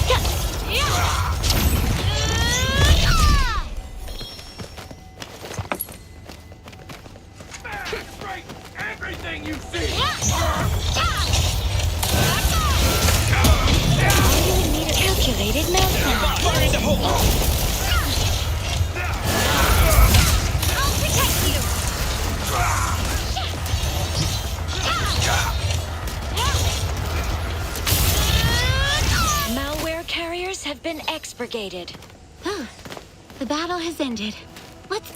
Speaker 7: Break everything you see.
Speaker 17: Need a calculated meltdown.
Speaker 7: Fire in the hole.
Speaker 17: I'll protect you. Malware carriers have been expurgated.
Speaker 3: Oh, the battle has ended. Let's...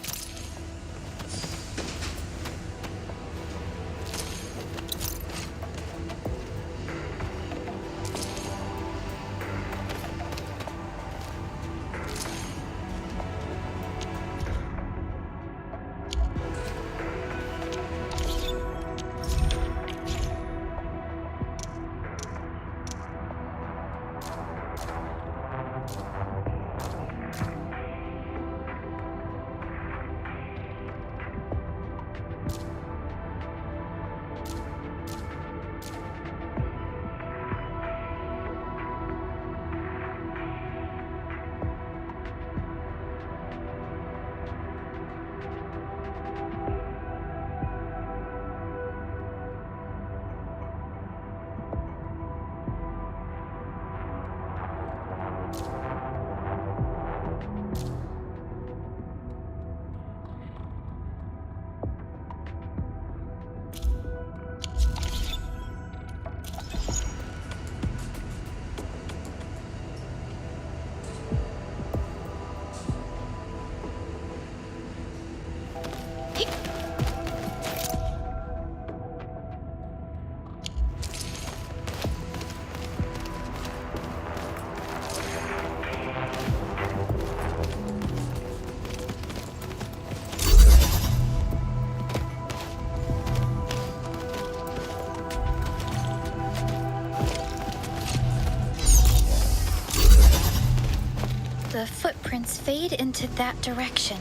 Speaker 20: The footprints fade into that direction.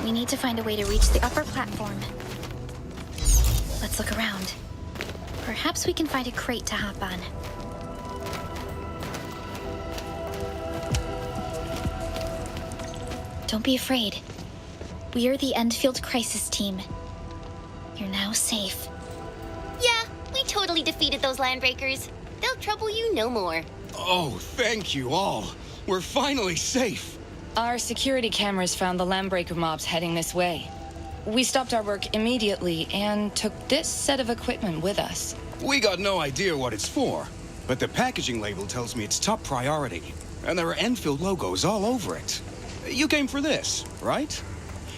Speaker 20: We need to find a way to reach the upper platform. Let's look around. Perhaps we can find a crate to hop on. Don't be afraid. We are the Endfield crisis team. You're now safe.
Speaker 19: Yeah, we totally defeated those Landbreakers. They'll trouble you no more.
Speaker 10: Oh, thank you all. We're finally safe.
Speaker 14: Our security cameras found the Landbreaker mobs heading this way. We stopped our work immediately and took this set of equipment with us.
Speaker 10: We got no idea what it's for, but the packaging label tells me it's top priority, and there are Enfield logos all over it. You came for this, right?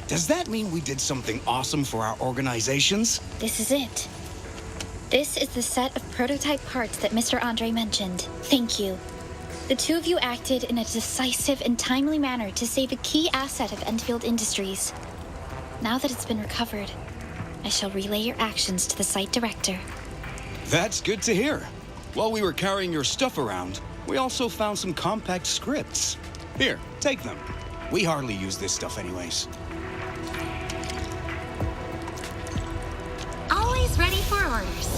Speaker 10: Does that mean we did something awesome for our organizations?
Speaker 20: This is it. This is the set of prototype parts that Mr. Andre mentioned. Thank you. The two of you acted in a decisive and timely manner to save a key asset of Endfield Industries. Now that it's been recovered, I shall relay your actions to the site director.
Speaker 10: That's good to hear. While we were carrying your stuff around, we also found some compact scripts. Here, take them. We hardly use this stuff anyways.
Speaker 3: Always ready for orders.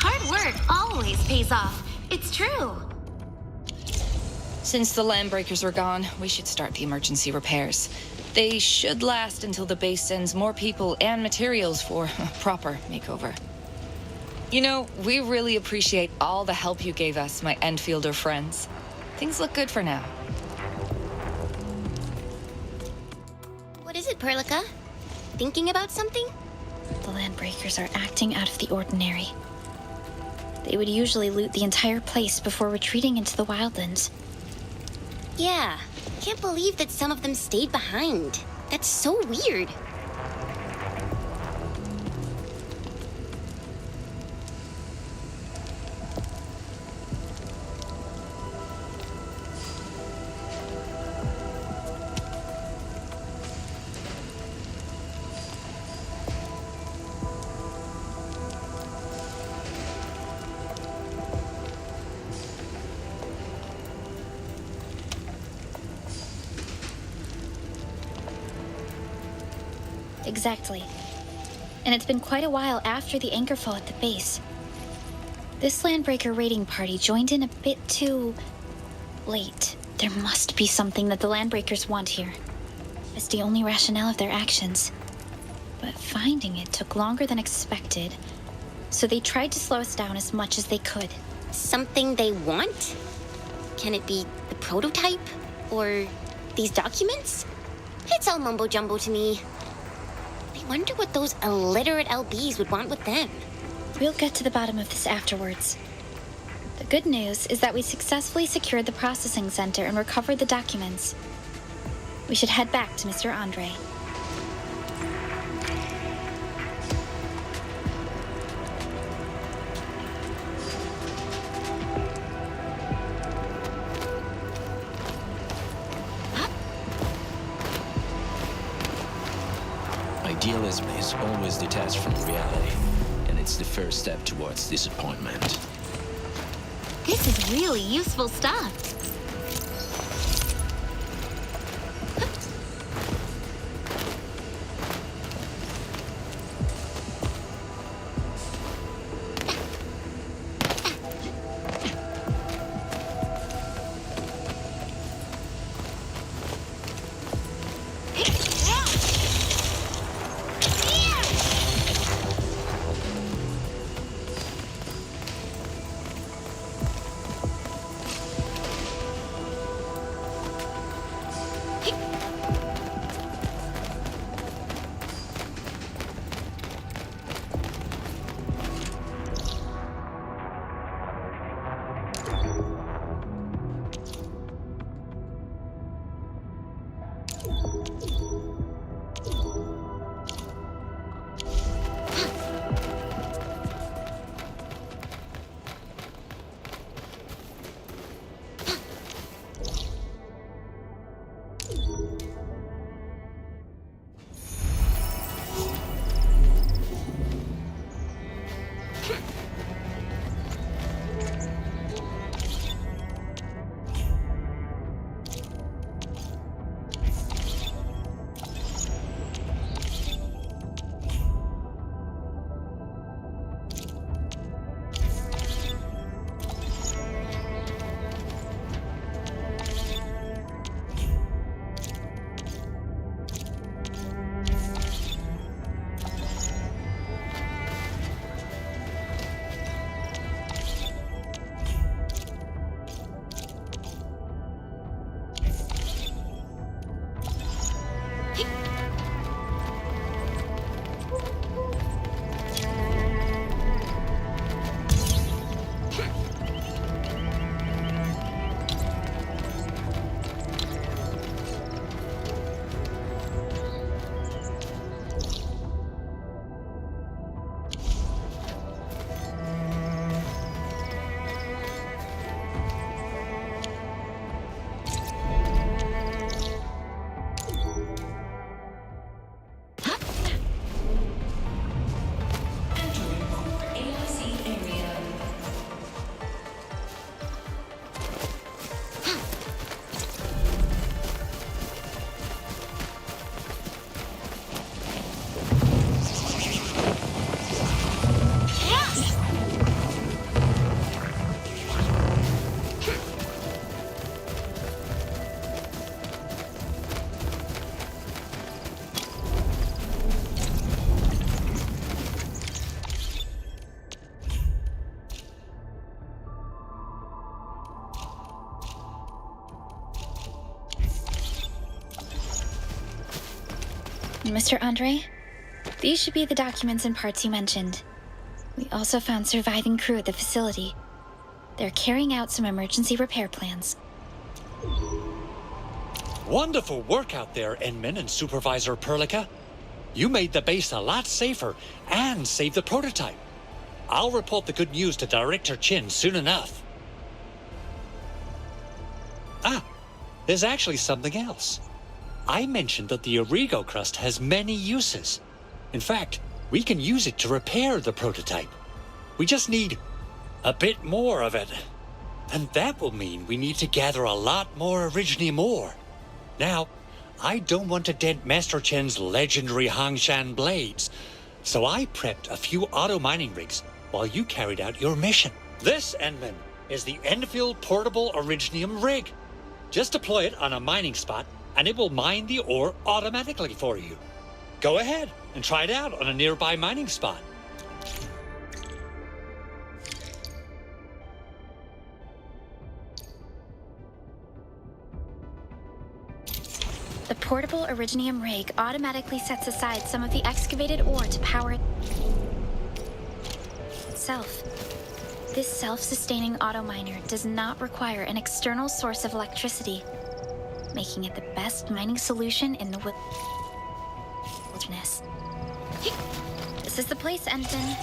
Speaker 3: Hard work always pays off. It's true.
Speaker 14: Since the Landbreakers are gone, we should start the emergency repairs. They should last until the base sends more people and materials for a proper makeover. You know, we really appreciate all the help you gave us, my Endfielder friends. Things look good for now.
Speaker 19: What is it, Perlica? Thinking about something?
Speaker 20: The Landbreakers are acting out of the ordinary. They would usually loot the entire place before retreating into the wildlands.
Speaker 19: Yeah, can't believe that some of them stayed behind. That's so weird.
Speaker 20: Exactly. And it's been quite a while after the anchor fall at the base. This Landbreaker raiding party joined in a bit too late. There must be something that the Landbreakers want here. It's the only rationale of their actions. But finding it took longer than expected, so they tried to slow us down as much as they could.
Speaker 19: Something they want? Can it be the prototype? Or these documents? It's all mumbo-jumbo to me. I wonder what those illiterate LBs would want with them.
Speaker 20: We'll get to the bottom of this afterwards. The good news is that we successfully secured the processing center and recovered the documents. We should head back to Mr. Andre.
Speaker 21: Idealism is always detached from reality, and it's the first step towards disappointment.
Speaker 19: This is really useful stuff.
Speaker 20: Mr. Andre, these should be the documents and parts you mentioned. We also found surviving crew at the facility. They're carrying out some emergency repair plans.
Speaker 16: Wonderful work out there, Enman and Supervisor Perlica. You made the base a lot safer and saved the prototype. I'll report the good news to Director Chin soon enough. Ah, there's actually something else. I mentioned that the Origo crust has many uses. In fact, we can use it to repair the prototype. We just need a bit more of it. And that will mean we need to gather a lot more Origini more. Now, I don't want to dent Master Chen's legendary Hangshan blades, so I prepped a few auto mining rigs while you carried out your mission. This, Endman, is the Endfield Portable Originium Rig. Just deploy it on a mining spot, and it will mine the ore automatically for you. Go ahead and try it out on a nearby mining spot.
Speaker 20: The portable Originium rig automatically sets aside some of the excavated ore to power itself. This self-sustaining auto-miner does not require an external source of electricity, making it the best mining solution in the wilderness. This is the place, Ensign.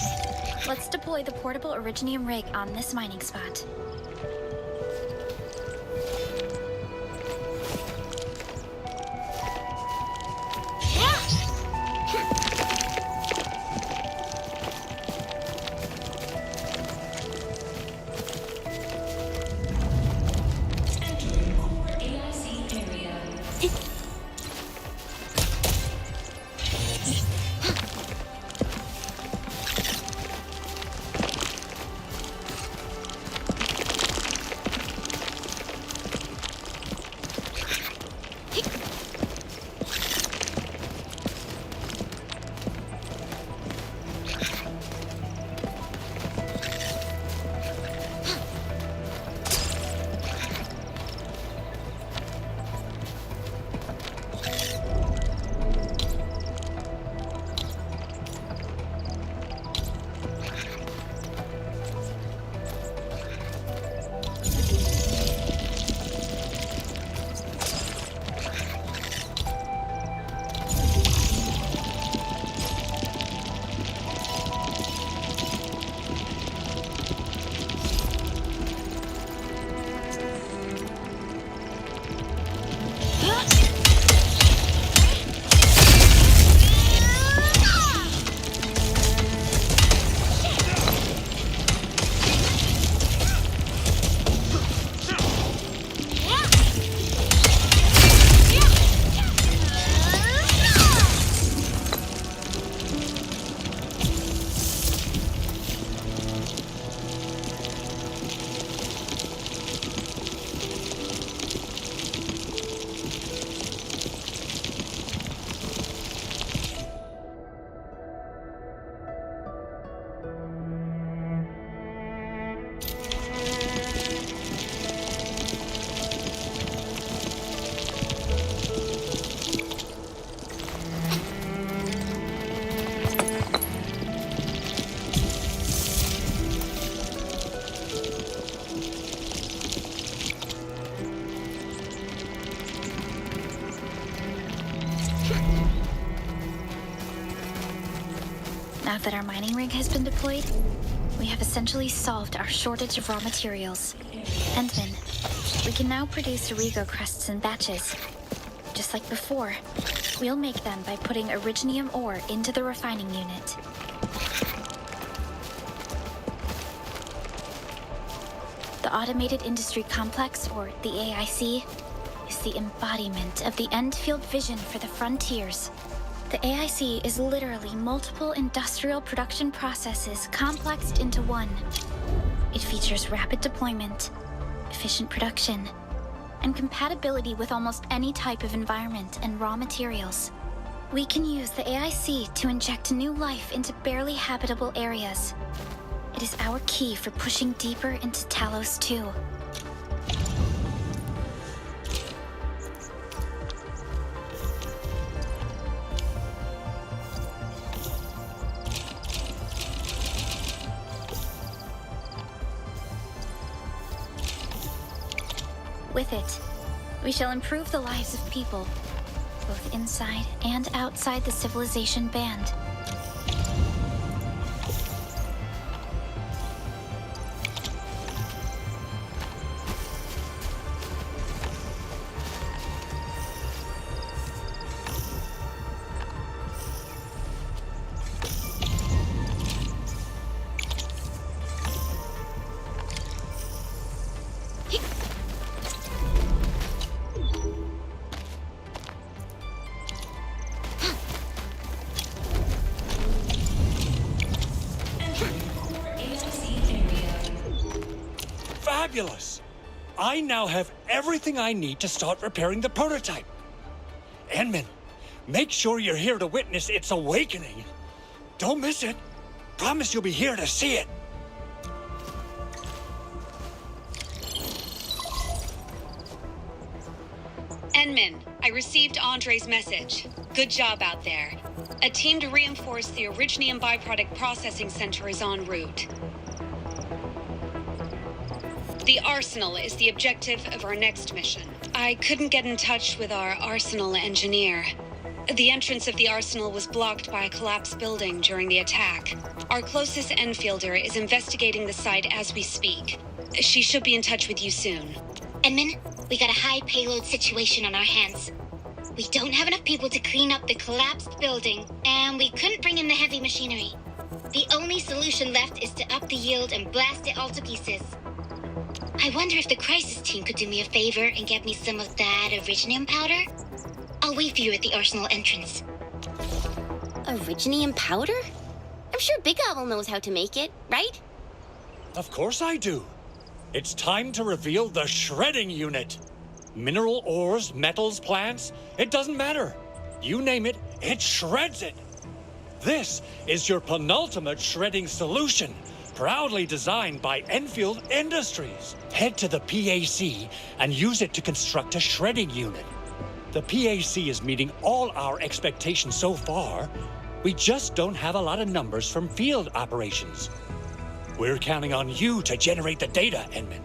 Speaker 20: Let's deploy the portable Originium rig on this mining spot. Now that our mining rig has been deployed, we have essentially solved our shortage of raw materials. Endman, we can now produce Origo crusts in batches. Just like before, we'll make them by putting Originium ore into the refining unit. The Automated Industry Complex, or the AIC, is the embodiment of the Endfield vision for the frontiers. The AIC is literally multiple industrial production processes complexed into one. It features rapid deployment, efficient production, and compatibility with almost any type of environment and raw materials. We can use the AIC to inject new life into barely habitable areas. It is our key for pushing deeper into Talos 2. With it, we shall improve the lives of people, both inside and outside the civilization band.
Speaker 16: fabulous! I now have everything I need to start repairing the prototype. Enman, make sure you're here to witness its awakening. Don't miss it. Promise you'll be here to see it.
Speaker 18: Enman, I received Andre's message. Good job out there. A team to reinforce the Originium Byproduct Processing Center is en route. The Arsenal is the objective of our next mission. I couldn't get in touch with our Arsenal engineer. The entrance of the Arsenal was blocked by a collapsed building during the attack. Our closest Enfielder is investigating the site as we speak. She should be in touch with you soon.
Speaker 19: Enman, we got a high payload situation on our hands. We don't have enough people to clean up the collapsed building, and we couldn't bring in the heavy machinery. The only solution left is to up the yield and blast it all to pieces. I wonder if the crisis team could do me a favor and get me some of that Originium powder? I'll wait for you at the Arsenal entrance.
Speaker 22: Originium powder? I'm sure Big Owl knows how to make it, right?
Speaker 16: Of course I do. It's time to reveal the shredding unit. Mineral ores, metals, plants, it doesn't matter. You name it, it shreds it. This is your penultimate shredding solution, proudly designed by Enfield Industries. Head to the PAC and use it to construct a shredding unit. The PAC is meeting all our expectations so far. We just don't have a lot of numbers from field operations. We're counting on you to generate the data, Enman.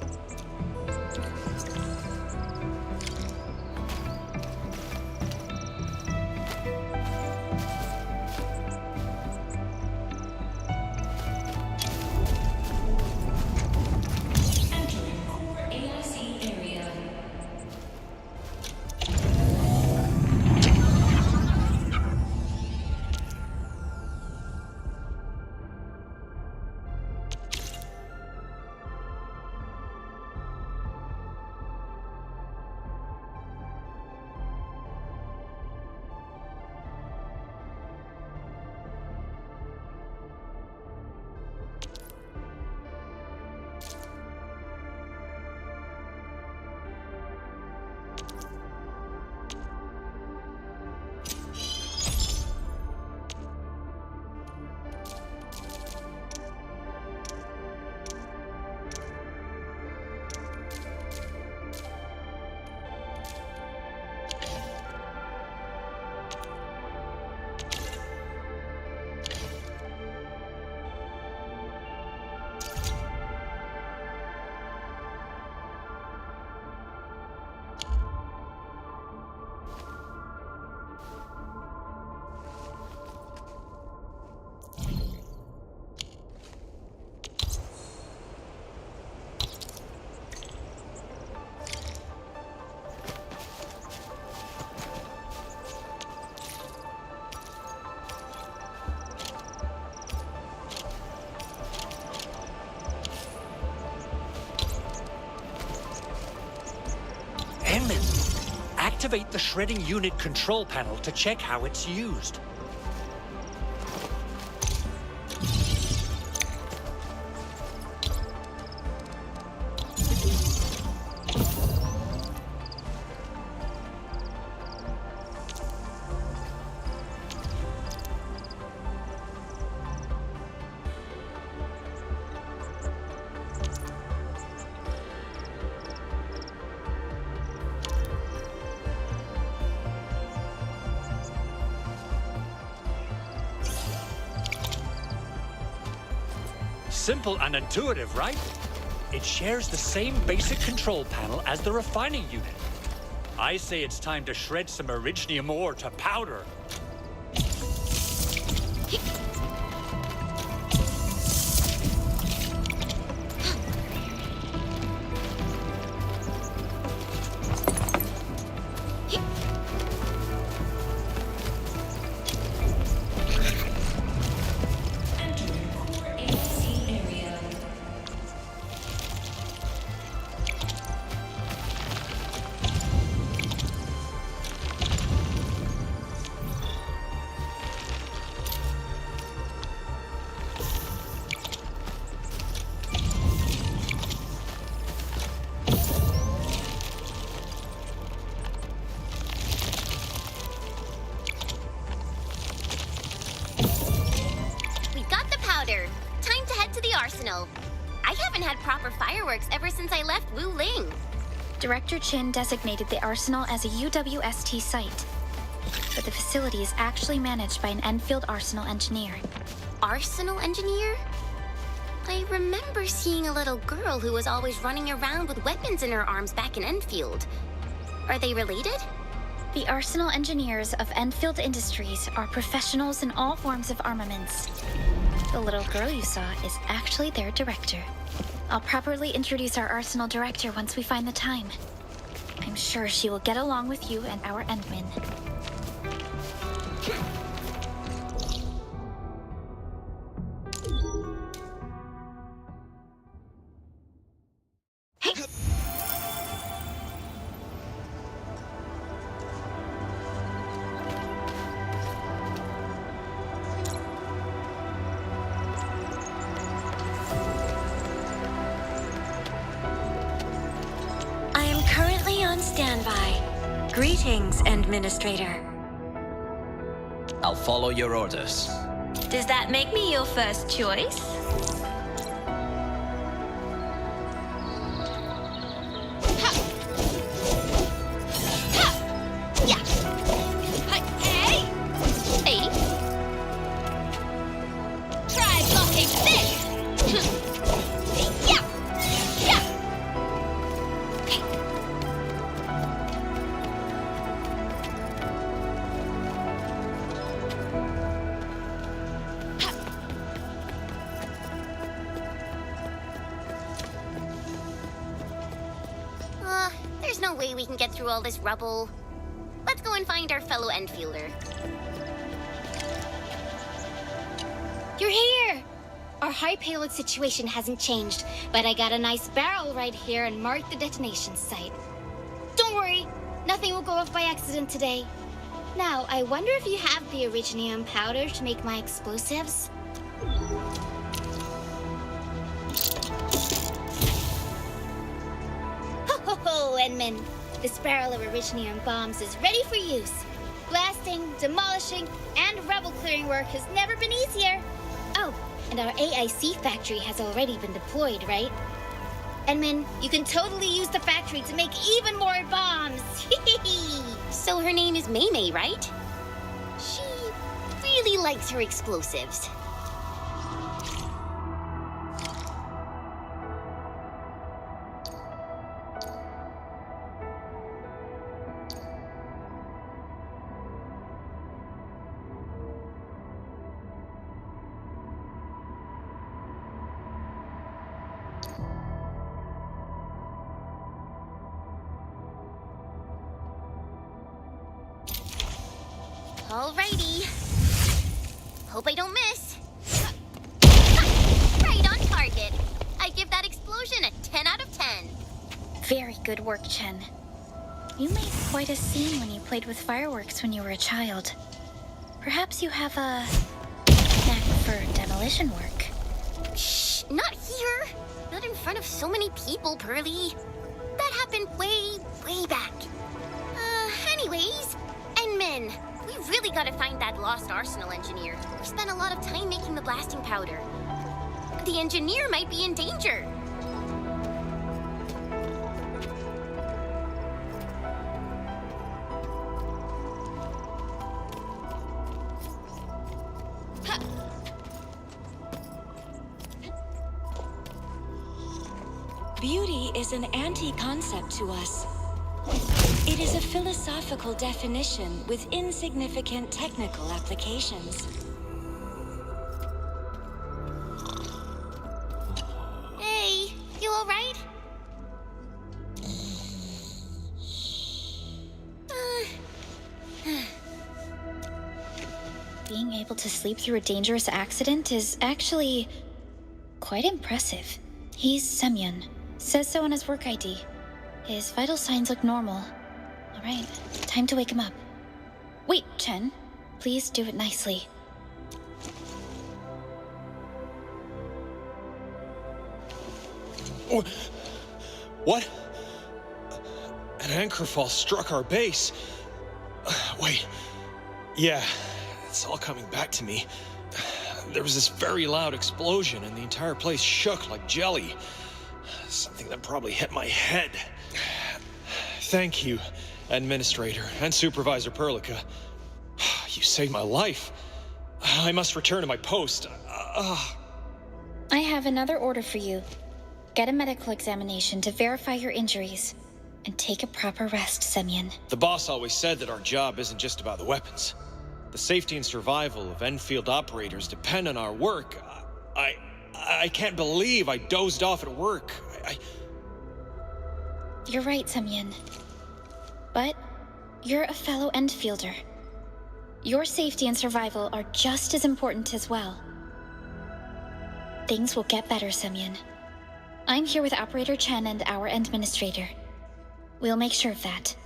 Speaker 16: Activate the shredding unit control panel to check how it's used. Simple and intuitive, right? It shares the same basic control panel as the refining unit. I say it's time to shred some Originium ore to powder.
Speaker 22: arsenal. I haven't had proper fireworks ever since I left Wu Ling.
Speaker 20: Director Chin designated the arsenal as a UWST site, but the facility is actually managed by an Enfield arsenal engineer.
Speaker 22: Arsenal engineer? I remember seeing a little girl who was always running around with weapons in her arms back in Endfield. Are they related?
Speaker 20: The arsenal engineers of Enfield Industries are professionals in all forms of armaments. The little girl you saw is actually their director. I'll properly introduce our arsenal director once we find the time. I'm sure she will get along with you and our Endmen.
Speaker 5: Standby. Greetings, Administrator.
Speaker 21: I'll follow your orders.
Speaker 1: Does that make me your first choice?
Speaker 22: There's no way we can get through all this rubble. Let's go and find our fellow Enfielder.
Speaker 8: You're here! Our high payload situation hasn't changed, but I got a nice barrel right here and marked the detonation site. Don't worry, nothing will go off by accident today. Now, I wonder if you have the originium powder to make my explosives? Ho, Enman! This barrel of originium bombs is ready for use. Blasting, demolishing, and rebel clearing work has never been easier. Oh, and our AIC factory has already been deployed, right? Enman, you can totally use the factory to make even more bombs.
Speaker 22: So her name is Mei Mei, right? She really likes her explosives. Alrighty. Hope I don't miss. Right on target. I give that explosion a 10 out of 10.
Speaker 20: Very good work, Chen. You made quite a scene when you played with fireworks when you were a child. Perhaps you have a knack for demolition work.
Speaker 22: Shh, not here. Not in front of so many people, Pearly. That happened way back. Anyways, Enman. We really gotta find that lost arsenal engineer. We spent a lot of time making the blasting powder. The engineer might be in danger.
Speaker 5: Beauty is an anti-concept to us. It is a philosophical definition with insignificant technical applications.
Speaker 22: Hey, you all right?
Speaker 20: Being able to sleep through a dangerous accident is actually quite impressive. He's Semyon. Says so on his work ID. His vital signs look normal. All right, time to wake him up. Wait, Chen. Please do it nicely.
Speaker 16: What? An anchor fall struck our base. Wait. Yeah, it's all coming back to me.
Speaker 2: there was this very loud explosion and the entire place shook like jelly. Something that probably hit my head. Thank you, Administrator and Supervisor Perlica. You saved my life. I must return to my post.
Speaker 20: I have another order for you. Get a medical examination to verify your injuries. And take a proper rest, Semyon.
Speaker 2: The boss always said that our job isn't just about the weapons. The safety and survival of Enfield operators depend on our work. I can't believe I dozed off at work.
Speaker 20: You're right, Semyon. But you're a fellow Endfielder. Your safety and survival are just as important as well. Things will get better, Semyon. I'm here with Operator Chen and our Administrator. We'll make sure of that.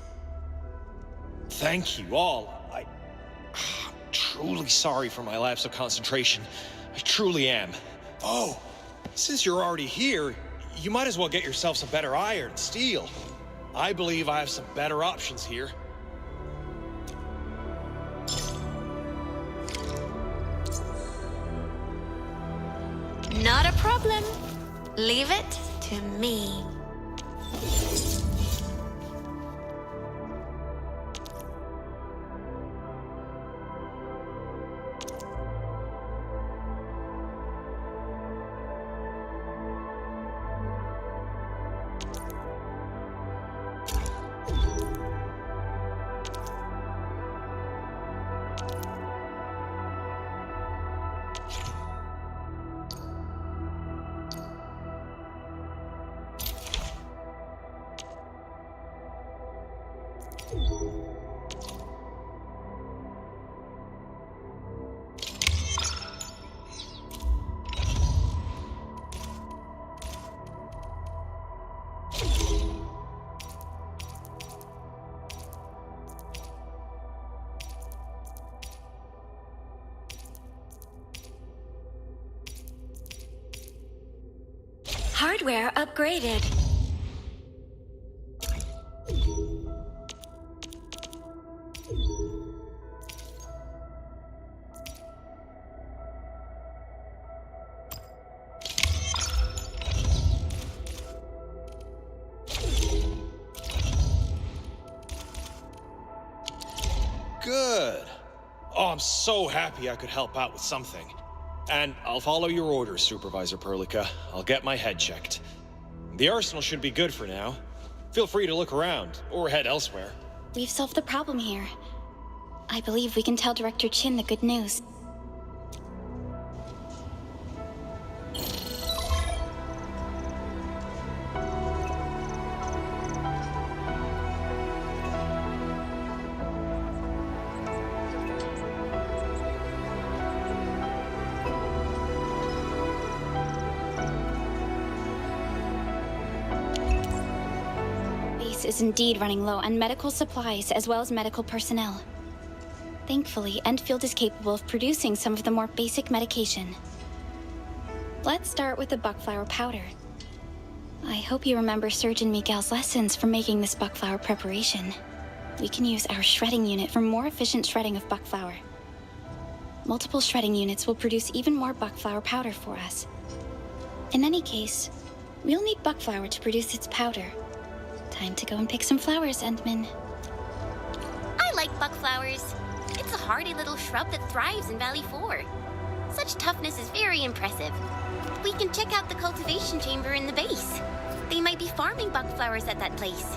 Speaker 2: Thank you all. I'm truly sorry for my lapse of concentration. I truly am. Oh, since you're already here, you might as well get yourself some better iron and steel. I believe I have some better options here.
Speaker 1: Not a problem. Leave it to me.
Speaker 17: Hardware upgraded.
Speaker 2: Good. Oh, I'm so happy I could help out with something. And I'll follow your orders, Supervisor Perlica. I'll get my head checked. The arsenal should be good for now. Feel free to look around, or head elsewhere.
Speaker 20: We've solved the problem here. I believe we can tell Director Chin the good news. Is indeed running low on medical supplies as well as medical personnel. Thankfully, Endfield is capable of producing some of the more basic medication. Let's start with the buckflower powder. I hope you remember Surgeon Miguel's lessons for making this buckflower preparation. We can use our shredding unit for more efficient shredding of buckflower. Multiple shredding units will produce even more buckflower powder for us. In any case, we'll need buckflower to produce its powder. Time to go and pick some flowers, Endman.
Speaker 19: I like buckflowers. It's a hardy little shrub that thrives in Valley 4. Such toughness is very impressive. We can check out the cultivation chamber in the base. They might be farming buckflowers at that place.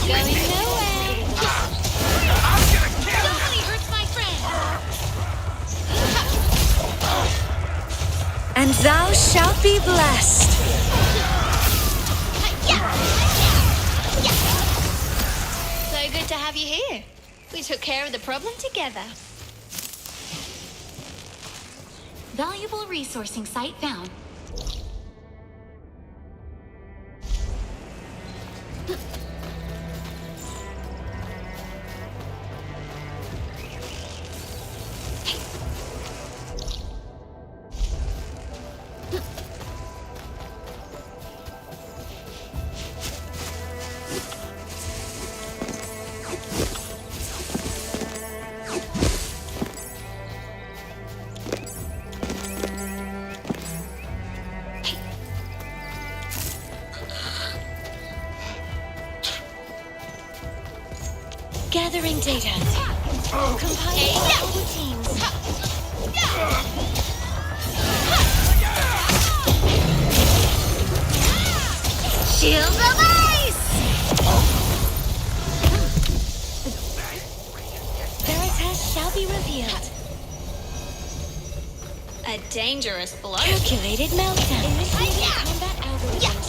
Speaker 1: Going nowhere. Nobody hurts my friend.
Speaker 5: And thou shalt be blessed.
Speaker 1: So good to have you here. We took care of the problem together.
Speaker 3: Valuable resourcing site found.
Speaker 5: Gathering data. Compiling global teams.
Speaker 3: Shield of ice!
Speaker 5: Veritas shall be revealed.
Speaker 1: A dangerous blow.
Speaker 5: Calculated meltdown. Initiating combat algorithms.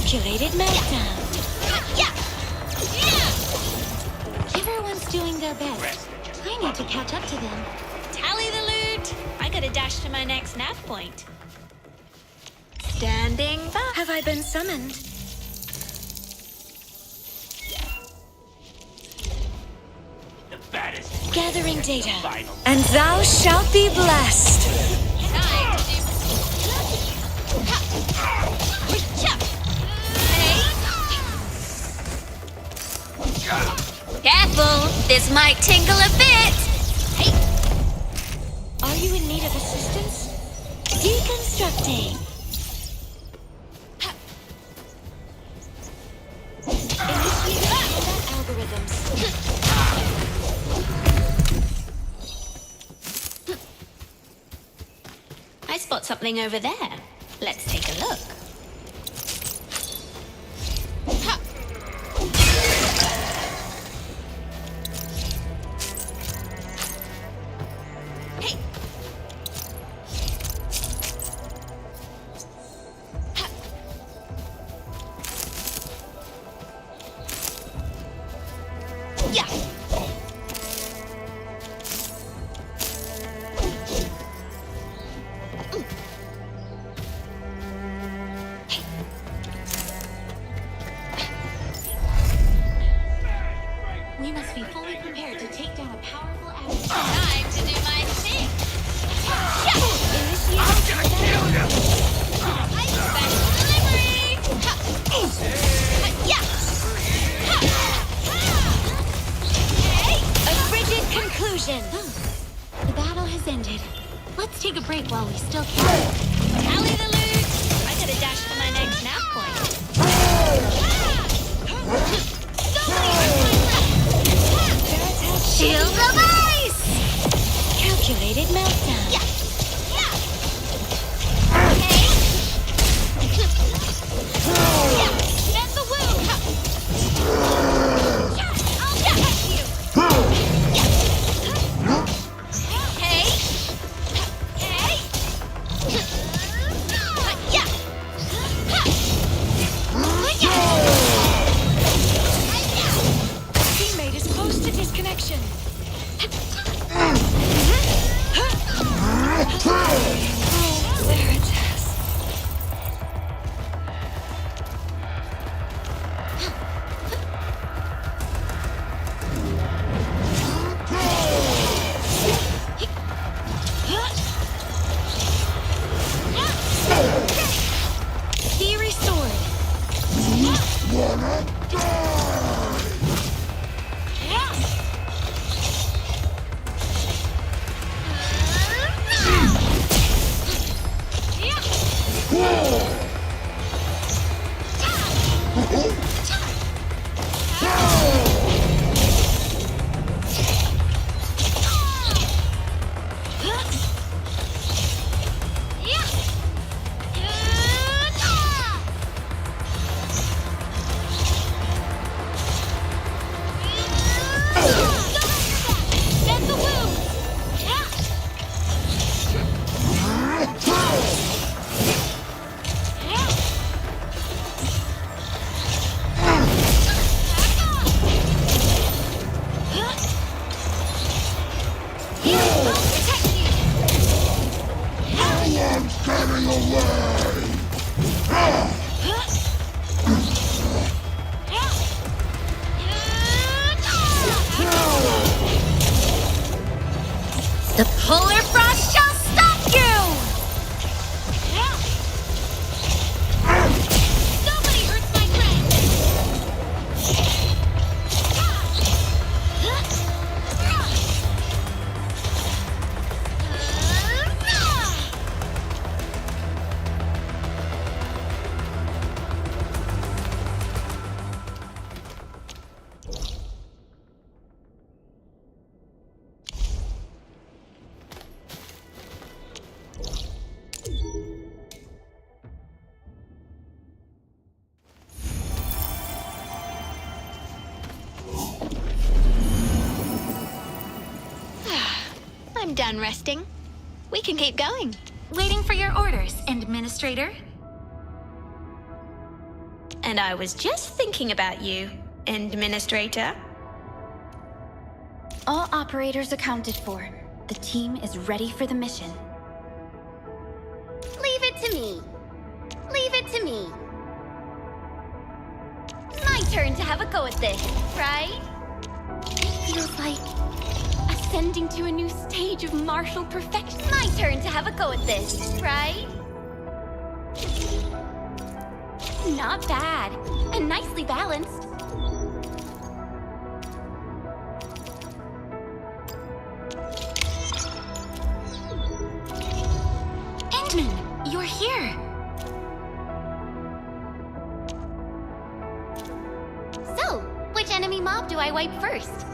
Speaker 5: Calculated meltdown.
Speaker 3: Everyone's doing their best. I need to catch up to them.
Speaker 1: Tally the loot. I gotta dash to my next nav point. Standing by.
Speaker 5: Have I been summoned?
Speaker 7: The baddest.
Speaker 5: Gathering data. And thou shalt be blessed.
Speaker 19: Careful! This might tingle a bit!
Speaker 5: Hey. Are you in need of assistance? Deconstructing. Initiating combat algorithms.
Speaker 1: I spot something over there. Let's take a look.
Speaker 3: We must be fully prepared to take down a powerful adversary.
Speaker 1: Time to do my thing.
Speaker 5: A frigid conclusion.
Speaker 3: The battle has ended. Let's take a break while we still can.
Speaker 1: Tally the loot. I gotta dash to my next nav point.
Speaker 3: Shield of ice!
Speaker 5: Calculated meltdown.
Speaker 1: Send the wound. I'll get you.
Speaker 3: The polar frost shall stop you! Nobody hurts my friend!
Speaker 1: I'm done resting. We can keep going.
Speaker 3: Waiting for your orders, Administrator.
Speaker 1: And I was just thinking about you, Administrator.
Speaker 20: All operators accounted for. The team is ready for the mission.
Speaker 19: Leave it to me. Leave it to me. My turn to have a go at this, right? It feels like ascending to a new stage of martial perfection. My turn to have a go at this, right? Not bad, and nicely balanced.
Speaker 3: Endman, you're here.
Speaker 19: So, which enemy mob do I wipe first?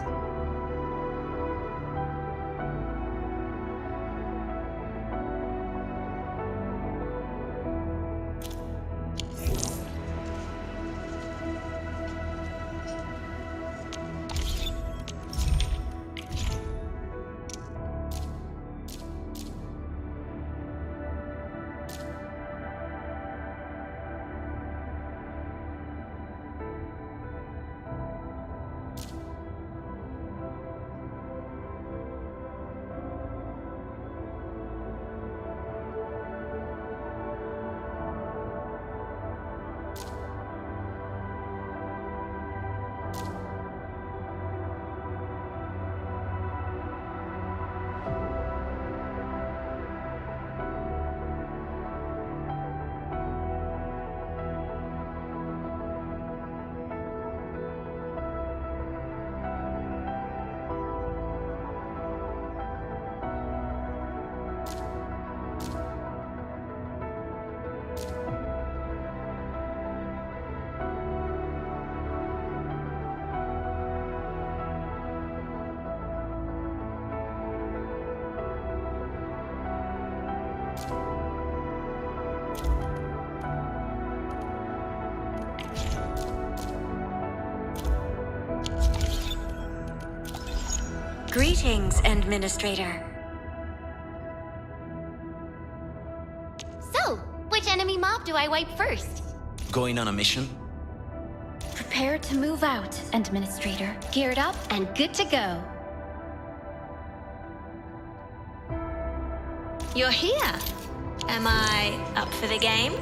Speaker 17: Greetings, Administrator.
Speaker 19: So, which enemy mob do I wipe first?
Speaker 21: Going on a mission?
Speaker 20: Prepare to move out, Administrator. Geared up and good to go.
Speaker 1: You're here. Am I up for the game?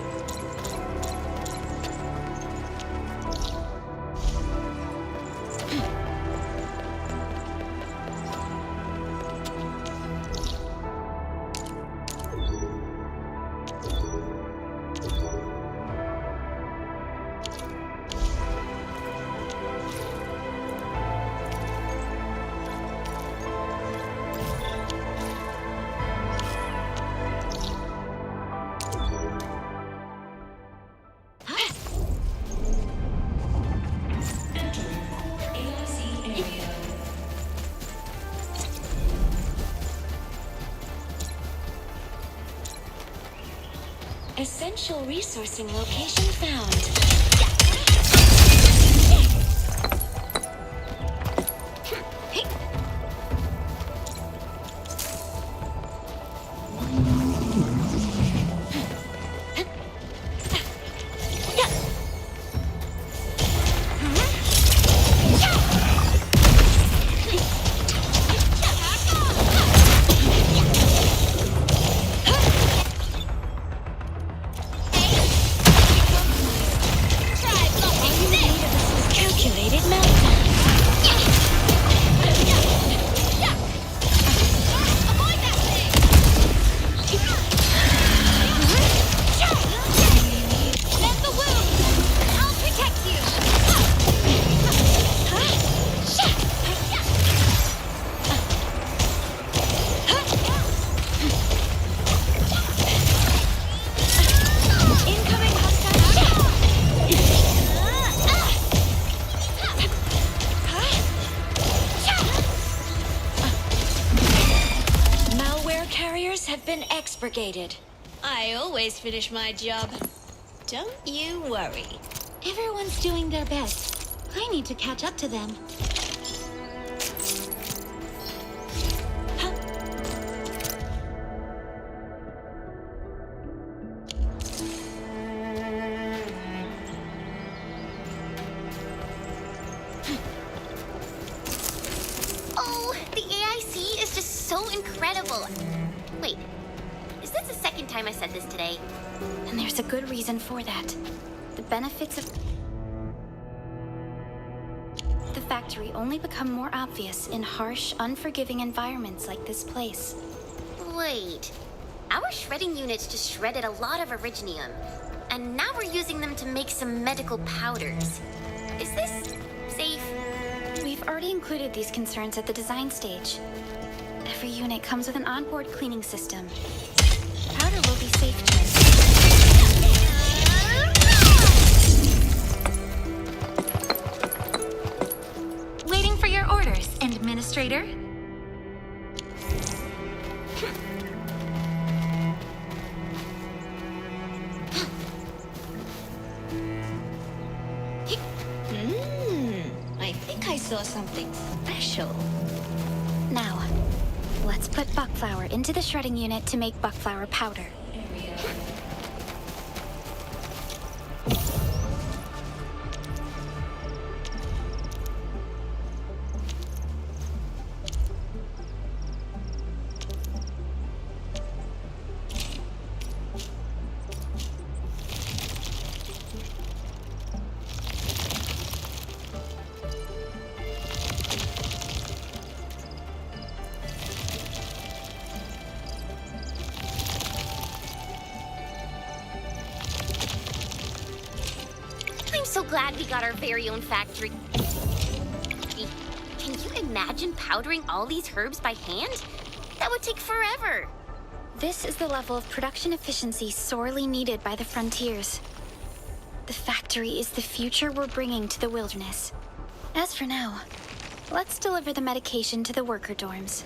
Speaker 5: Essential resourcing location found. Expurgated.
Speaker 1: I always finish my job. Don't you worry.
Speaker 3: Everyone's doing their best. I need to catch up to them.
Speaker 19: Oh, the AIC is just so incredible. Wait, is this the second time I said this today?
Speaker 20: And there's a good reason for that. The benefits of the factory only become more obvious in harsh, unforgiving environments like this place.
Speaker 19: Wait, our shredding units just shredded a lot of originium, and now we're using them to make some medical powders. Is this safe?
Speaker 20: We've already included these concerns at the design stage. Every unit comes with an onboard cleaning system. Powder will be safe, Jen.
Speaker 3: Waiting for your orders, Administrator.
Speaker 1: I think I saw something special.
Speaker 20: Now, let's put buckflower into the shredding unit to make buckflower powder.
Speaker 19: I'm so glad we got our very own factory. Can you imagine powdering all these herbs by hand? That would take forever.
Speaker 20: This is the level of production efficiency sorely needed by the frontiers. The factory is the future we're bringing to the wilderness. As for now, let's deliver the medication to the worker dorms.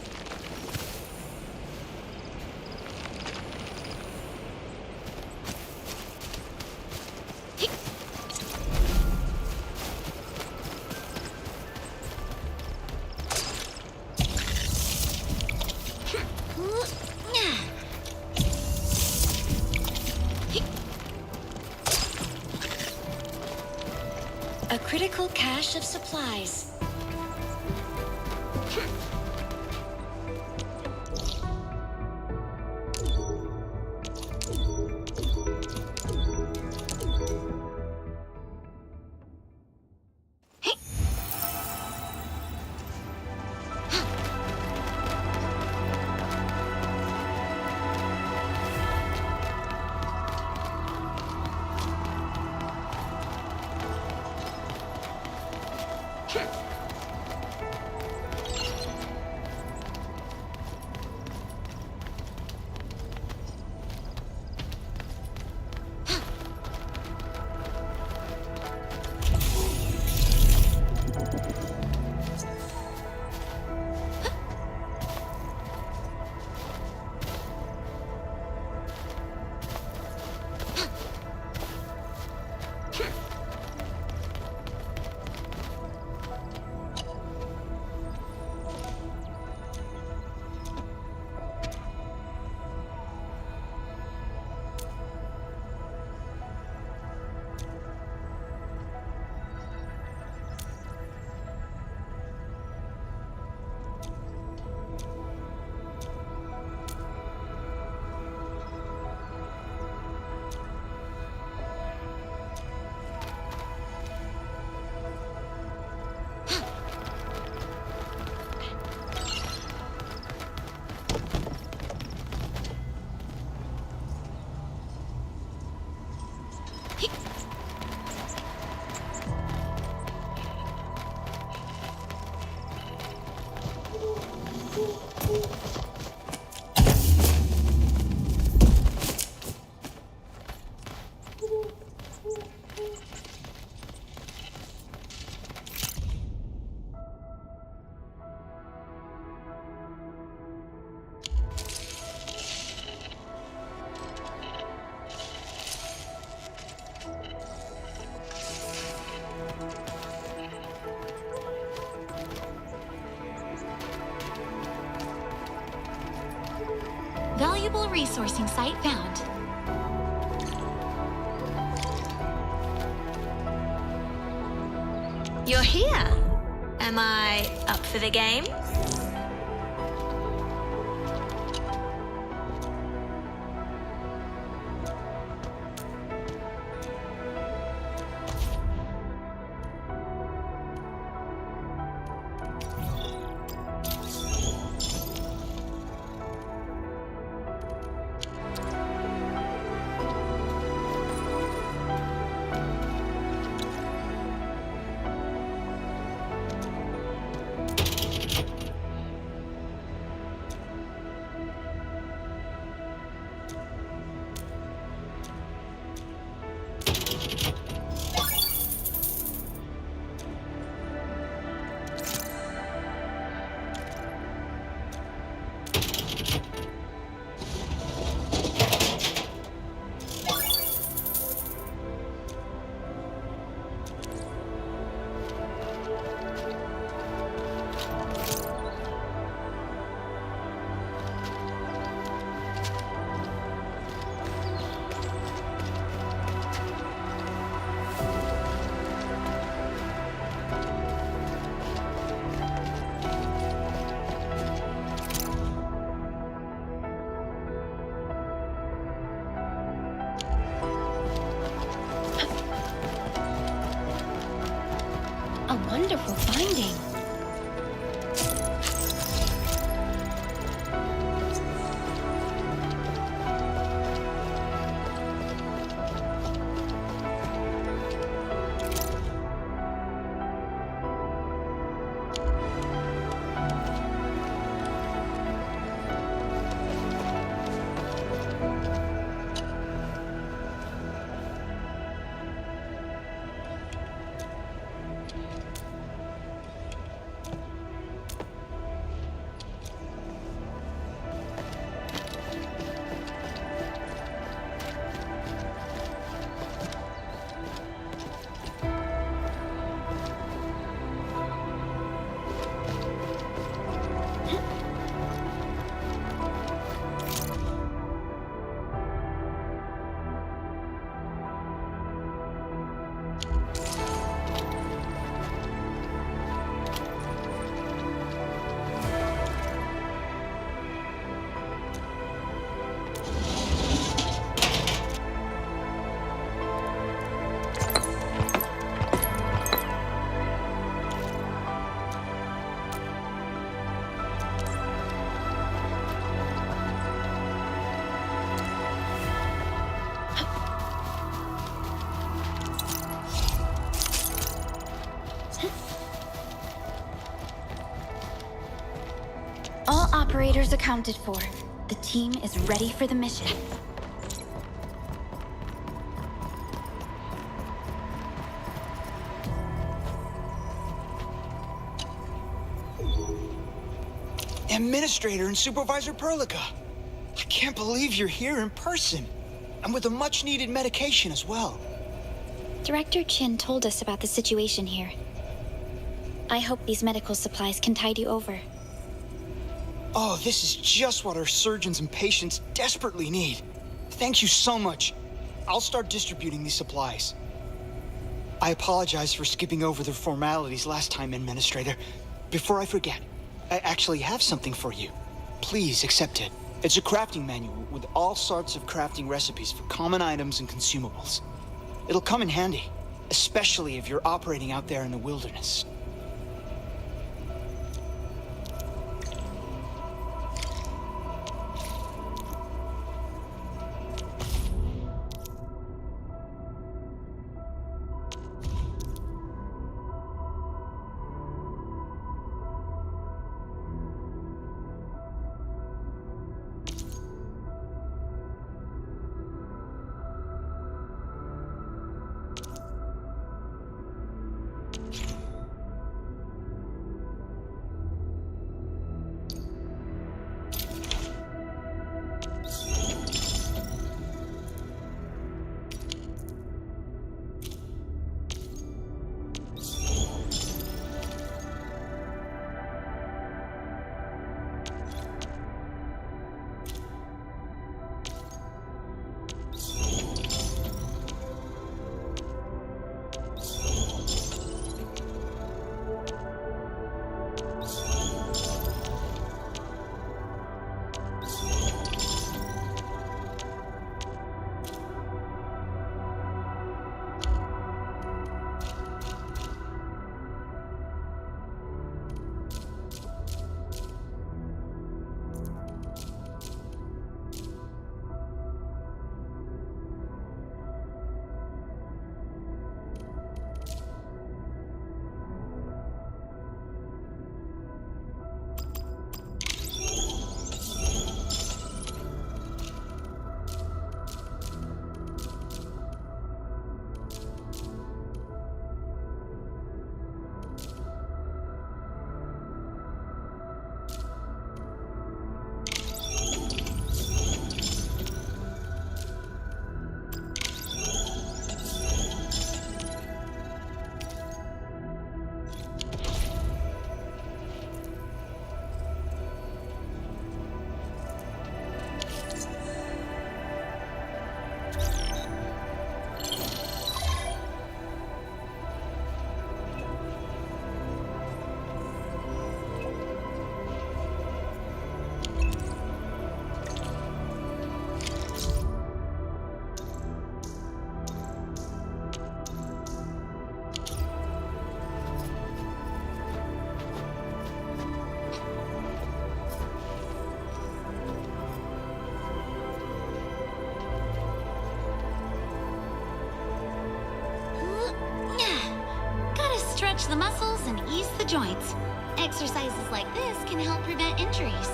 Speaker 5: A critical cache of supplies.
Speaker 3: resourcing site found.
Speaker 1: You're here. Am I up for the game?
Speaker 9: A wonderful finding.
Speaker 20: All operators accounted for. The team is ready for the mission.
Speaker 11: Administrator and Supervisor Perlica. I can't believe you're here in person. And with a much-needed medication as well.
Speaker 20: Director Chin told us about the situation here. I hope these medical supplies can tide you over.
Speaker 11: Oh, this is just what our surgeons and patients desperately need. Thank you so much. I'll start distributing these supplies. I apologize for skipping over the formalities last time, Administrator. Before I forget, I actually have something for you. Please accept it. It's a crafting manual with all sorts of crafting recipes for common items and consumables. It'll come in handy, especially if you're operating out there in the wilderness.
Speaker 3: stretch the muscles and ease the joints. Exercises like this can help prevent injuries.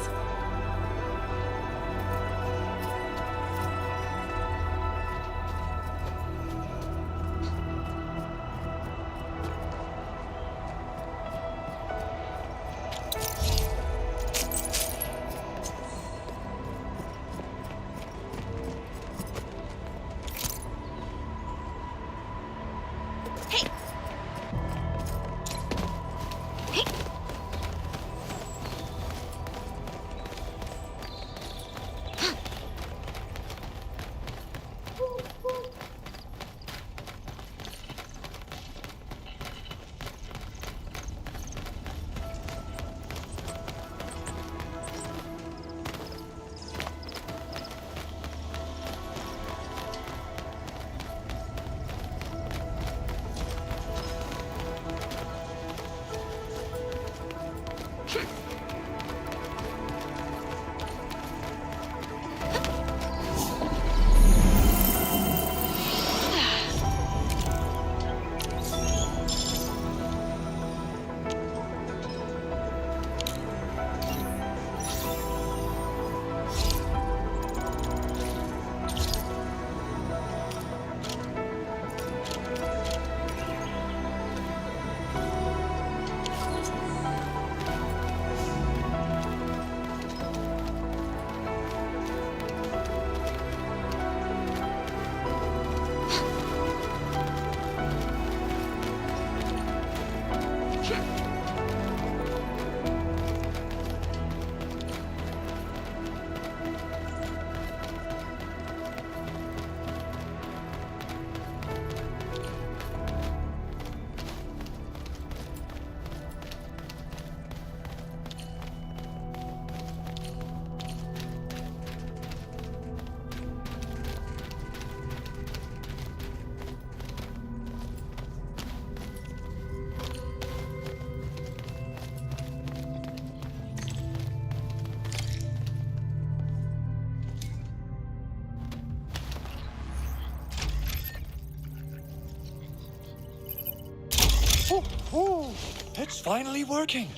Speaker 16: Oh, it's finally working.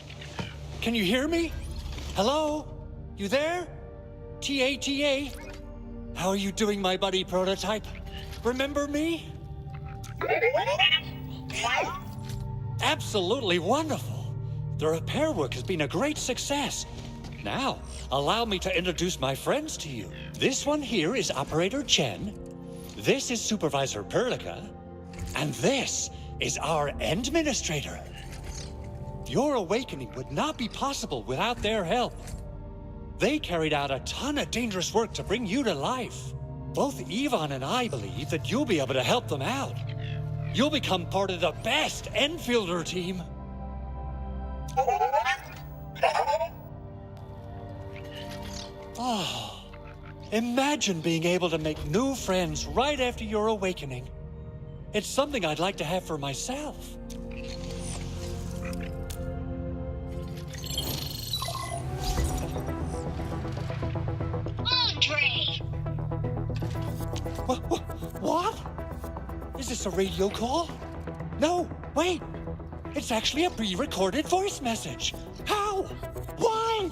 Speaker 16: Can you hear me? Hello? You there? T-A-T-A? How are you doing, my buddy prototype? Remember me? Absolutely wonderful. The repair work has been a great success. Now, allow me to introduce my friends to you. This one here is Operator Chen. This is Supervisor Perlica. And this is our Endministrator. Your awakening would not be possible without their help. They carried out a ton of dangerous work to bring you to life. Both Yvonne and I believe that you'll be able to help them out. You'll become part of the best Enfielder team. Oh, imagine being able to make new friends right after your awakening. It's something I'd like to have for myself.
Speaker 19: Andre!
Speaker 16: What? Is this a radio call? No, wait. It's actually a pre-recorded voice message. How? Why?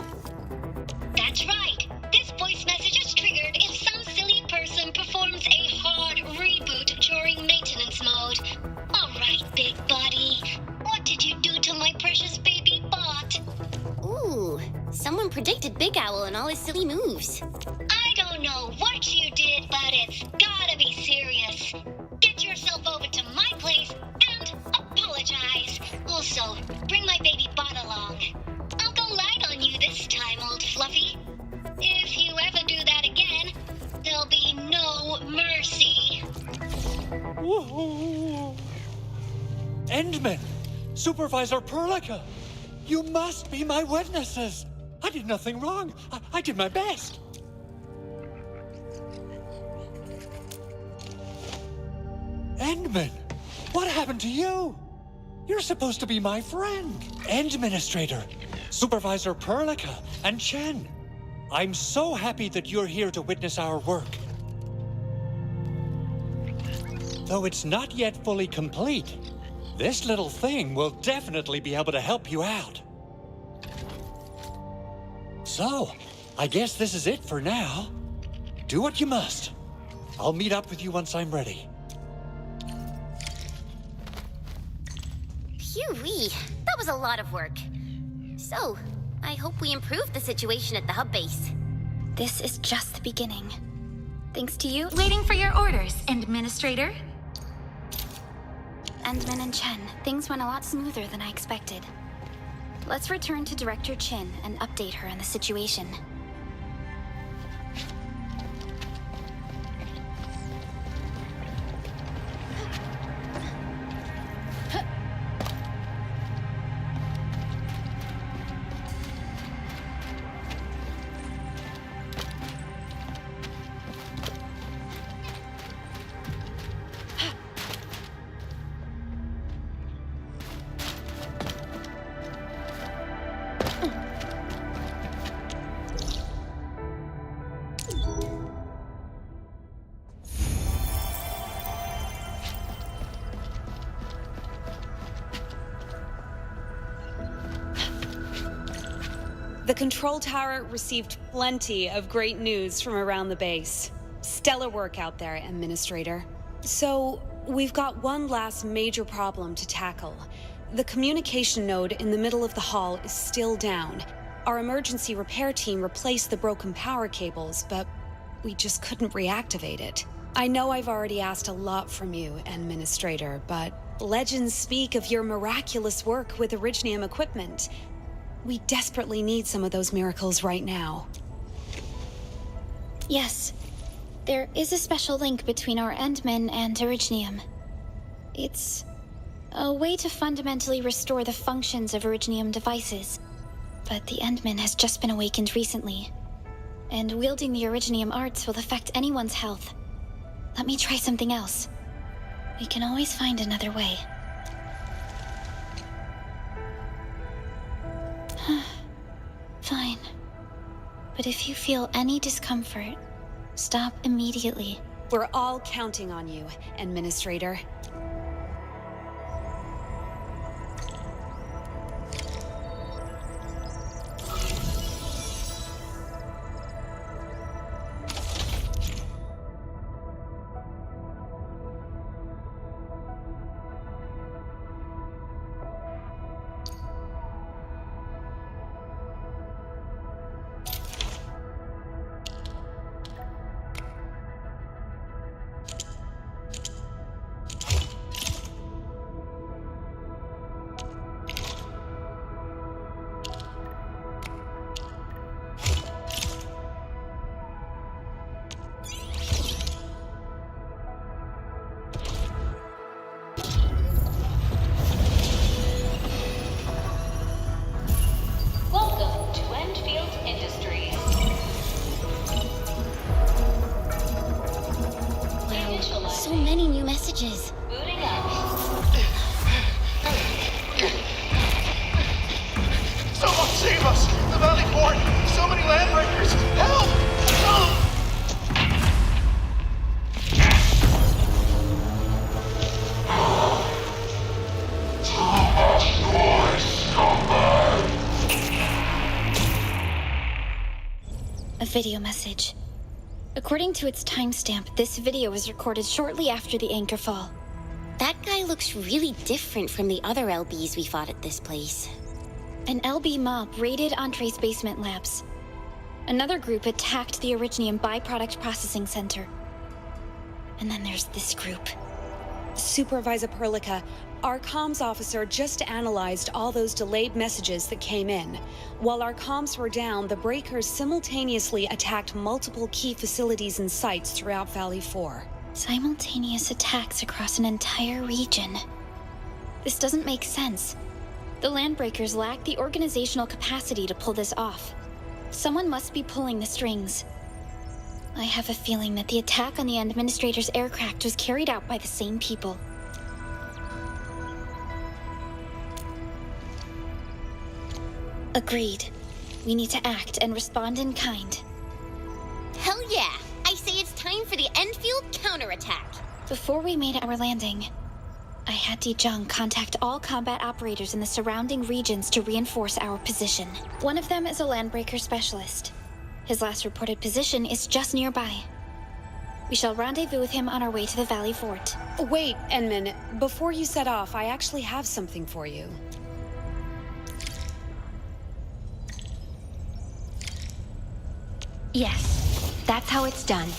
Speaker 19: That's right. This voice message is triggered if some silly person performs a hard reboot during maintenance mode. All right, big buddy. What did you do to my precious baby bot?
Speaker 22: Ooh, someone predicted Big Owl and all his silly moves.
Speaker 19: I don't know what you did, but it's gotta be serious. Get yourself over to my place and apologize. Also, bring my baby bot along. I'll go light on you this time, old Fluffy. If you ever do that again, there'll be no mercy.
Speaker 16: Whoa. Endman, Supervisor Perlica, you must be my witnesses. I did nothing wrong. I did my best. Endman, what happened to you? You're supposed to be my friend. Endministrator, Supervisor Perlica, and Chen. I'm so happy that you're here to witness our work. Though it's not yet fully complete, This little thing will definitely be able to help you out. So, I guess this is it for now. Do what you must. I'll meet up with you once I'm ready.
Speaker 19: Phew-wee, that was a lot of work. So, I hope we improved the situation at the hub base.
Speaker 20: This is just the beginning. Thanks to you.
Speaker 3: Waiting for your orders, Administrator.
Speaker 20: Endman and Chen, things went a lot smoother than I expected. Let's return to Director Chin and update her on the situation.
Speaker 18: The control tower received plenty of great news from around the base. Stellar work out there, Administrator. So, we've got one last major problem to tackle. The communication node in the middle of the hall is still down. Our emergency repair team replaced the broken power cables, but we just couldn't reactivate it. I know I've already asked a lot from you, Administrator, but legends speak of your miraculous work with Originium equipment. We desperately need some of those miracles right now.
Speaker 20: Yes, there is a special link between our Endmen and Originium. It's a way to fundamentally restore the functions of Originium devices. But the Endman has just been awakened recently, and wielding the Originium arts will affect anyone's health. Let me try something else. We can always find another way. Fine. But if you feel any discomfort, stop immediately.
Speaker 18: We're all counting on you, Administrator.
Speaker 6: Welcome to Endfield Industries.
Speaker 19: Wow, so many new messages.
Speaker 6: Booting up.
Speaker 7: Someone save us! The Valley Port! So many Landbreakers! Help!
Speaker 20: A video message. According to its timestamp, this video was recorded shortly after the anchor fall.
Speaker 19: That guy looks really different from the other LBs we fought at this place.
Speaker 20: An LB mob raided Entree's basement labs. Another group attacked the Originium Byproduct Processing Center. And then there's this group.
Speaker 18: Supervisor Perlica, our comms officer just analyzed all those delayed messages that came in. While our comms were down, the breakers simultaneously attacked multiple key facilities and sites throughout Valley 4.
Speaker 20: Simultaneous attacks across an entire region. This doesn't make sense. The Landbreakers lack the organizational capacity to pull this off. Someone must be pulling the strings. I have a feeling that the attack on the Administrator's aircraft was carried out by the same people. Agreed. We need to act and respond in kind.
Speaker 19: Hell yeah! I say it's time for the Endfield counterattack.
Speaker 20: Before we made our landing,
Speaker 12: I had Dijiang contact all combat operators in the surrounding regions to reinforce our position. One of them is a Landbreaker specialist. His last reported position is just nearby. We shall rendezvous with him on our way to the Valley Fort.
Speaker 5: Wait, Enman, before you set off, I actually have something for you.
Speaker 17: Yes, that's how it's done.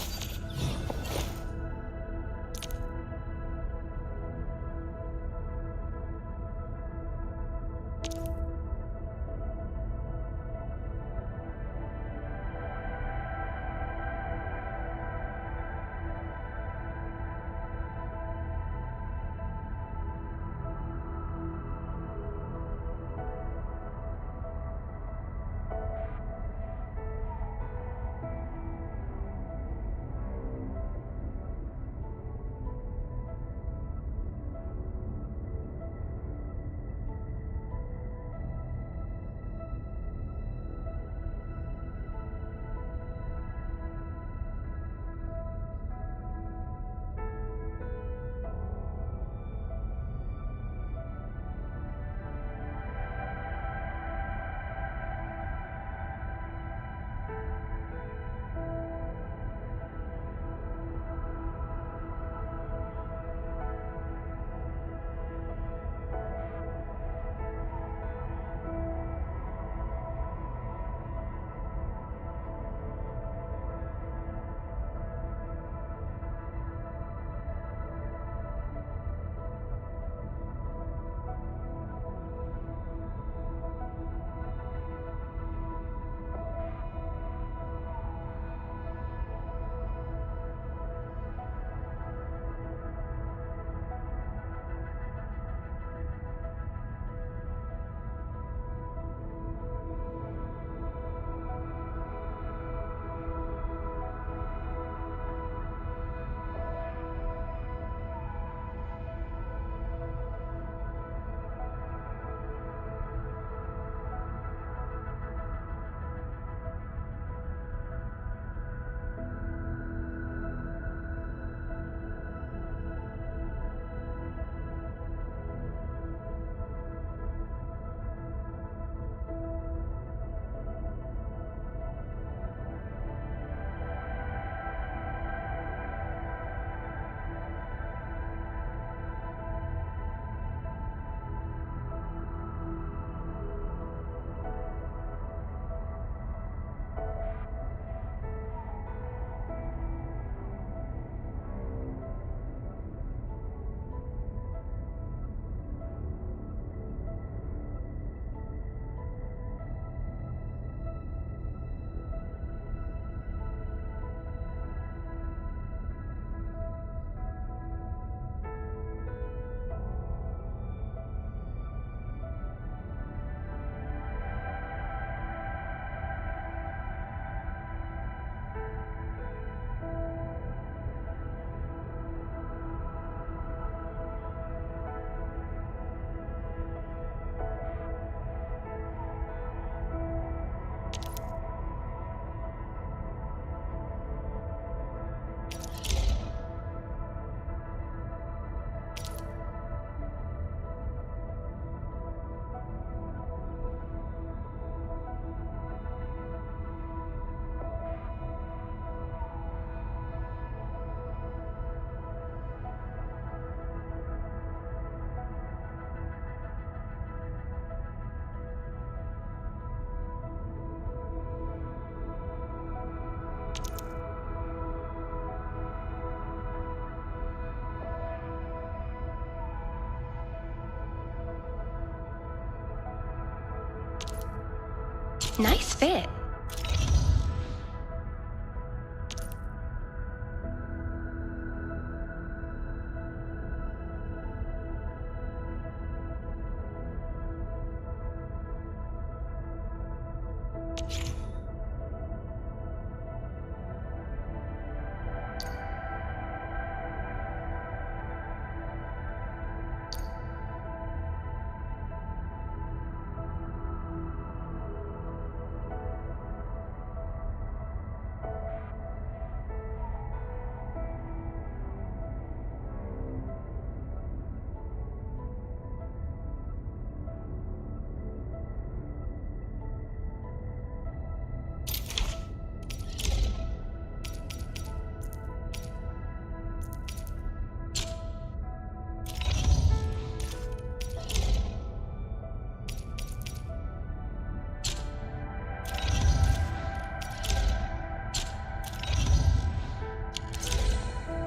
Speaker 17: Nice fit.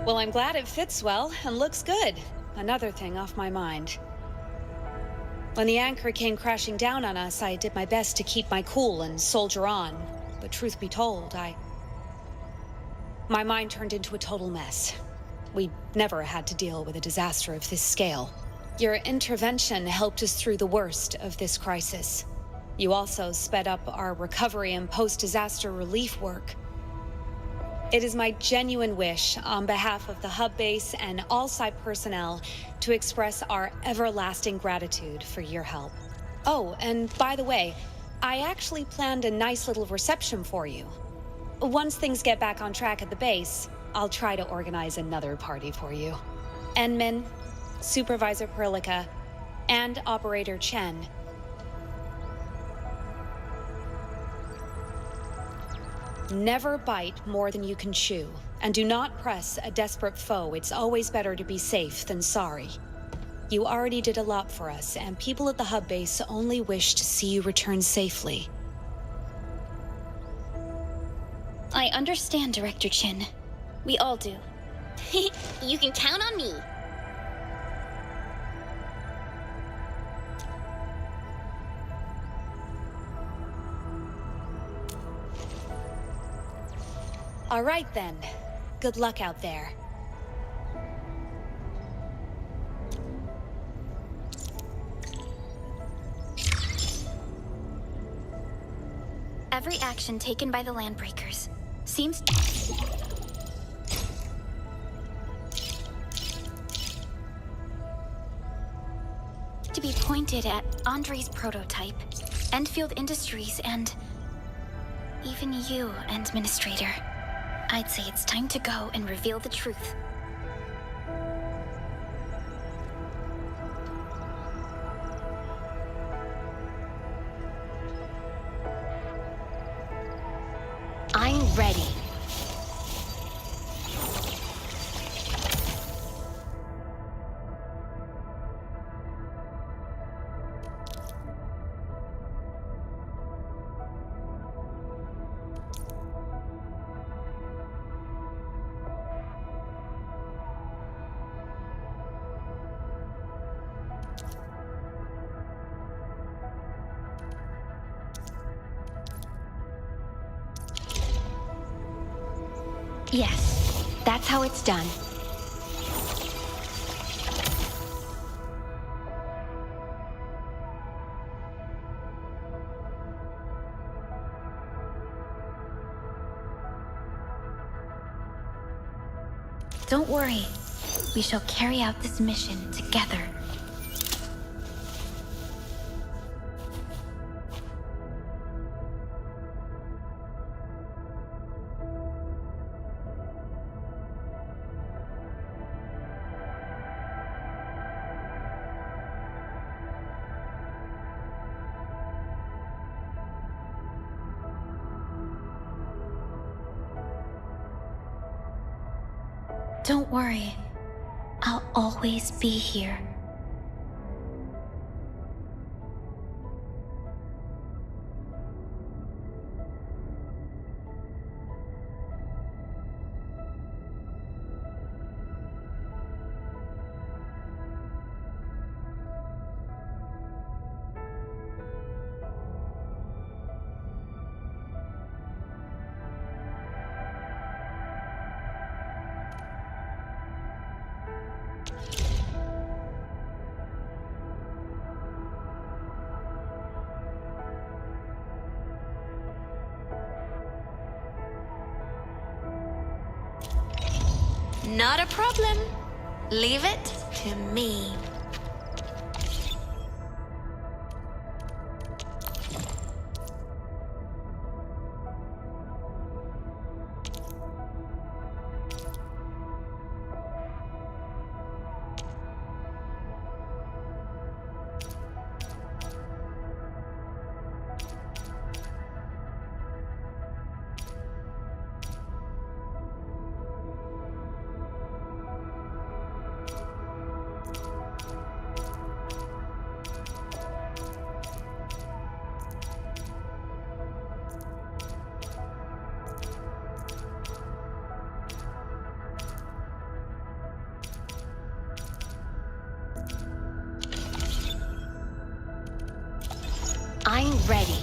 Speaker 5: Well, I'm glad it fits well and looks good. Another thing off my mind. When the anchor came crashing down on us, I did my best to keep my cool and soldier on. But truth be told, my mind turned into a total mess. We never had to deal with a disaster of this scale. Your intervention helped us through the worst of this crisis. You also sped up our recovery and post-disaster relief work. It is my genuine wish, on behalf of the hub base and all site personnel, to express our everlasting gratitude for your help. Oh, and by the way, I actually planned a nice little reception for you. Once things get back on track at the base, I'll try to organize another party for you. Enmin, Supervisor Perlica, and Operator Chen. Never bite more than you can chew, and do not press a desperate foe. It's always better to be safe than sorry. You already did a lot for us, and people at the hub base only wish to see you return safely.
Speaker 8: I understand, Director Chin. We all do.
Speaker 19: You can count on me.
Speaker 5: All right then. Good luck out there.
Speaker 12: Every action taken by the Landbreakers seems to be pointed at Andre's prototype, Endfield Industries, and even you, Administrator. I'd say it's time to go and reveal the truth.
Speaker 17: I'm ready. Yes, that's how it's done.
Speaker 12: Don't worry. We shall carry out this mission together. Don't worry. I'll always be here.
Speaker 1: Not a problem. Leave it to me.
Speaker 17: I'm ready.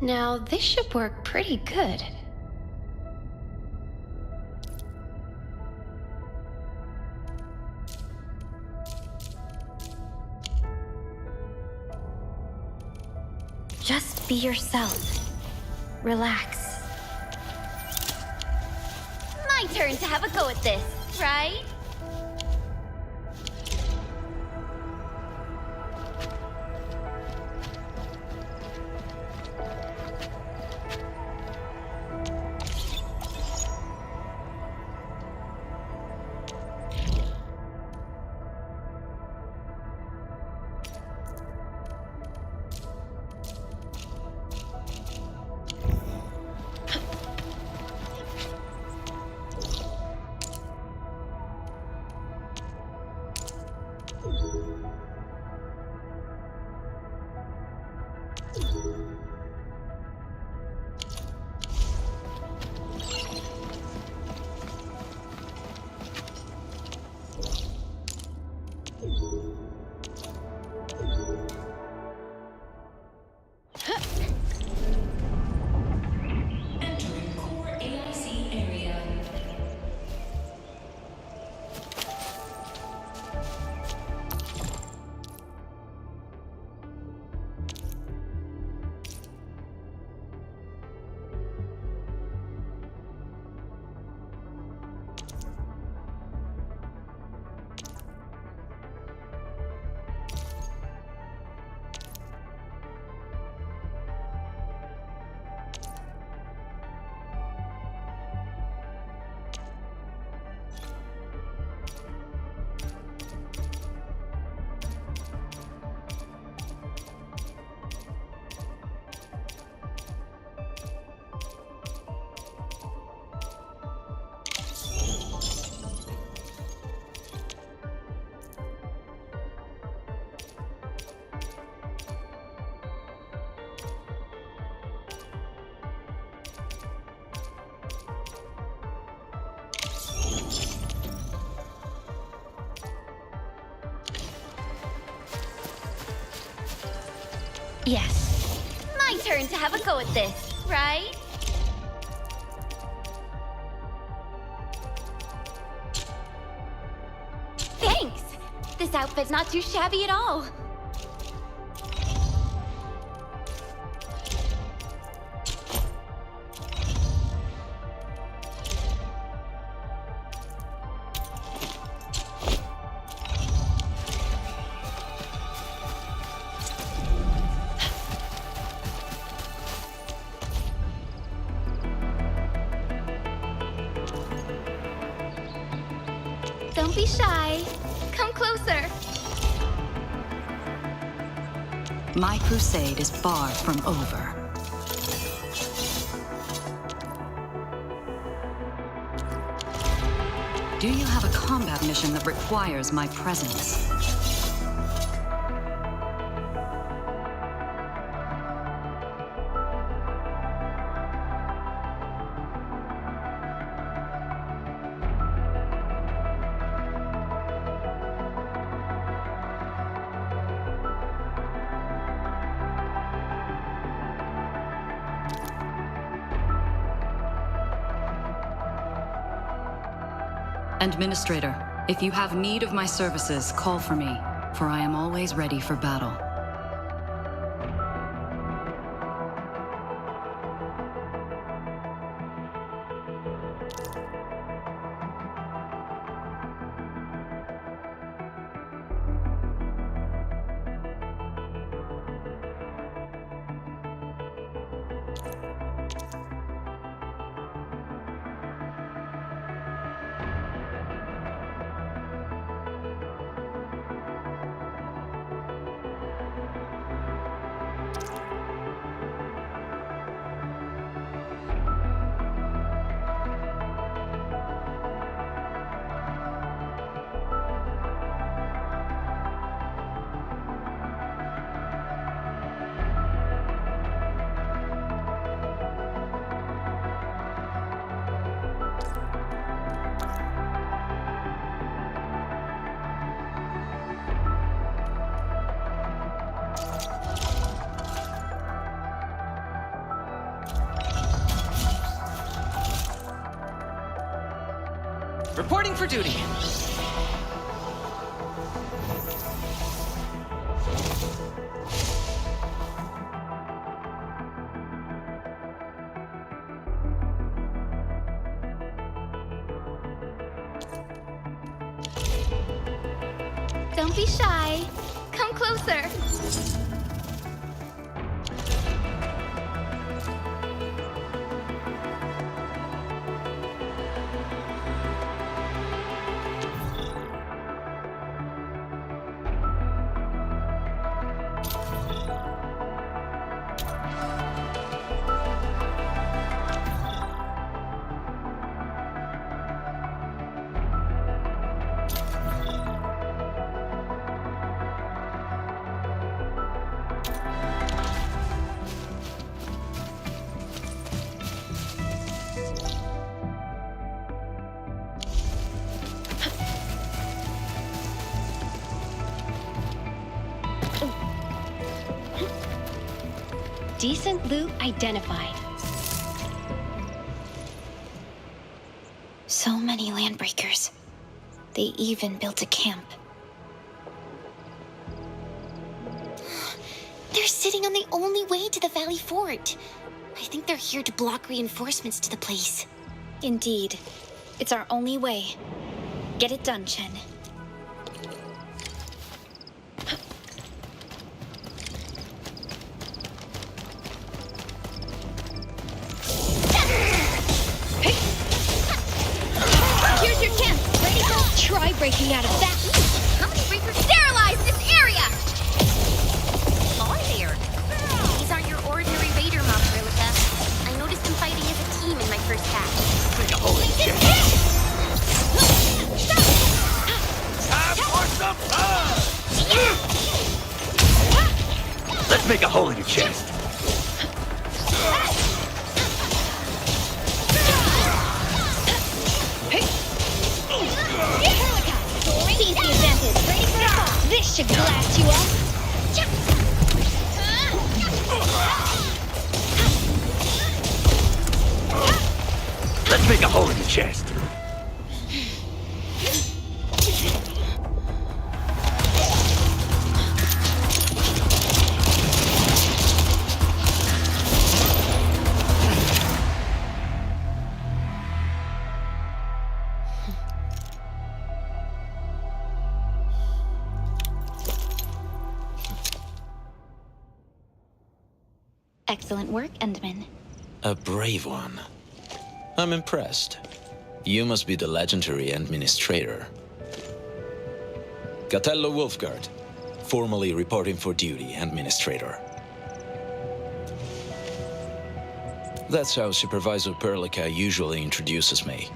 Speaker 17: Now, this should work pretty good.
Speaker 8: Just be yourself. Relax.
Speaker 19: My turn to have a go at this, right? Yes. My turn to have a go at this, right? Thanks! This outfit's not too shabby at all. Don't be shy. Come closer.
Speaker 4: My crusade is far from over. Do you have a combat mission that requires my presence? Administrator, if you have need of my services, call for me, for I am always ready for battle.
Speaker 13: Reporting for duty.
Speaker 17: Don't be shy. Come closer.
Speaker 9: Decent loot identified.
Speaker 12: So many Landbreakers. They even built a camp.
Speaker 8: They're sitting on the only way to the Valley Fort. I think they're here to block reinforcements to the place.
Speaker 12: Indeed. It's our only way. Get it done, Chen.
Speaker 17: Here's your chance. Ready to try breaking out of that.
Speaker 19: How many breakers sterilize this area? Are there? These aren't your ordinary raider mob, Rilka. I noticed them fighting as a team in my first half.
Speaker 7: Make a hole in the chest. Time for some fun! Let's make a hole in your chest.
Speaker 17: Seize the advantage. Ready for the fall. This should blast you up.
Speaker 7: Let's make a hole in your chest.
Speaker 12: Excellent work, Endman.
Speaker 21: A brave one. I'm impressed. You must be the legendary administrator. Gatello Wolfguard, formally reporting for duty, administrator. That's how Supervisor Perlica usually introduces me.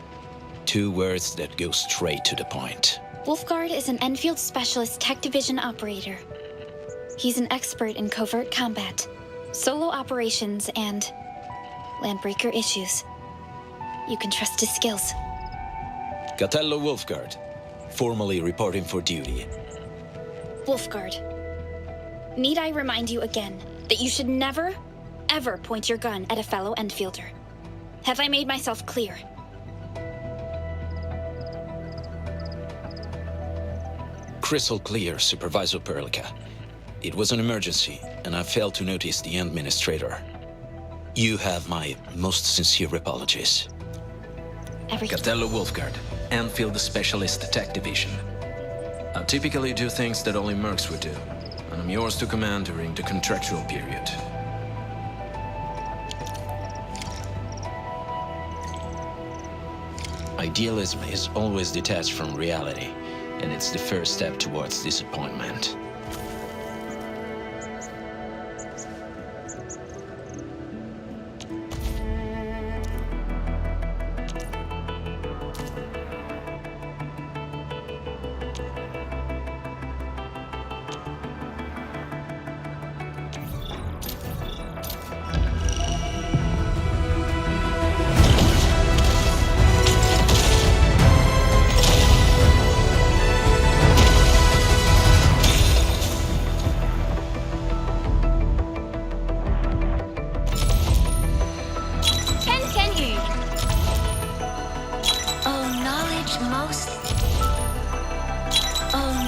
Speaker 21: 2 words that go straight to the point.
Speaker 12: Wolfguard is an Enfield Specialist Tech Division operator. He's an expert in covert combat, solo operations, and Landbreaker issues. You can trust his skills.
Speaker 21: Gatello Wolfguard, formally reporting for duty.
Speaker 12: Wolfguard, need I remind you again that you should never, ever point your gun at a fellow Enfielder? Have I made myself clear?
Speaker 21: Crystal clear, Supervisor Perlica. It was an emergency, and I failed to notice the administrator. You have my most sincere apologies. Gatello Wolfguard, Endfield Specialist Tech Division. I typically do things that only mercs would do, and I'm yours to command during the contractual period. Idealism is always detached from reality, and it's the first step towards disappointment.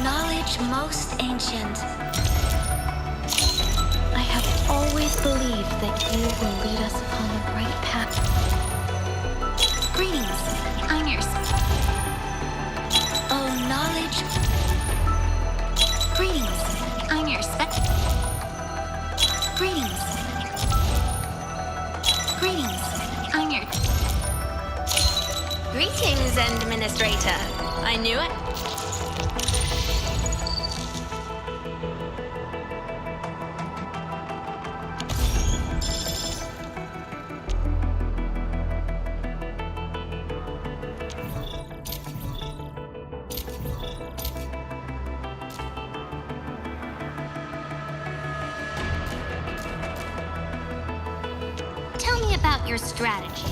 Speaker 3: knowledge most ancient. I have always believed that you will lead us upon the right path. Greetings, I'm yours. Oh, knowledge. Greetings, I'm your Greetings. Greetings, I'm your...
Speaker 1: Greetings, Administrator. I knew it.
Speaker 3: Tell me about your strategy.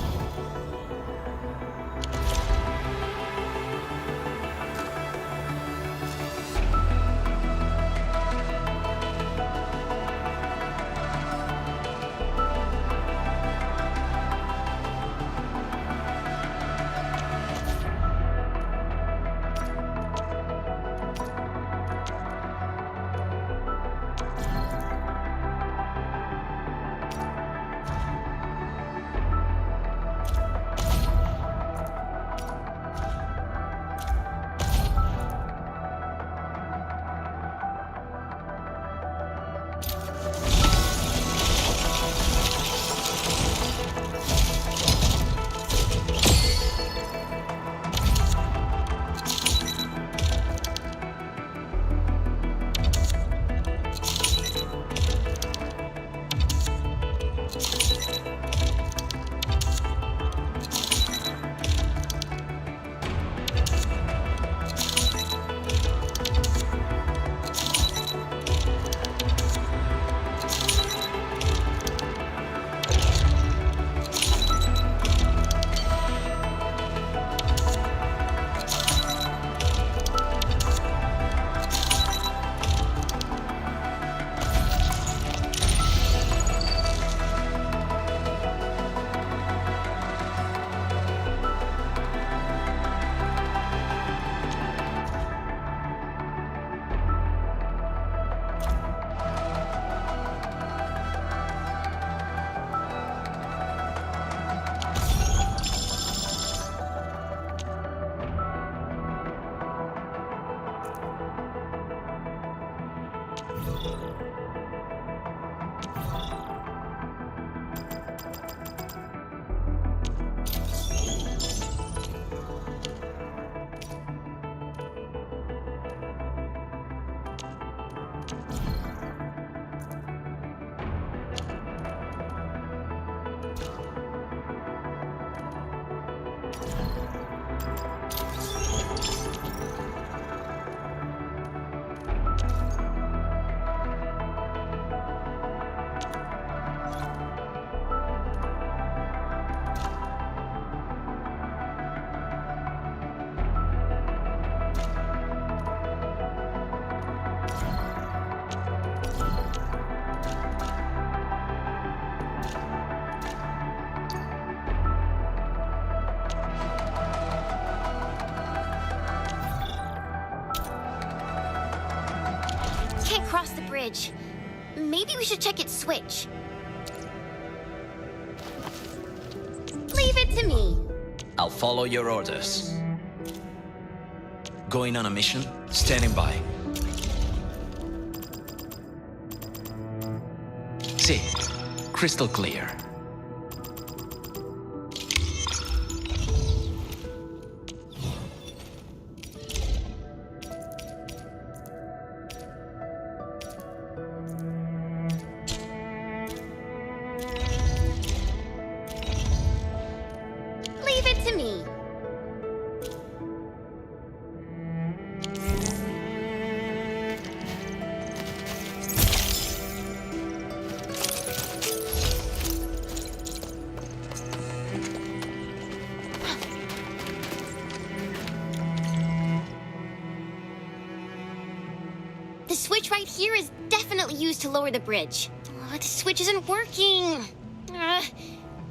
Speaker 3: Can't cross the bridge. Maybe we should check its switch. Leave it to me.
Speaker 21: I'll follow your orders. Going on a mission? Standing by. See, crystal clear.
Speaker 3: Leave it to me. The switch right here is definitely used to lower the bridge. Oh, the switch isn't working.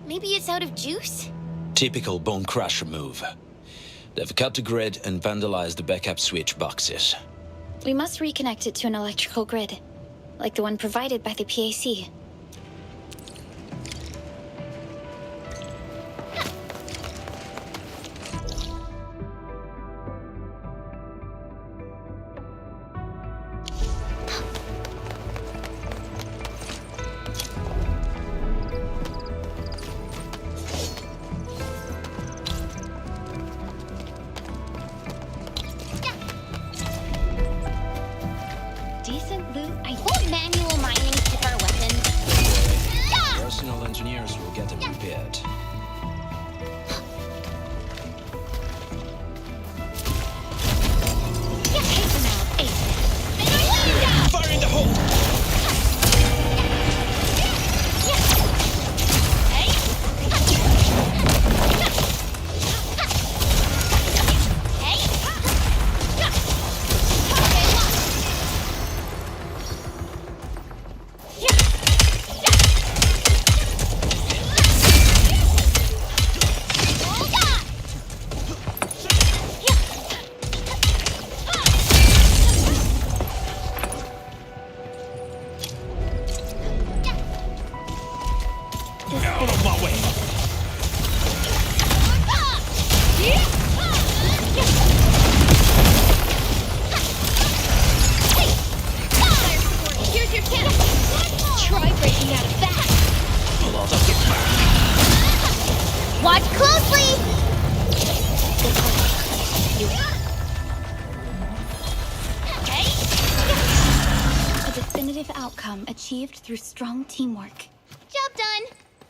Speaker 3: Maybe it's out of juice?
Speaker 21: Typical bone crusher move. They've cut the grid and vandalized the backup switch boxes.
Speaker 20: We must reconnect it to an electrical grid, like the one provided by the PAC.
Speaker 17: Decent loot. I won't manual mining tip our weapons.
Speaker 21: Personal engineers will get them repaired.
Speaker 2: Fire in the hole! Out of my way!
Speaker 17: Here's your chance. Try breaking out of that.
Speaker 21: A lot of them.
Speaker 17: Watch closely.
Speaker 20: A definitive outcome achieved through strong teamwork.
Speaker 19: Job done.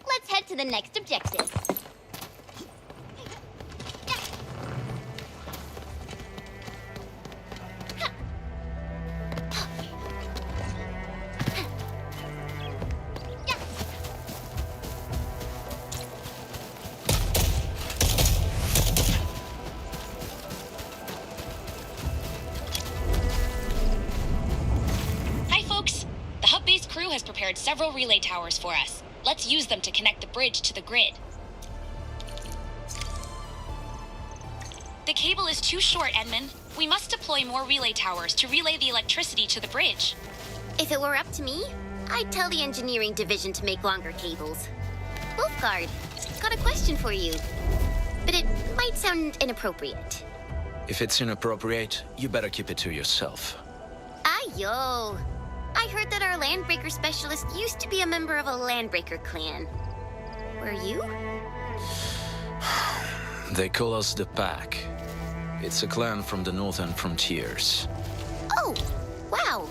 Speaker 19: Let's head to the next objective.
Speaker 13: Hi, folks. The hub base crew has prepared several relay towers for us. Let's use them to connect the bridge to the grid. The cable is too short, Edmund. We must deploy more relay towers to relay the electricity to the bridge.
Speaker 19: If it were up to me, I'd tell the engineering division to make longer cables. Wolfguard, got a question for you. But it might sound inappropriate.
Speaker 21: If it's inappropriate, you better keep it to yourself.
Speaker 19: Ayo! I heard that our Landbreaker specialist used to be a member of a Landbreaker clan. Were you?
Speaker 21: They call us the Pack. It's a clan from the northern frontiers.
Speaker 19: Oh, wow.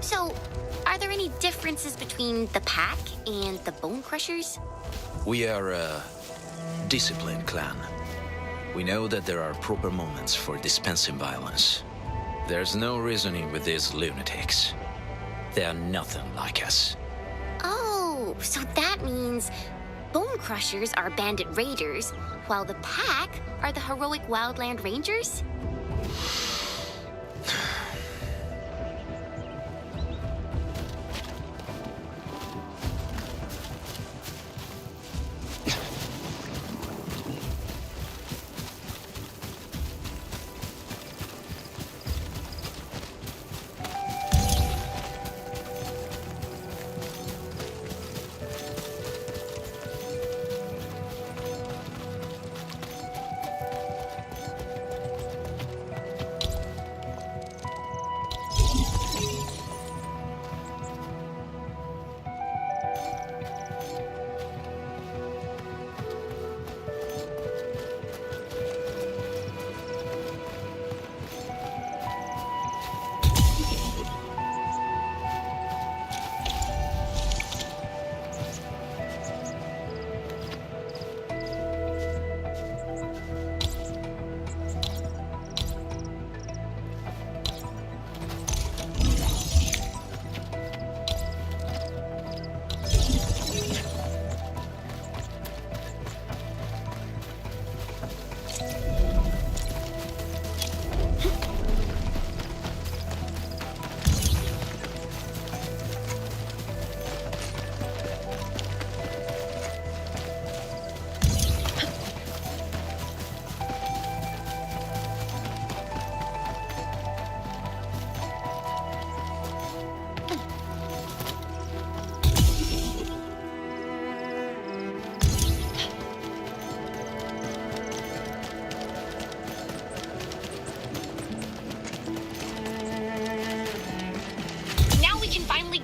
Speaker 19: So, are there any differences between the Pack and the Bone Crushers?
Speaker 21: We are a disciplined clan. We know that there are proper moments for dispensing violence. There's no reasoning with these lunatics. They are nothing like us.
Speaker 19: Oh, so that means Bone Crushers are bandit raiders, while the Pack are the heroic wildland rangers?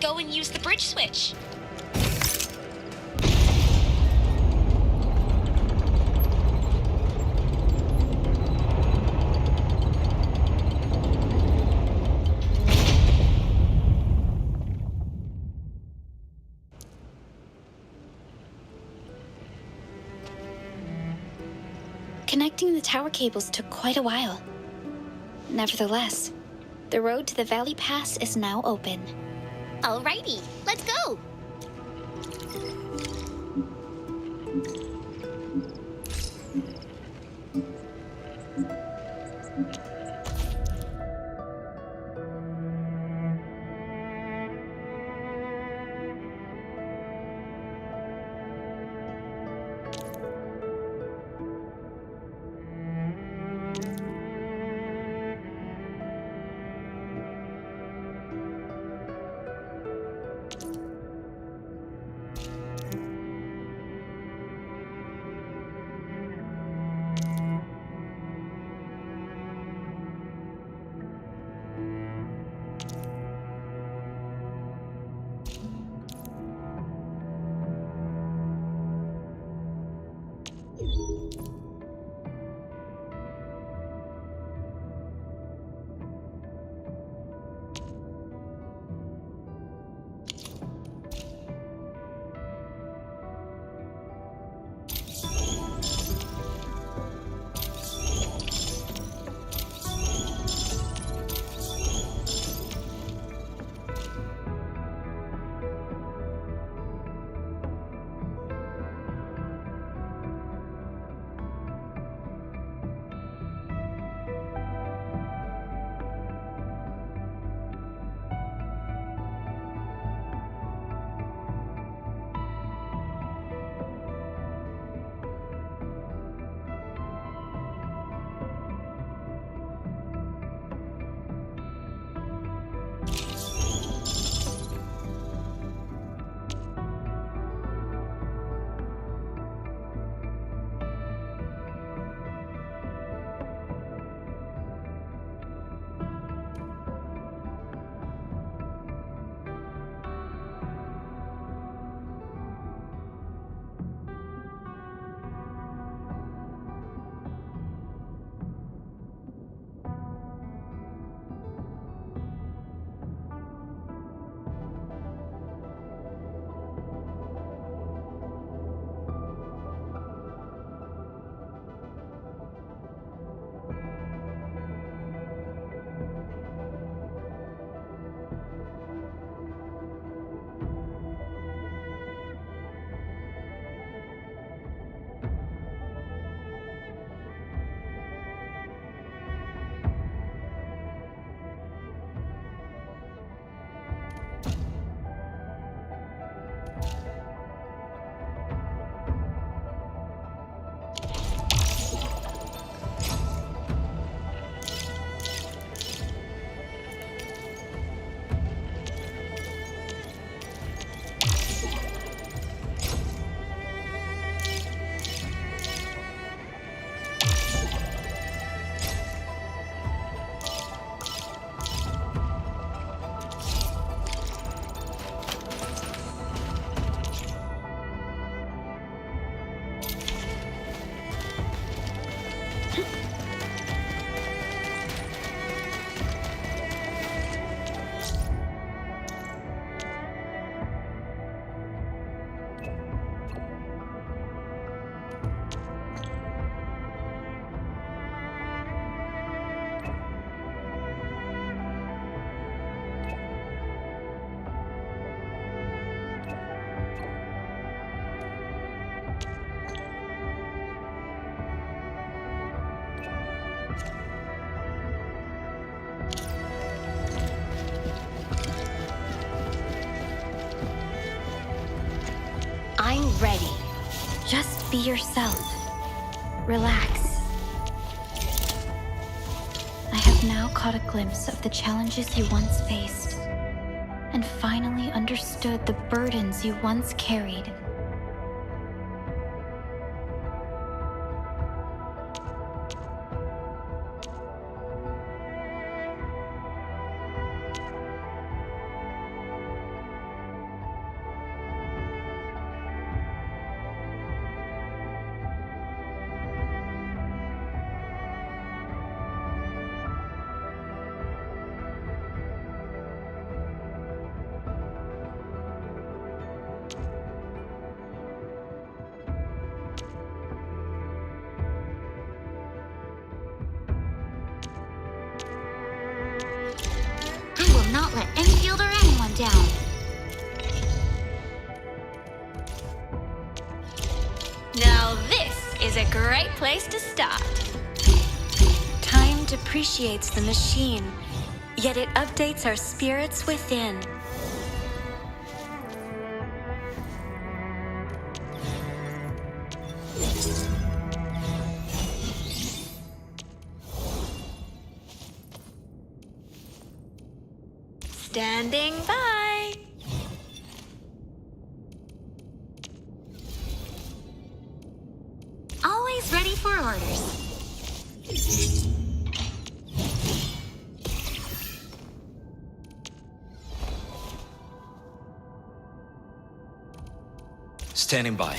Speaker 13: go and use the bridge switch.
Speaker 12: Connecting the tower cables took quite a while. Nevertheless, the road to the Valley Pass is now open.
Speaker 19: Alrighty, let's go!
Speaker 12: I'm ready. Just be yourself. Relax. I have now caught a glimpse of the challenges you once faced, and finally understood the burdens you once carried.
Speaker 3: let Endfield or anyone down.
Speaker 1: Now this is a great place to start.
Speaker 10: Time depreciates the machine, yet it updates our spirits within.
Speaker 1: Standing by.
Speaker 3: Always ready for orders.
Speaker 21: Standing by.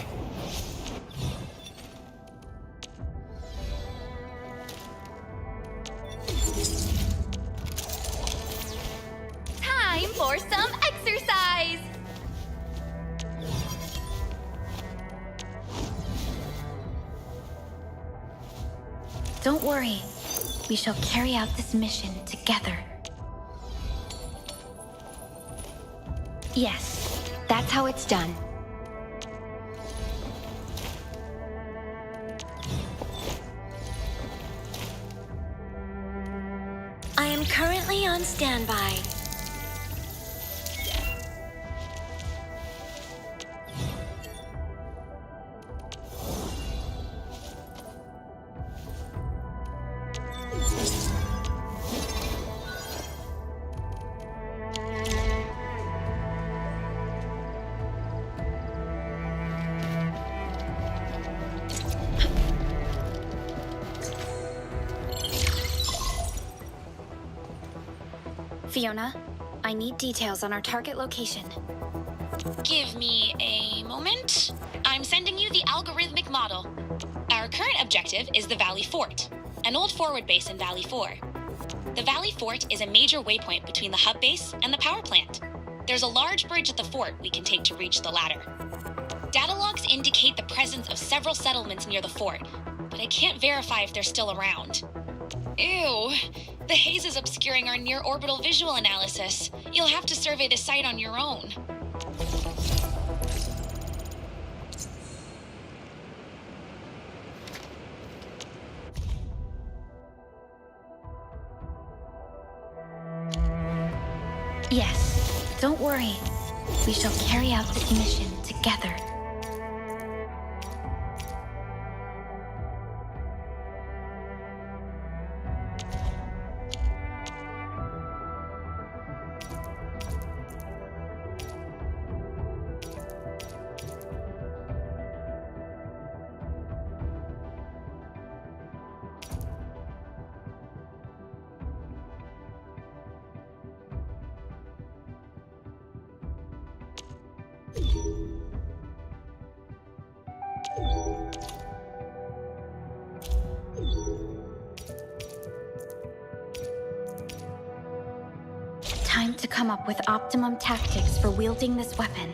Speaker 1: Time for some exercise.
Speaker 10: Don't worry. We shall carry out this mission together. Yes, that's how it's done. I am currently on standby. Fiona, I need details on our target location.
Speaker 13: Give me a moment. I'm sending you the algorithmic model. Our current objective is the Valley Fort, an old forward base in Valley 4. The Valley Fort is a major waypoint between the hub base and the power plant. There's a large bridge at the fort we can take to reach the latter. Data logs indicate the presence of several settlements near the fort, but I can't verify if they're still around. Ew, the haze is obscuring our near-orbital visual analysis. You'll have to survey the site on your own.
Speaker 10: Yes, don't worry. We shall carry out this mission together. Time to come up with optimum tactics for wielding this weapon.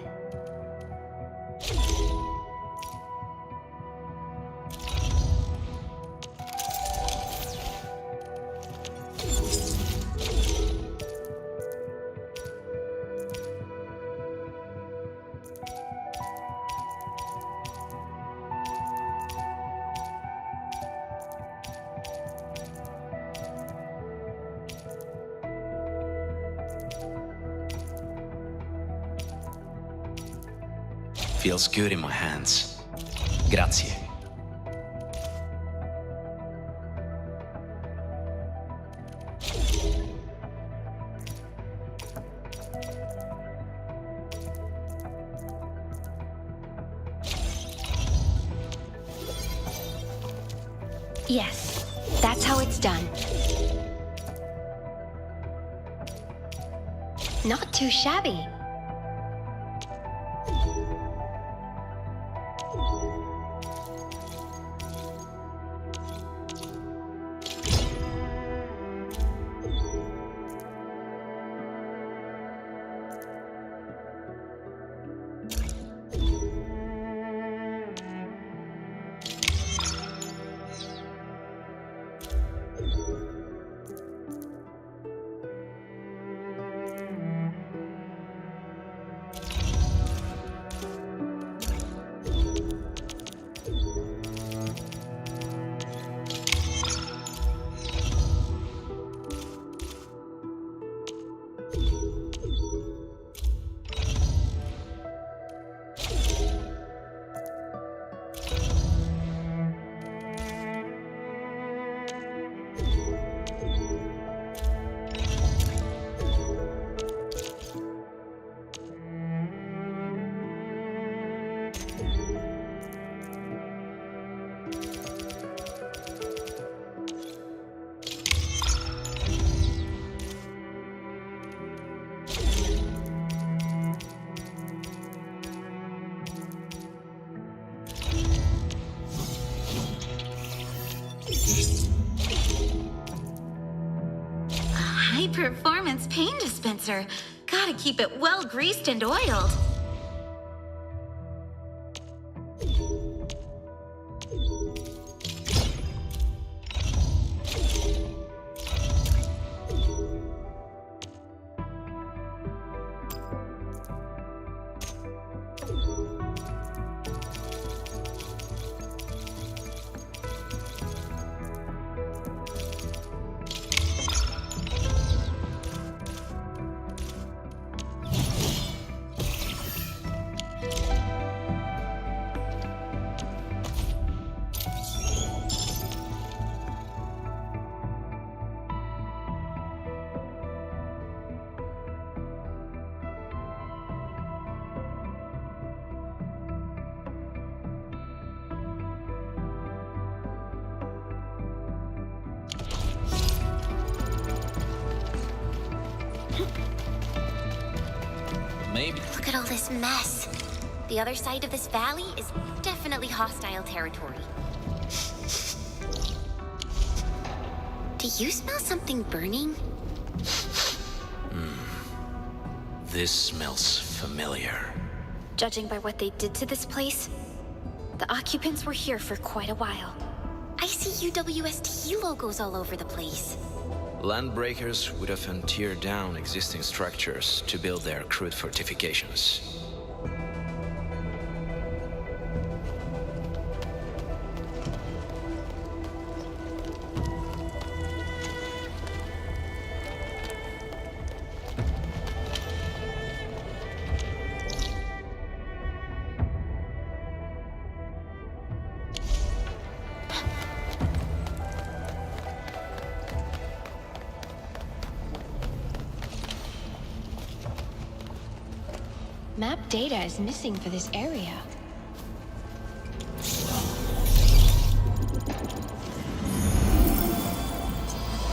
Speaker 21: Feels good in my hands. Grazie.
Speaker 10: Yes, that's how it's done.
Speaker 9: Not too shabby.
Speaker 3: high-performance pain dispenser. Gotta keep it well greased and oiled.
Speaker 21: Maybe.
Speaker 19: Look at all this mess. The other side of this valley is definitely hostile territory. Do you smell something burning?
Speaker 21: This smells familiar.
Speaker 20: Judging by what they did to this place, the occupants were here for quite a while.
Speaker 19: I see UWST logos all over the place.
Speaker 21: Landbreakers would often tear down existing structures to build their crude fortifications.
Speaker 9: Map data is missing for this area.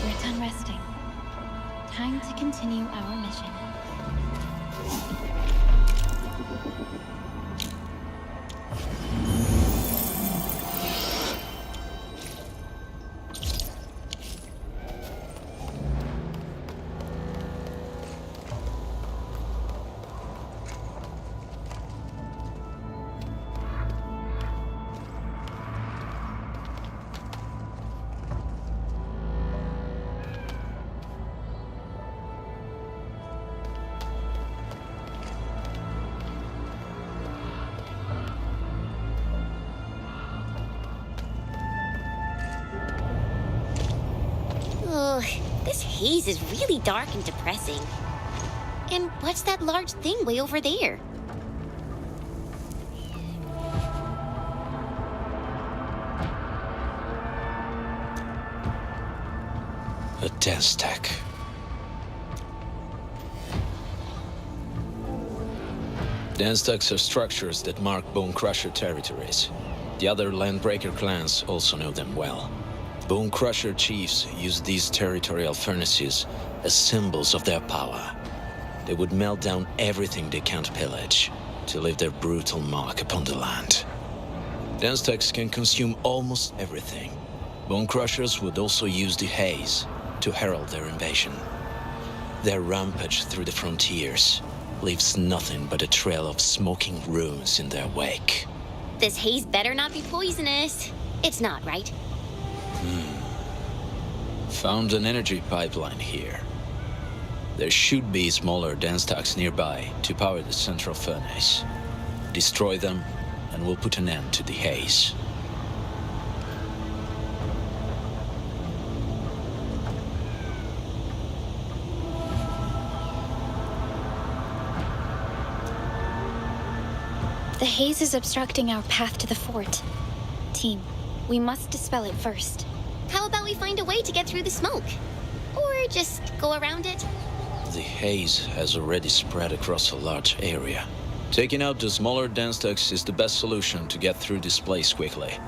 Speaker 12: We're done resting. Time to continue our mission.
Speaker 19: Ugh, this haze is really dark and depressing. And what's that large thing way over there?
Speaker 21: A dense tech. Dense techs are structures that mark Bone Crusher territories. The other Landbreaker clans also know them well. Bone Crusher chiefs use these territorial furnaces as symbols of their power. They would melt down everything they can't pillage to leave their brutal mark upon the land. Dense techs can consume almost everything. Bone Crushers would also use the haze to herald their invasion. Their rampage through the frontiers leaves nothing but a trail of smoking ruins in their wake.
Speaker 19: This haze better not be poisonous. It's not, right?
Speaker 21: Found an energy pipeline here. There should be smaller dense techs nearby to power the central furnace. Destroy them, and we'll put an end to the haze.
Speaker 20: The haze is obstructing our path to the fort. Team, we must dispel it first.
Speaker 19: How about we find a way to get through the smoke? Or just go around it?
Speaker 21: The haze has already spread across a large area. Taking out the smaller dense techs is the best solution to get through this place quickly.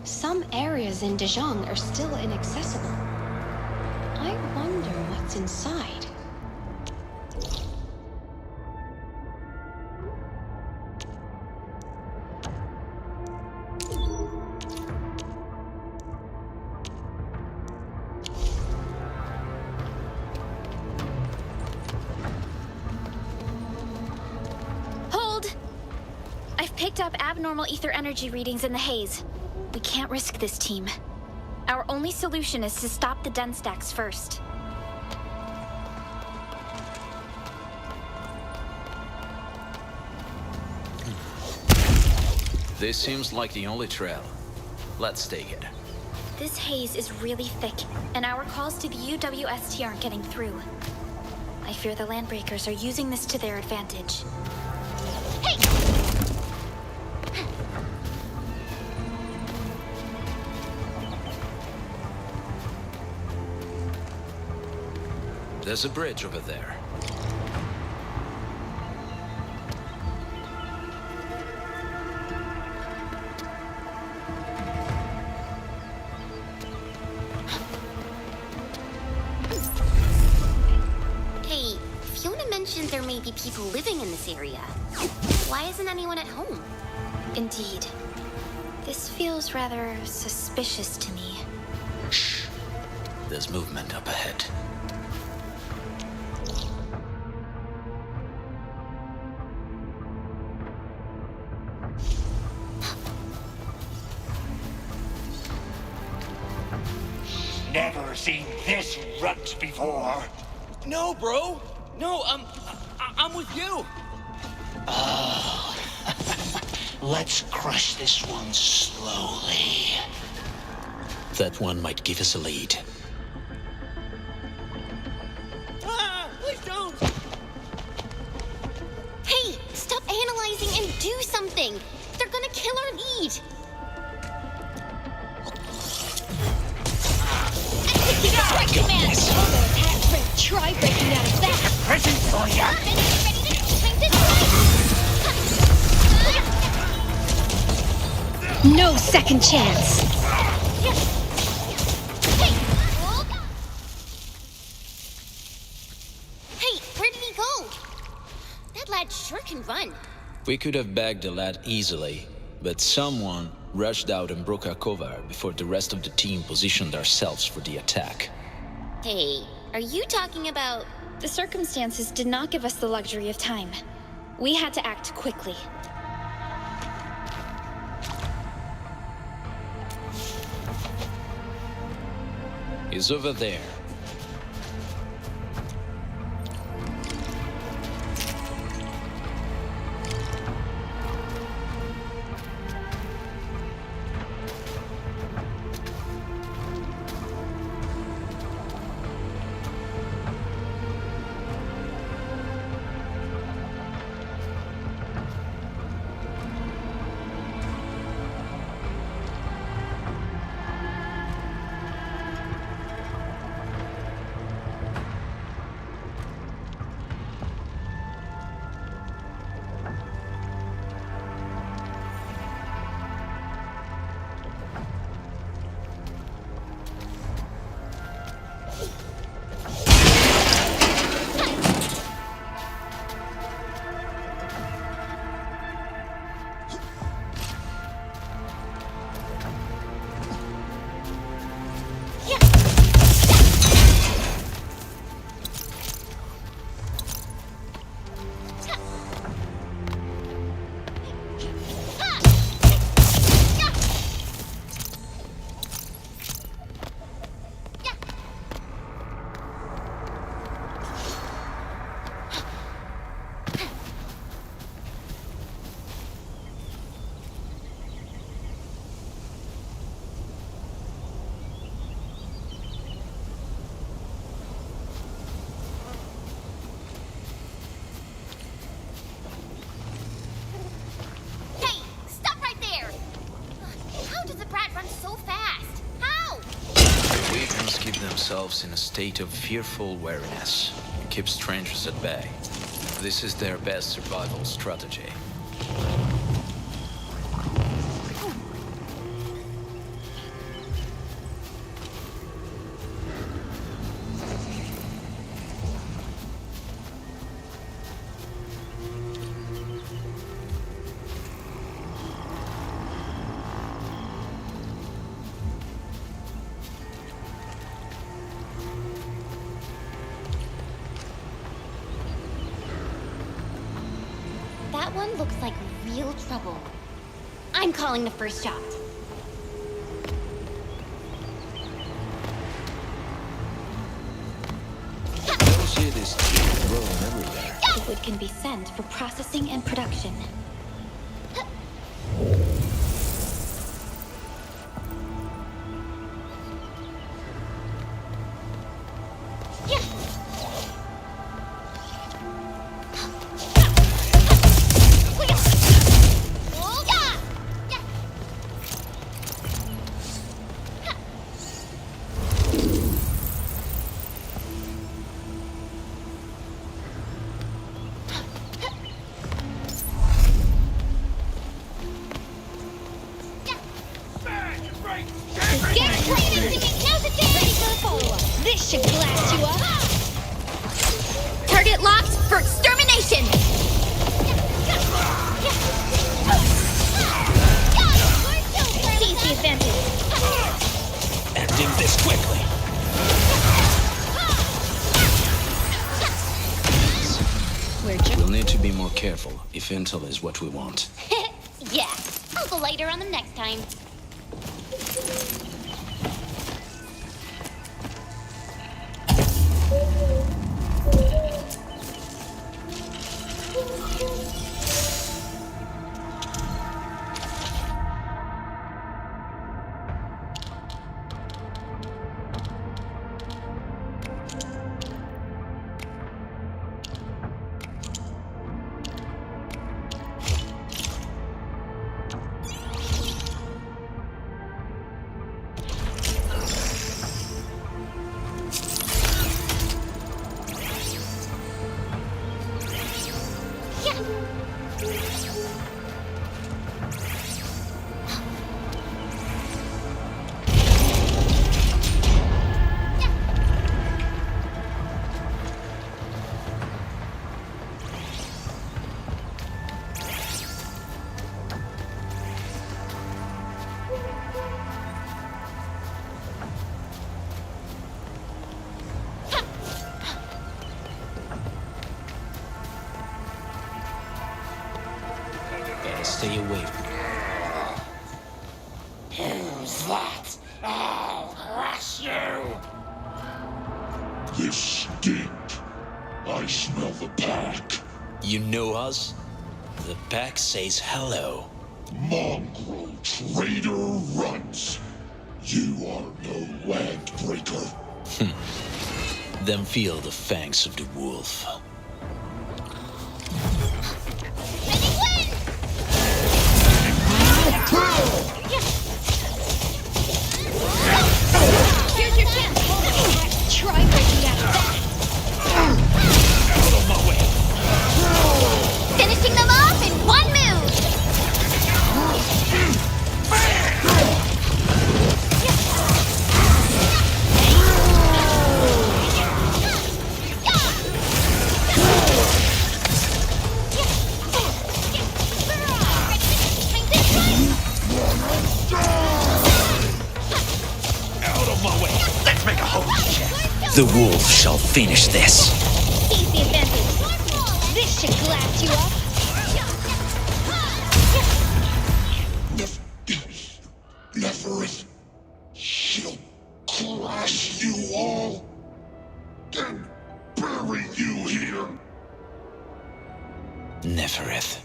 Speaker 9: Some areas in Dijiang are still inaccessible. I wonder what's inside.
Speaker 20: Picked up abnormal ether energy readings in the haze. We can't risk this, team. Our only solution is to stop the den stacks first.
Speaker 21: This seems like the only trail. Let's take it.
Speaker 20: This haze is really thick, and our calls to the UWST aren't getting through. I fear the Landbreakers are using this to their advantage. Hey!
Speaker 21: There's a bridge over there.
Speaker 19: Hey, Fiona mentioned there may be people living in this area. Why isn't anyone at home?
Speaker 20: Indeed. This feels rather suspicious to me.
Speaker 21: Shh. There's movement up ahead.
Speaker 7: Never seen this runt before.
Speaker 2: No, bro. No, I'm with you.
Speaker 14: Oh. Let's crush this one slowly.
Speaker 21: That one might give us a lead.
Speaker 2: Ah, please don't.
Speaker 19: Hey, stop analyzing and do something. They're gonna kill our lead.
Speaker 17: Right command! Try breaking out of that!
Speaker 7: Present for ya!
Speaker 17: No second chance!
Speaker 19: Hey, where did he go? That lad sure can run.
Speaker 21: We could have bagged the lad easily, but someone rushed out and broke our cover before the rest of the team positioned ourselves for the attack.
Speaker 19: Hey, are you talking about...
Speaker 20: The circumstances did not give us the luxury of time. We had to act quickly.
Speaker 21: He's over there. Themselves in a state of fearful wariness and keep strangers at bay. This is their best survival strategy.
Speaker 19: That one looks like real trouble. I'm calling the first shot.
Speaker 21: Don't see this rolling everywhere.
Speaker 12: The wood can be sent for processing and production.
Speaker 17: This should blast you up!
Speaker 19: Target locked for extermination!
Speaker 17: Seize the advantage!
Speaker 21: Ending this quickly. We'll need to be more careful if intel is what we want.
Speaker 19: Yeah, I'll go lighter on them next time.
Speaker 21: Stay away.
Speaker 14: Who's that? I'll crush you!
Speaker 11: This stink. I smell the pack.
Speaker 21: You know us? The pack says hello.
Speaker 11: Mongrel traitor runs. You are no Landbreaker.
Speaker 21: Then feel the fangs of the wolf.
Speaker 17: Here's your chance! Try breaking out of that!
Speaker 21: Out of my way!
Speaker 19: Finishing them off in one move!
Speaker 21: Out of my way! Let's make a hole. The wolf shall finish this.
Speaker 17: Seize the advantage! This should blast you up!
Speaker 11: Neferith. She'll crush you all. And bury you here.
Speaker 21: Neferith.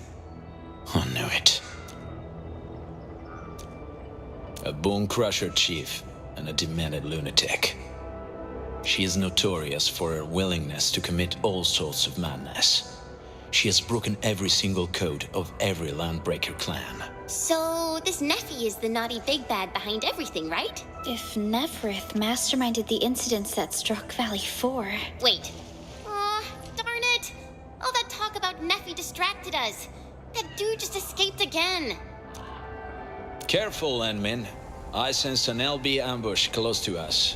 Speaker 21: I knew it. A bone crusher chief and a demented lunatic. She is notorious for her willingness to commit all sorts of madness. She has broken every single code of every Landbreaker clan.
Speaker 19: So, this Nephi is the naughty big bad behind everything, right?
Speaker 12: If Neferith masterminded the incidents that struck Valley 4...
Speaker 19: Wait. Aw, darn it! All that talk about Nephi distracted us. That dude just escaped again.
Speaker 21: Careful, Enmin. I sense an LB ambush close to us.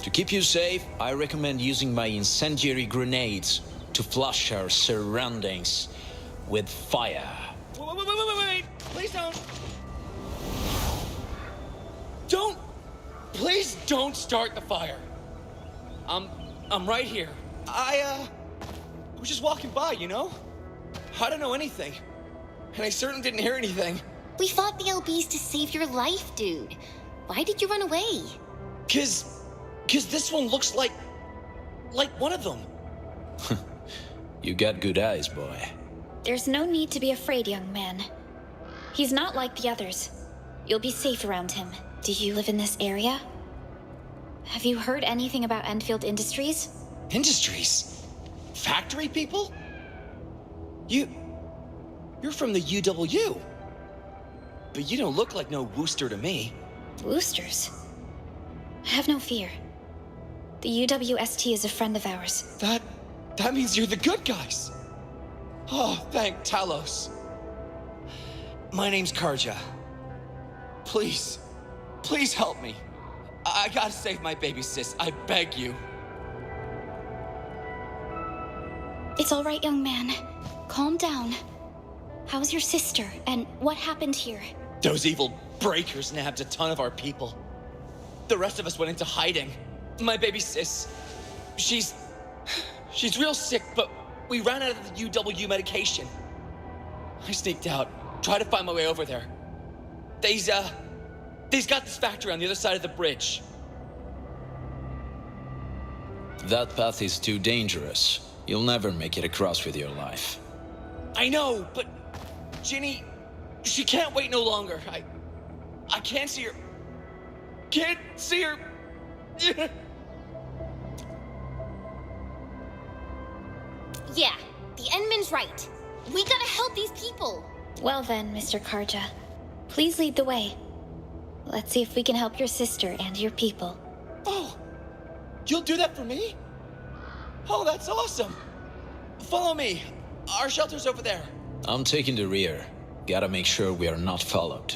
Speaker 21: To keep you safe, I recommend using my incendiary grenades to flush our surroundings with fire.
Speaker 2: Wait! Please don't! Please don't start the fire! I'm right here. I was just walking by, you know? I don't know anything.
Speaker 15: and I certainly didn't hear anything.
Speaker 19: We fought the LBs to save your life, dude. Why did you run away?
Speaker 15: Cause this one looks like one of them.
Speaker 21: You got good eyes, boy.
Speaker 20: There's no need to be afraid, young man. He's not like the others. You'll be safe around him. Do you live in this area? Have you heard anything about Endfield Industries?
Speaker 15: Industries? Factory people? You're from the UW. But you don't look like no Wooster to me.
Speaker 20: Woosters? Have no fear. The UWST is a friend of ours.
Speaker 15: That means you're the good guys. Oh, thank Talos. My name's Karja. Please help me. I gotta save my baby sis, I beg you.
Speaker 20: It's all right, young man. Calm down. How's your sister, and what happened here?
Speaker 15: Those evil breakers nabbed a ton of our people. The rest of us went into hiding. My baby sis, she's real sick, but we ran out of the UW medication. I sneaked out, tried to find my way over there. They's got this factory on the other side of the bridge.
Speaker 21: That path is too dangerous. You'll never make it across with your life.
Speaker 15: I know, but Ginny, she can't wait no longer. I can't see her. Can't see her.
Speaker 19: Yeah, the Endman's right. We gotta help these people.
Speaker 20: Well then, Mr. Karja, please lead the way. Let's see if we can help your sister and your people.
Speaker 15: Oh, you'll do that for me? Oh, that's awesome. Follow me. Our shelter's over there.
Speaker 21: I'm taking the rear. Gotta make sure we are not followed.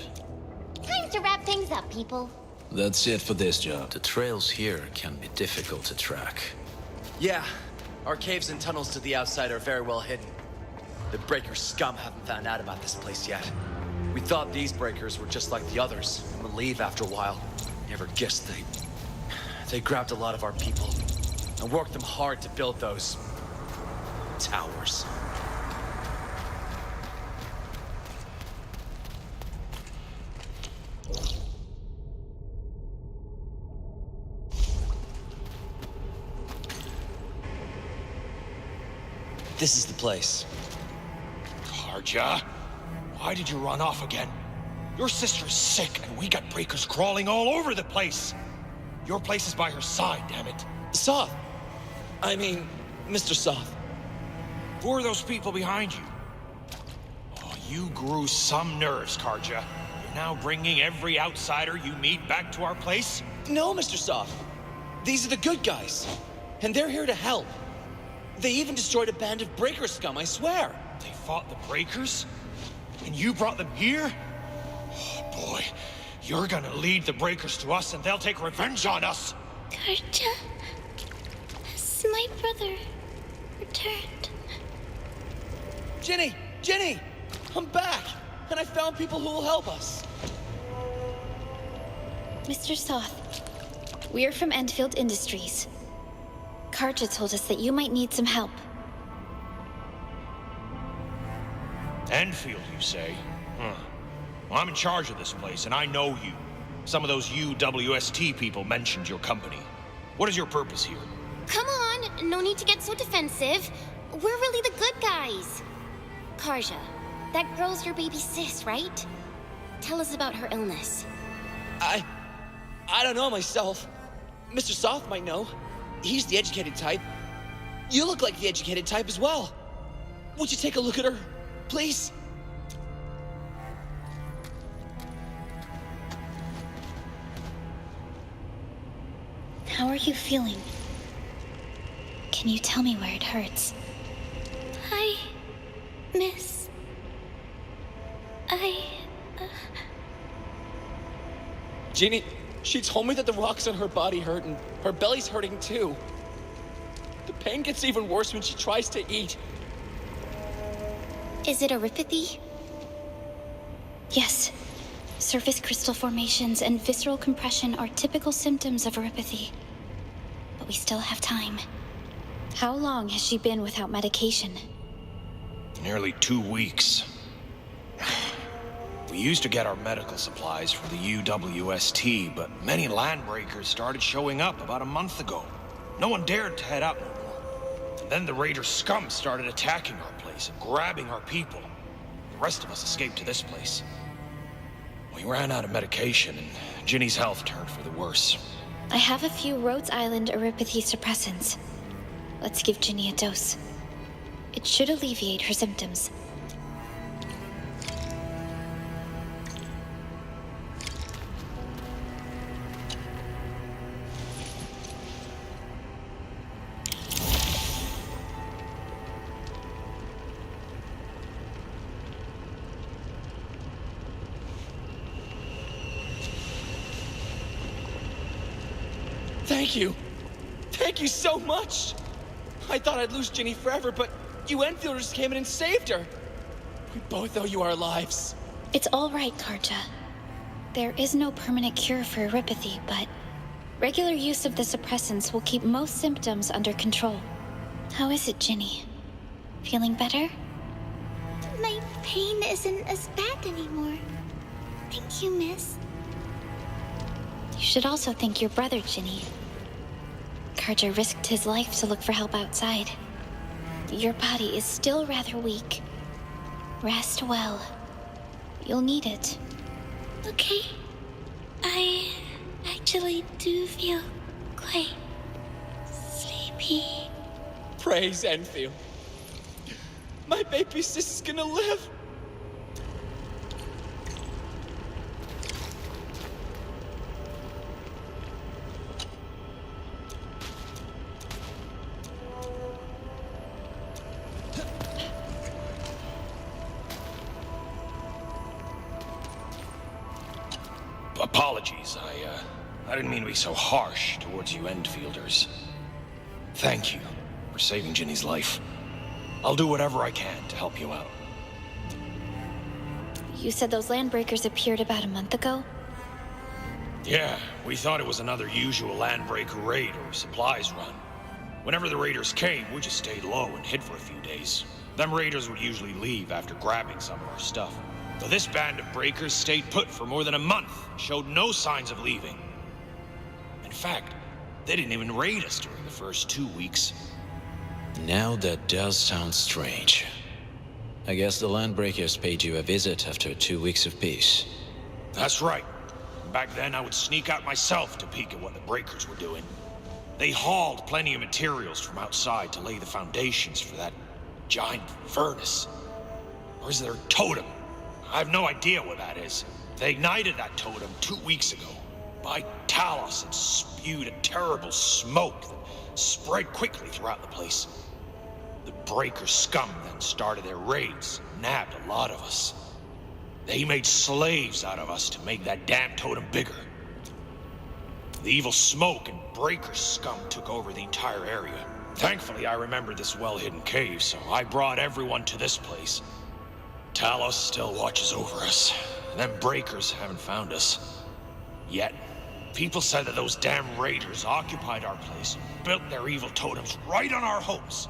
Speaker 19: Time to wrap things up, people.
Speaker 21: That's it for this job. The trails here can be difficult to track.
Speaker 15: Yeah, our caves and tunnels to the outside are very well hidden. The breaker scum haven't found out about this place yet. We thought these breakers were just like the others and would leave after a while. Never guessed they grabbed a lot of our people and worked them hard to build those towers. This is the place.
Speaker 2: Karja, why did you run off again? Your sister's sick, and we got breakers crawling all over the place. Your place is by her side, damn it.
Speaker 15: Soth. I mean, Mr. Soth.
Speaker 2: Who are those people behind you? Oh, you grew some nerves, Karja. You're now bringing every outsider you meet back to our place?
Speaker 15: No, Mr. Soth. These are the good guys, and they're here to help. They even destroyed a band of breaker scum, I swear.
Speaker 2: They fought the breakers? And you brought them here? Oh, boy. You're gonna lead the breakers to us, and they'll take revenge on us!
Speaker 3: Karja, has my brother returned?
Speaker 15: Jenny! I'm back! And I found people who will help us.
Speaker 20: Mr. Soth, we're from Endfield Industries. Karja told us that you might need some help.
Speaker 2: Enfield, you say? Huh. Well, I'm in charge of this place, and I know you. Some of those UWST people mentioned your company. What is your purpose here?
Speaker 19: Come on, no need to get so defensive. We're really the good guys. Karja, that girl's your baby sis, right? Tell us about her illness.
Speaker 15: I don't know myself. Mr. Soth might know. He's the educated type. You look like the educated type as well. Would you take a look at her, please?
Speaker 20: How are you feeling? Can you tell me where it hurts?
Speaker 3: Hi, miss.
Speaker 15: Jeannie, she told me that the rocks on her body hurt and her belly's hurting too. The pain gets even worse when she tries to eat.
Speaker 19: Is it erypathy?
Speaker 20: Yes. Surface crystal formations and visceral compression are typical symptoms of erypathy. But we still have time. How long has she been without medication?
Speaker 2: Nearly 2 weeks. We used to get our medical supplies from the UWST, but many Landbreakers started showing up about a month ago. No one dared to head out no more. And then the Raider scum started attacking our place and grabbing our people. The rest of us escaped to this place. We ran out of medication, and Ginny's health turned for the worse.
Speaker 20: I have a few Rhodes Island Erypathy suppressants. Let's give Ginny a dose. It should alleviate her symptoms.
Speaker 15: Thank you. Thank you so much. I thought I'd lose Ginny forever, but you Enfielders came in and saved her. We both owe you our lives.
Speaker 20: It's all right, Karja. There is no permanent cure for erypathy, but regular use of the suppressants will keep most symptoms under control. How is it, Ginny? Feeling better?
Speaker 8: My pain isn't as bad anymore. Thank you, miss.
Speaker 20: You should also thank your brother, Ginny. Karja risked his life to look for help outside. Your body is still rather weak. Rest well. You'll need it.
Speaker 8: Okay. I actually do feel quite sleepy.
Speaker 15: Praise Enfield. My baby sis is gonna live.
Speaker 2: Apologies, I didn't mean to be so harsh towards you Endfielders. Thank you for saving Ginny's life. I'll do whatever I can to help you out.
Speaker 20: You said those Landbreakers appeared about a month ago?
Speaker 2: Yeah, we thought it was another usual Landbreaker raid or supplies run. Whenever the raiders came, we just stayed low and hid for a few days. Them raiders would usually leave after grabbing some of our stuff. But this band of breakers stayed put for more than a month, showed no signs of leaving. In fact, they didn't even raid us during the first 2 weeks.
Speaker 21: Now that does sound strange. I guess the Landbreakers paid you a visit after 2 weeks of peace.
Speaker 2: That's right. Back then, I would sneak out myself to peek at what the breakers were doing. They hauled plenty of materials from outside to lay the foundations for that giant furnace. Or is there a totem? I have no idea what that is. They ignited that totem 2 weeks ago. By Talos, it spewed a terrible smoke that spread quickly throughout the place. The breaker scum then started their raids, nabbed a lot of us. They made slaves out of us to make that damn totem bigger. The evil smoke and breaker scum took over the entire area. Thankfully, I remembered this well-hidden cave, so I brought everyone to this place. Talos still watches over us. Them breakers haven't found us. Yet. People said that those damn raiders occupied our place, built their evil totems right on our homes.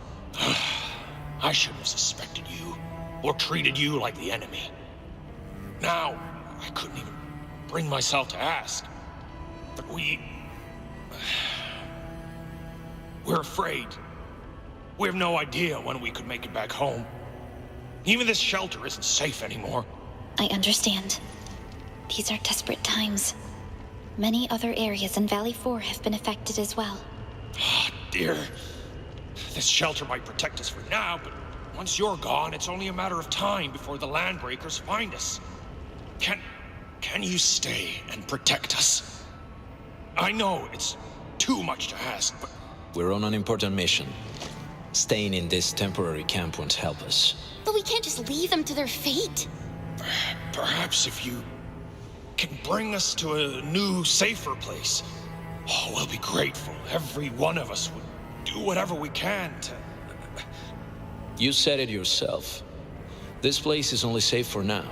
Speaker 2: I shouldn't have suspected you, or treated you like the enemy. Now, I couldn't even bring myself to ask. But we're afraid. We have no idea when we could make it back home. Even this shelter isn't safe anymore.
Speaker 20: I understand. These are desperate times. Many other areas in Valley 4 have been affected as well.
Speaker 2: Oh, dear. This shelter might protect us for now, but once you're gone, it's only a matter of time before the Landbreakers find us. Can you stay and protect us? I know it's too much to ask, but...
Speaker 21: We're on an important mission. Staying in this temporary camp won't help us.
Speaker 8: But we can't just leave them to their fate.
Speaker 2: Perhaps if you can bring us to a new, safer place. Oh, we'll be grateful. Every one of us would do whatever we can to...
Speaker 21: You said it yourself. This place is only safe for now.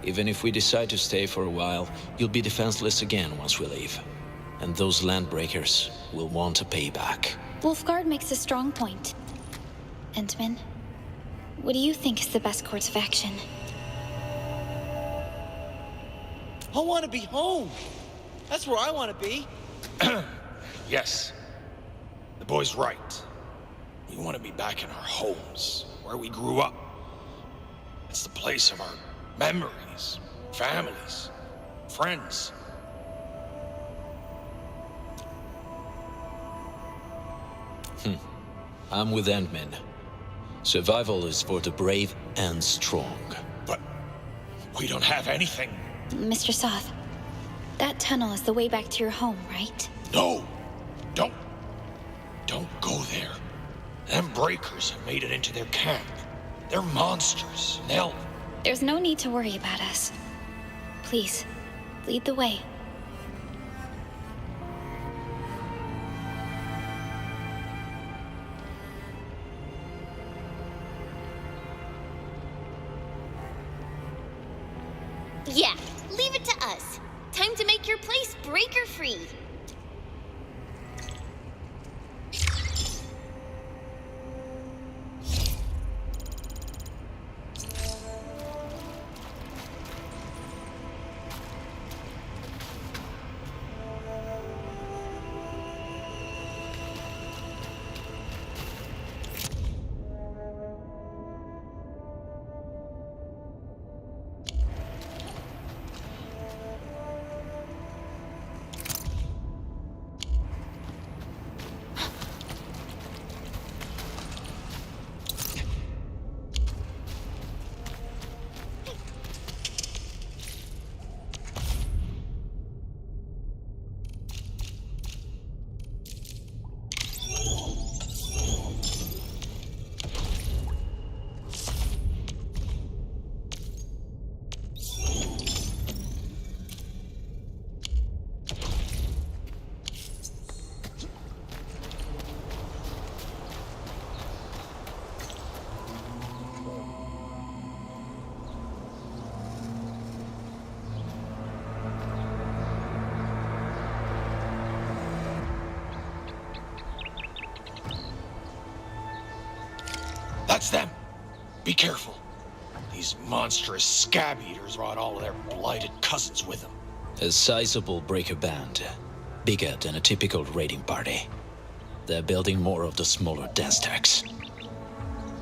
Speaker 21: Even if we decide to stay for a while, you'll be defenseless again once we leave. And those Landbreakers will want a payback.
Speaker 20: Wolfguard makes a strong point. Entman, what do you think is the best course of action?
Speaker 15: I want to be home. That's where I want to be.
Speaker 2: Yes. The boy's right. We want to be back in our homes, where we grew up. It's the place of our memories, families, friends.
Speaker 21: I'm with Endman. Survival is for the brave and strong.
Speaker 2: But we don't have anything.
Speaker 20: Mr. Soth, that tunnel is the way back to your home, right?
Speaker 2: No! Don't go there. Them breakers have made it into their camp. They're monsters.
Speaker 20: There's no need to worry about us. Please, lead the way.
Speaker 19: Yeah, leave it to us. Time to make your place breaker-free.
Speaker 2: That's them! Be careful. These monstrous scab eaters brought all of their blighted cousins with them.
Speaker 21: A sizable breaker band. Bigger than a typical raiding party. They're building more of the smaller dance stacks.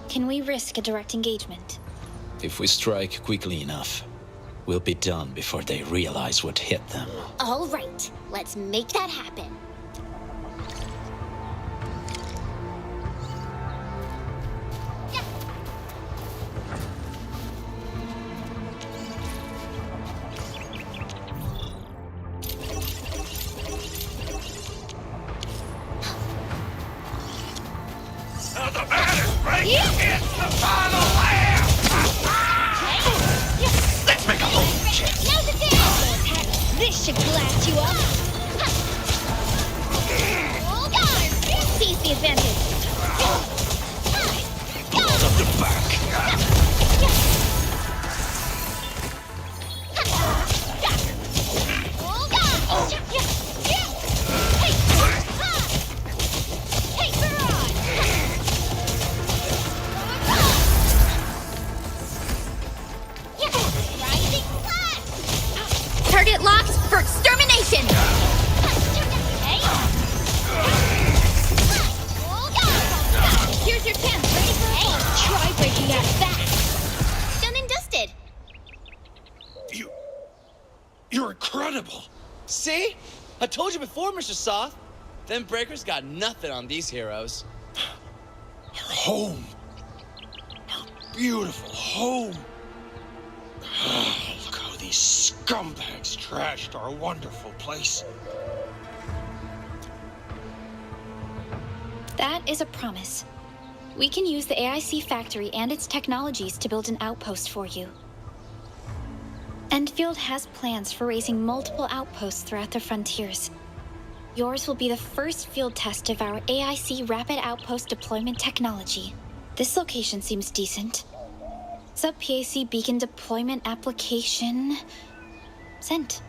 Speaker 20: Can we risk a direct engagement?
Speaker 21: If we strike quickly enough, we'll be done before they realize what hit them.
Speaker 19: All right, let's make that happen.
Speaker 2: Let's make a hole check.
Speaker 19: Now's the day! This should blast you up. Oh, God! Seize the advantage.
Speaker 2: Hold up the back.
Speaker 19: Oh, God! Hey, barrage! Rising flash! Target locked for extermination! Here's your chance. Ready for a ball? Try breaking out fast. Done and dusted.
Speaker 2: You're incredible.
Speaker 15: See? I told you before, Mr. Soth. Them breakers got nothing on these heroes.
Speaker 2: Our home. Our beautiful home. Look how these scumbags trashed our wonderful place.
Speaker 20: That is a promise. We can use the AIC factory and its technologies to build an outpost for you. Endfield has plans for raising multiple outposts throughout the frontiers. Yours will be the first field test of our AIC rapid outpost deployment technology. This location seems decent. Sub-PAC beacon deployment application... sent.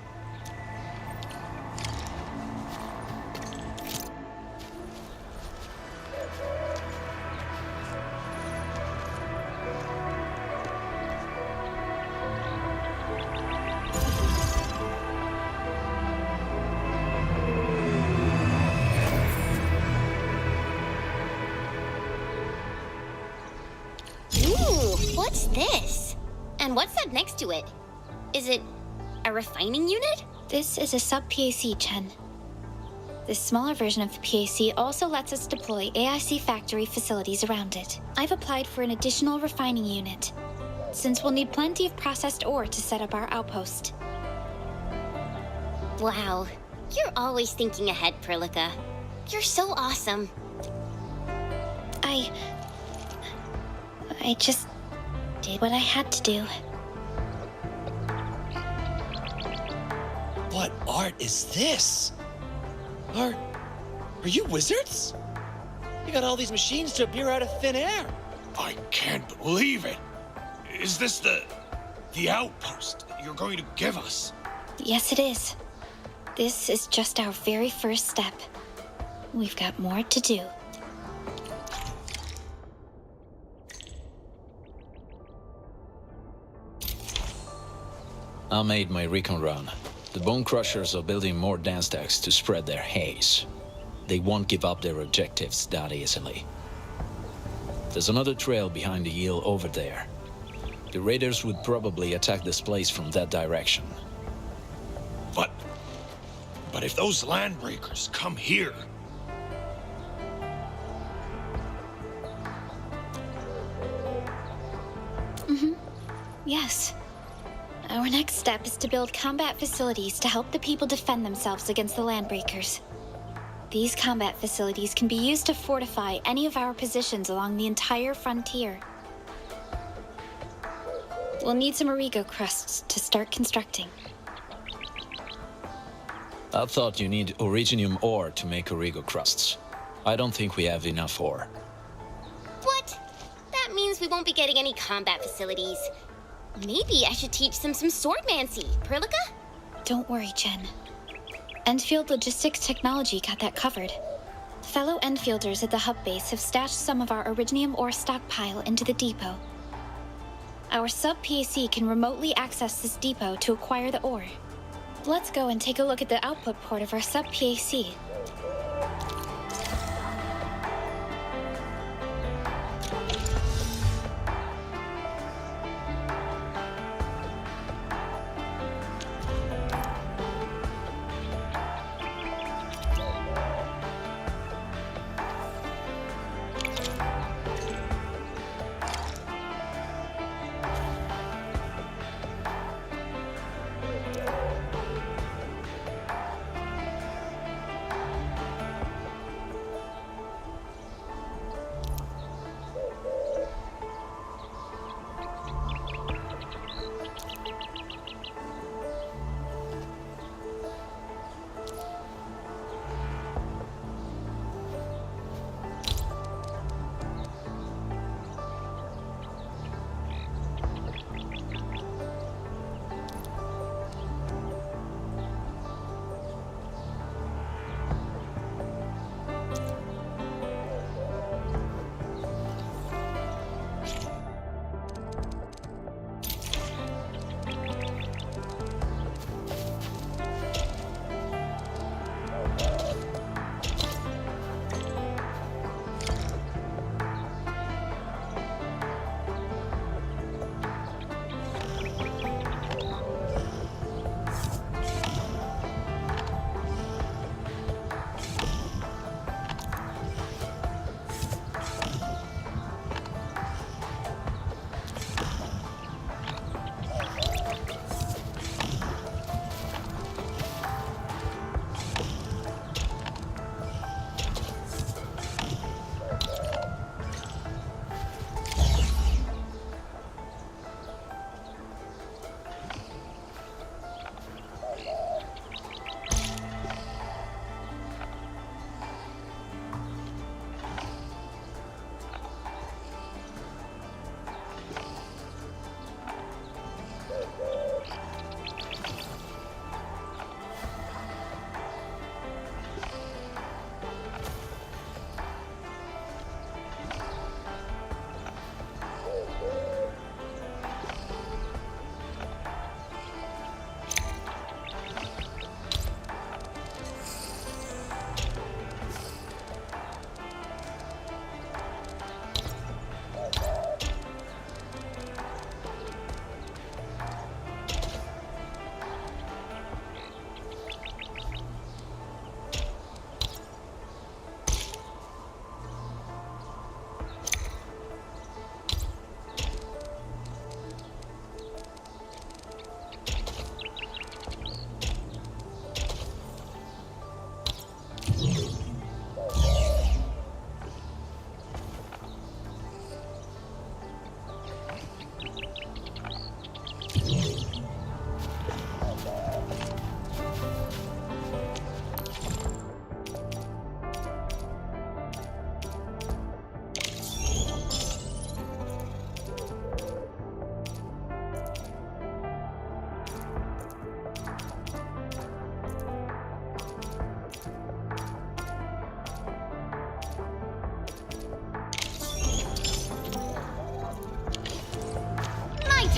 Speaker 19: What's this? And what's that next to it? Is it a refining unit?
Speaker 20: This is a sub-PAC, Chen. This smaller version of the PAC also lets us deploy AIC factory facilities around it. I've applied for an additional refining unit, since we'll need plenty of processed ore to set up our outpost.
Speaker 19: Wow, you're always thinking ahead, Perlica. You're so awesome.
Speaker 20: I just did what I had to do.
Speaker 15: What art is this? Are you wizards? You got all these machines to appear out of thin air.
Speaker 11: I can't believe it. Is this the outpost you're going to give us?
Speaker 20: Yes, it is. This is just our very first step. We've got more to do.
Speaker 21: I made my recon run. The Bone Crushers are building more dance stacks to spread their haze. They won't give up their objectives that easily. There's another trail behind the hill over there. The raiders would probably attack this place from that direction.
Speaker 11: But if those Landbreakers come here...
Speaker 20: Yes. Our next step is to build combat facilities to help the people defend themselves against the Landbreakers. These combat facilities can be used to fortify any of our positions along the entire frontier. We'll need some Origo crusts to start constructing.
Speaker 21: I thought you need originium ore to make Origo crusts. I don't think we have enough ore.
Speaker 19: What? That means we won't be getting any combat facilities. Maybe I should teach them some swordmancy, Perlica?
Speaker 20: Don't worry, Chen. Endfield Logistics Technology got that covered. Fellow Enfielders at the hub base have stashed some of our originium ore stockpile into the depot. Our sub-PAC can remotely access this depot to acquire the ore. Let's go and take a look at the output port of our sub-PAC.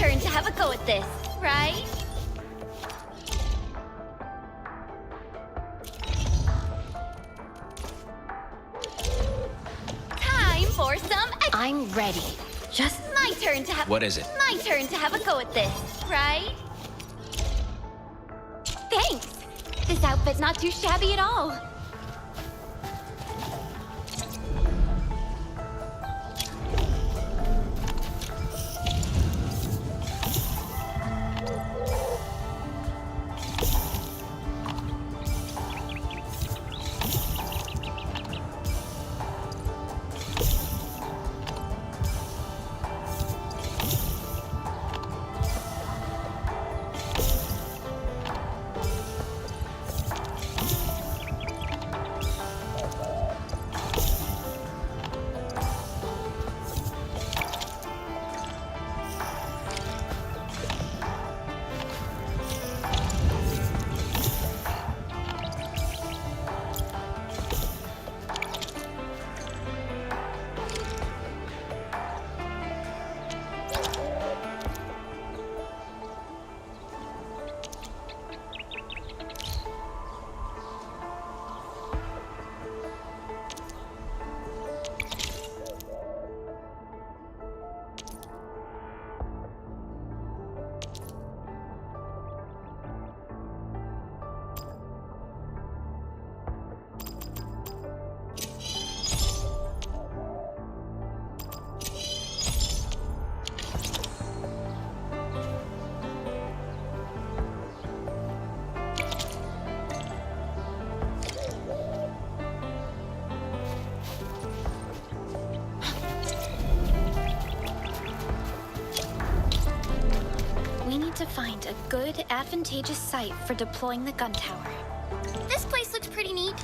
Speaker 19: turn to have a go at this, right? Time for some. I'm ready. Just my turn to have.
Speaker 21: What is it?
Speaker 19: My turn to have a go at this, right? Thanks. This outfit's not too shabby at all.
Speaker 20: To find a good, advantageous site for deploying the gun tower.
Speaker 19: This place looks pretty neat.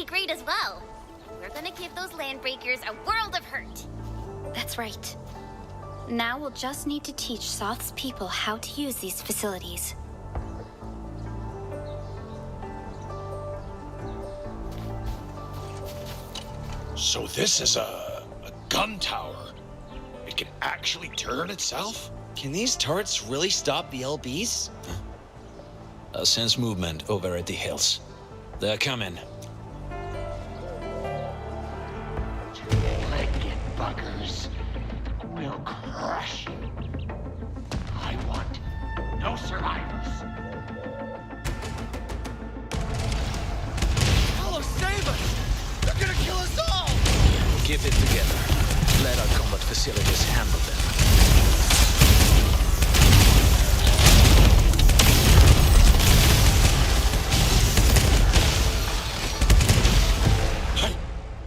Speaker 19: Great as well. We're gonna give those Landbreakers a world of hurt.
Speaker 20: That's right. Now we'll just need to teach Soth's people how to use these facilities.
Speaker 11: So this is a gun tower. It can actually turn itself?
Speaker 15: Can these turrets really stop the LBs?
Speaker 21: I sense movement over at the hills. They're coming.
Speaker 14: Two-legged buggers will crush you. I want no survivors.
Speaker 15: Hello, save us! They're gonna kill us all!
Speaker 21: Keep it together. Let our combat facilities handle them.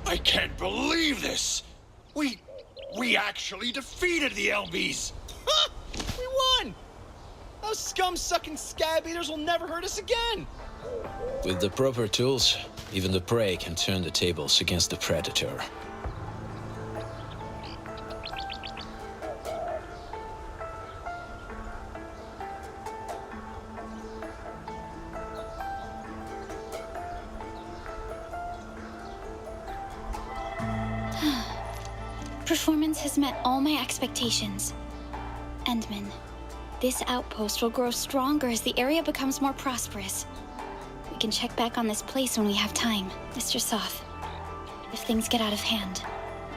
Speaker 11: I can't believe this! We actually defeated the LBs!
Speaker 15: Huh! We won! Those scum-sucking scab eaters will never hurt us again!
Speaker 21: With the proper tools, Even the prey can turn the tables against the predator.
Speaker 20: Performance has met all my expectations. Endman, this outpost will grow stronger as the area becomes more prosperous. We can check back on this place when we have time, Mr. Soth. If things get out of hand,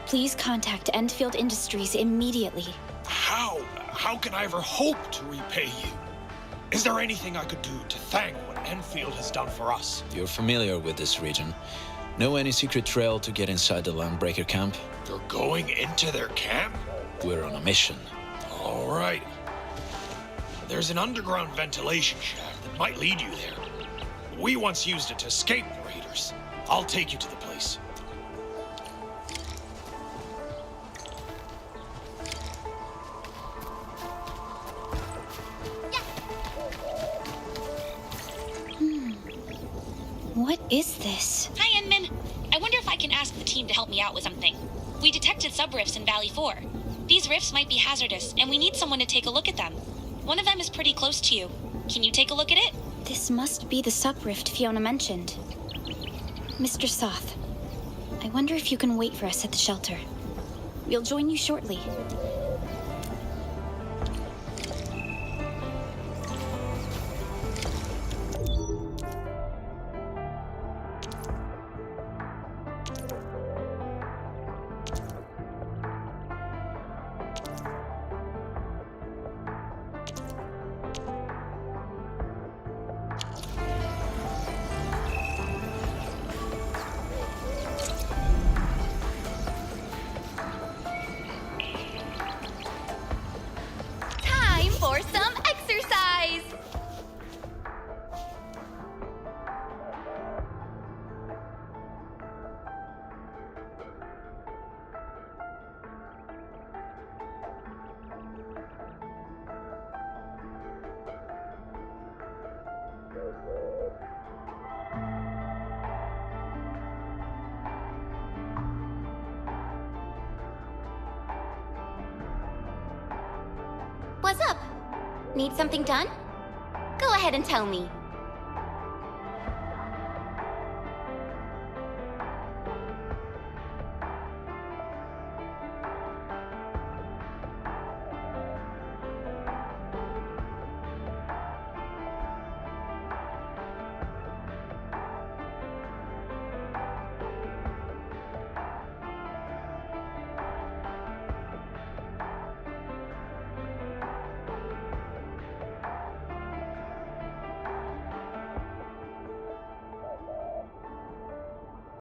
Speaker 20: please contact Endfield Industries immediately.
Speaker 11: How can I ever hope to repay you? Is there anything I could do to thank what Enfield has done for us?
Speaker 21: You're familiar with this region. Know any secret trail to get inside the Landbreaker camp?
Speaker 11: You're going into their camp?
Speaker 21: We're on a mission.
Speaker 11: All right. There's an underground ventilation shaft that might lead you there. We once used it to escape the raiders. I'll take you to the place.
Speaker 20: What is this?
Speaker 13: Hi, Enman. I wonder if I can ask the team to help me out with something. We detected subrifts in Valley 4. These rifts might be hazardous, and we need someone to take a look at them. One of them is pretty close to you. Can you take a look at it?
Speaker 20: This must be the subrift Fiona mentioned. Mr. Soth, I wonder if you can wait for us at the shelter. We'll join you shortly.
Speaker 10: For some exercise! What's up? Need something done? Go ahead and tell me.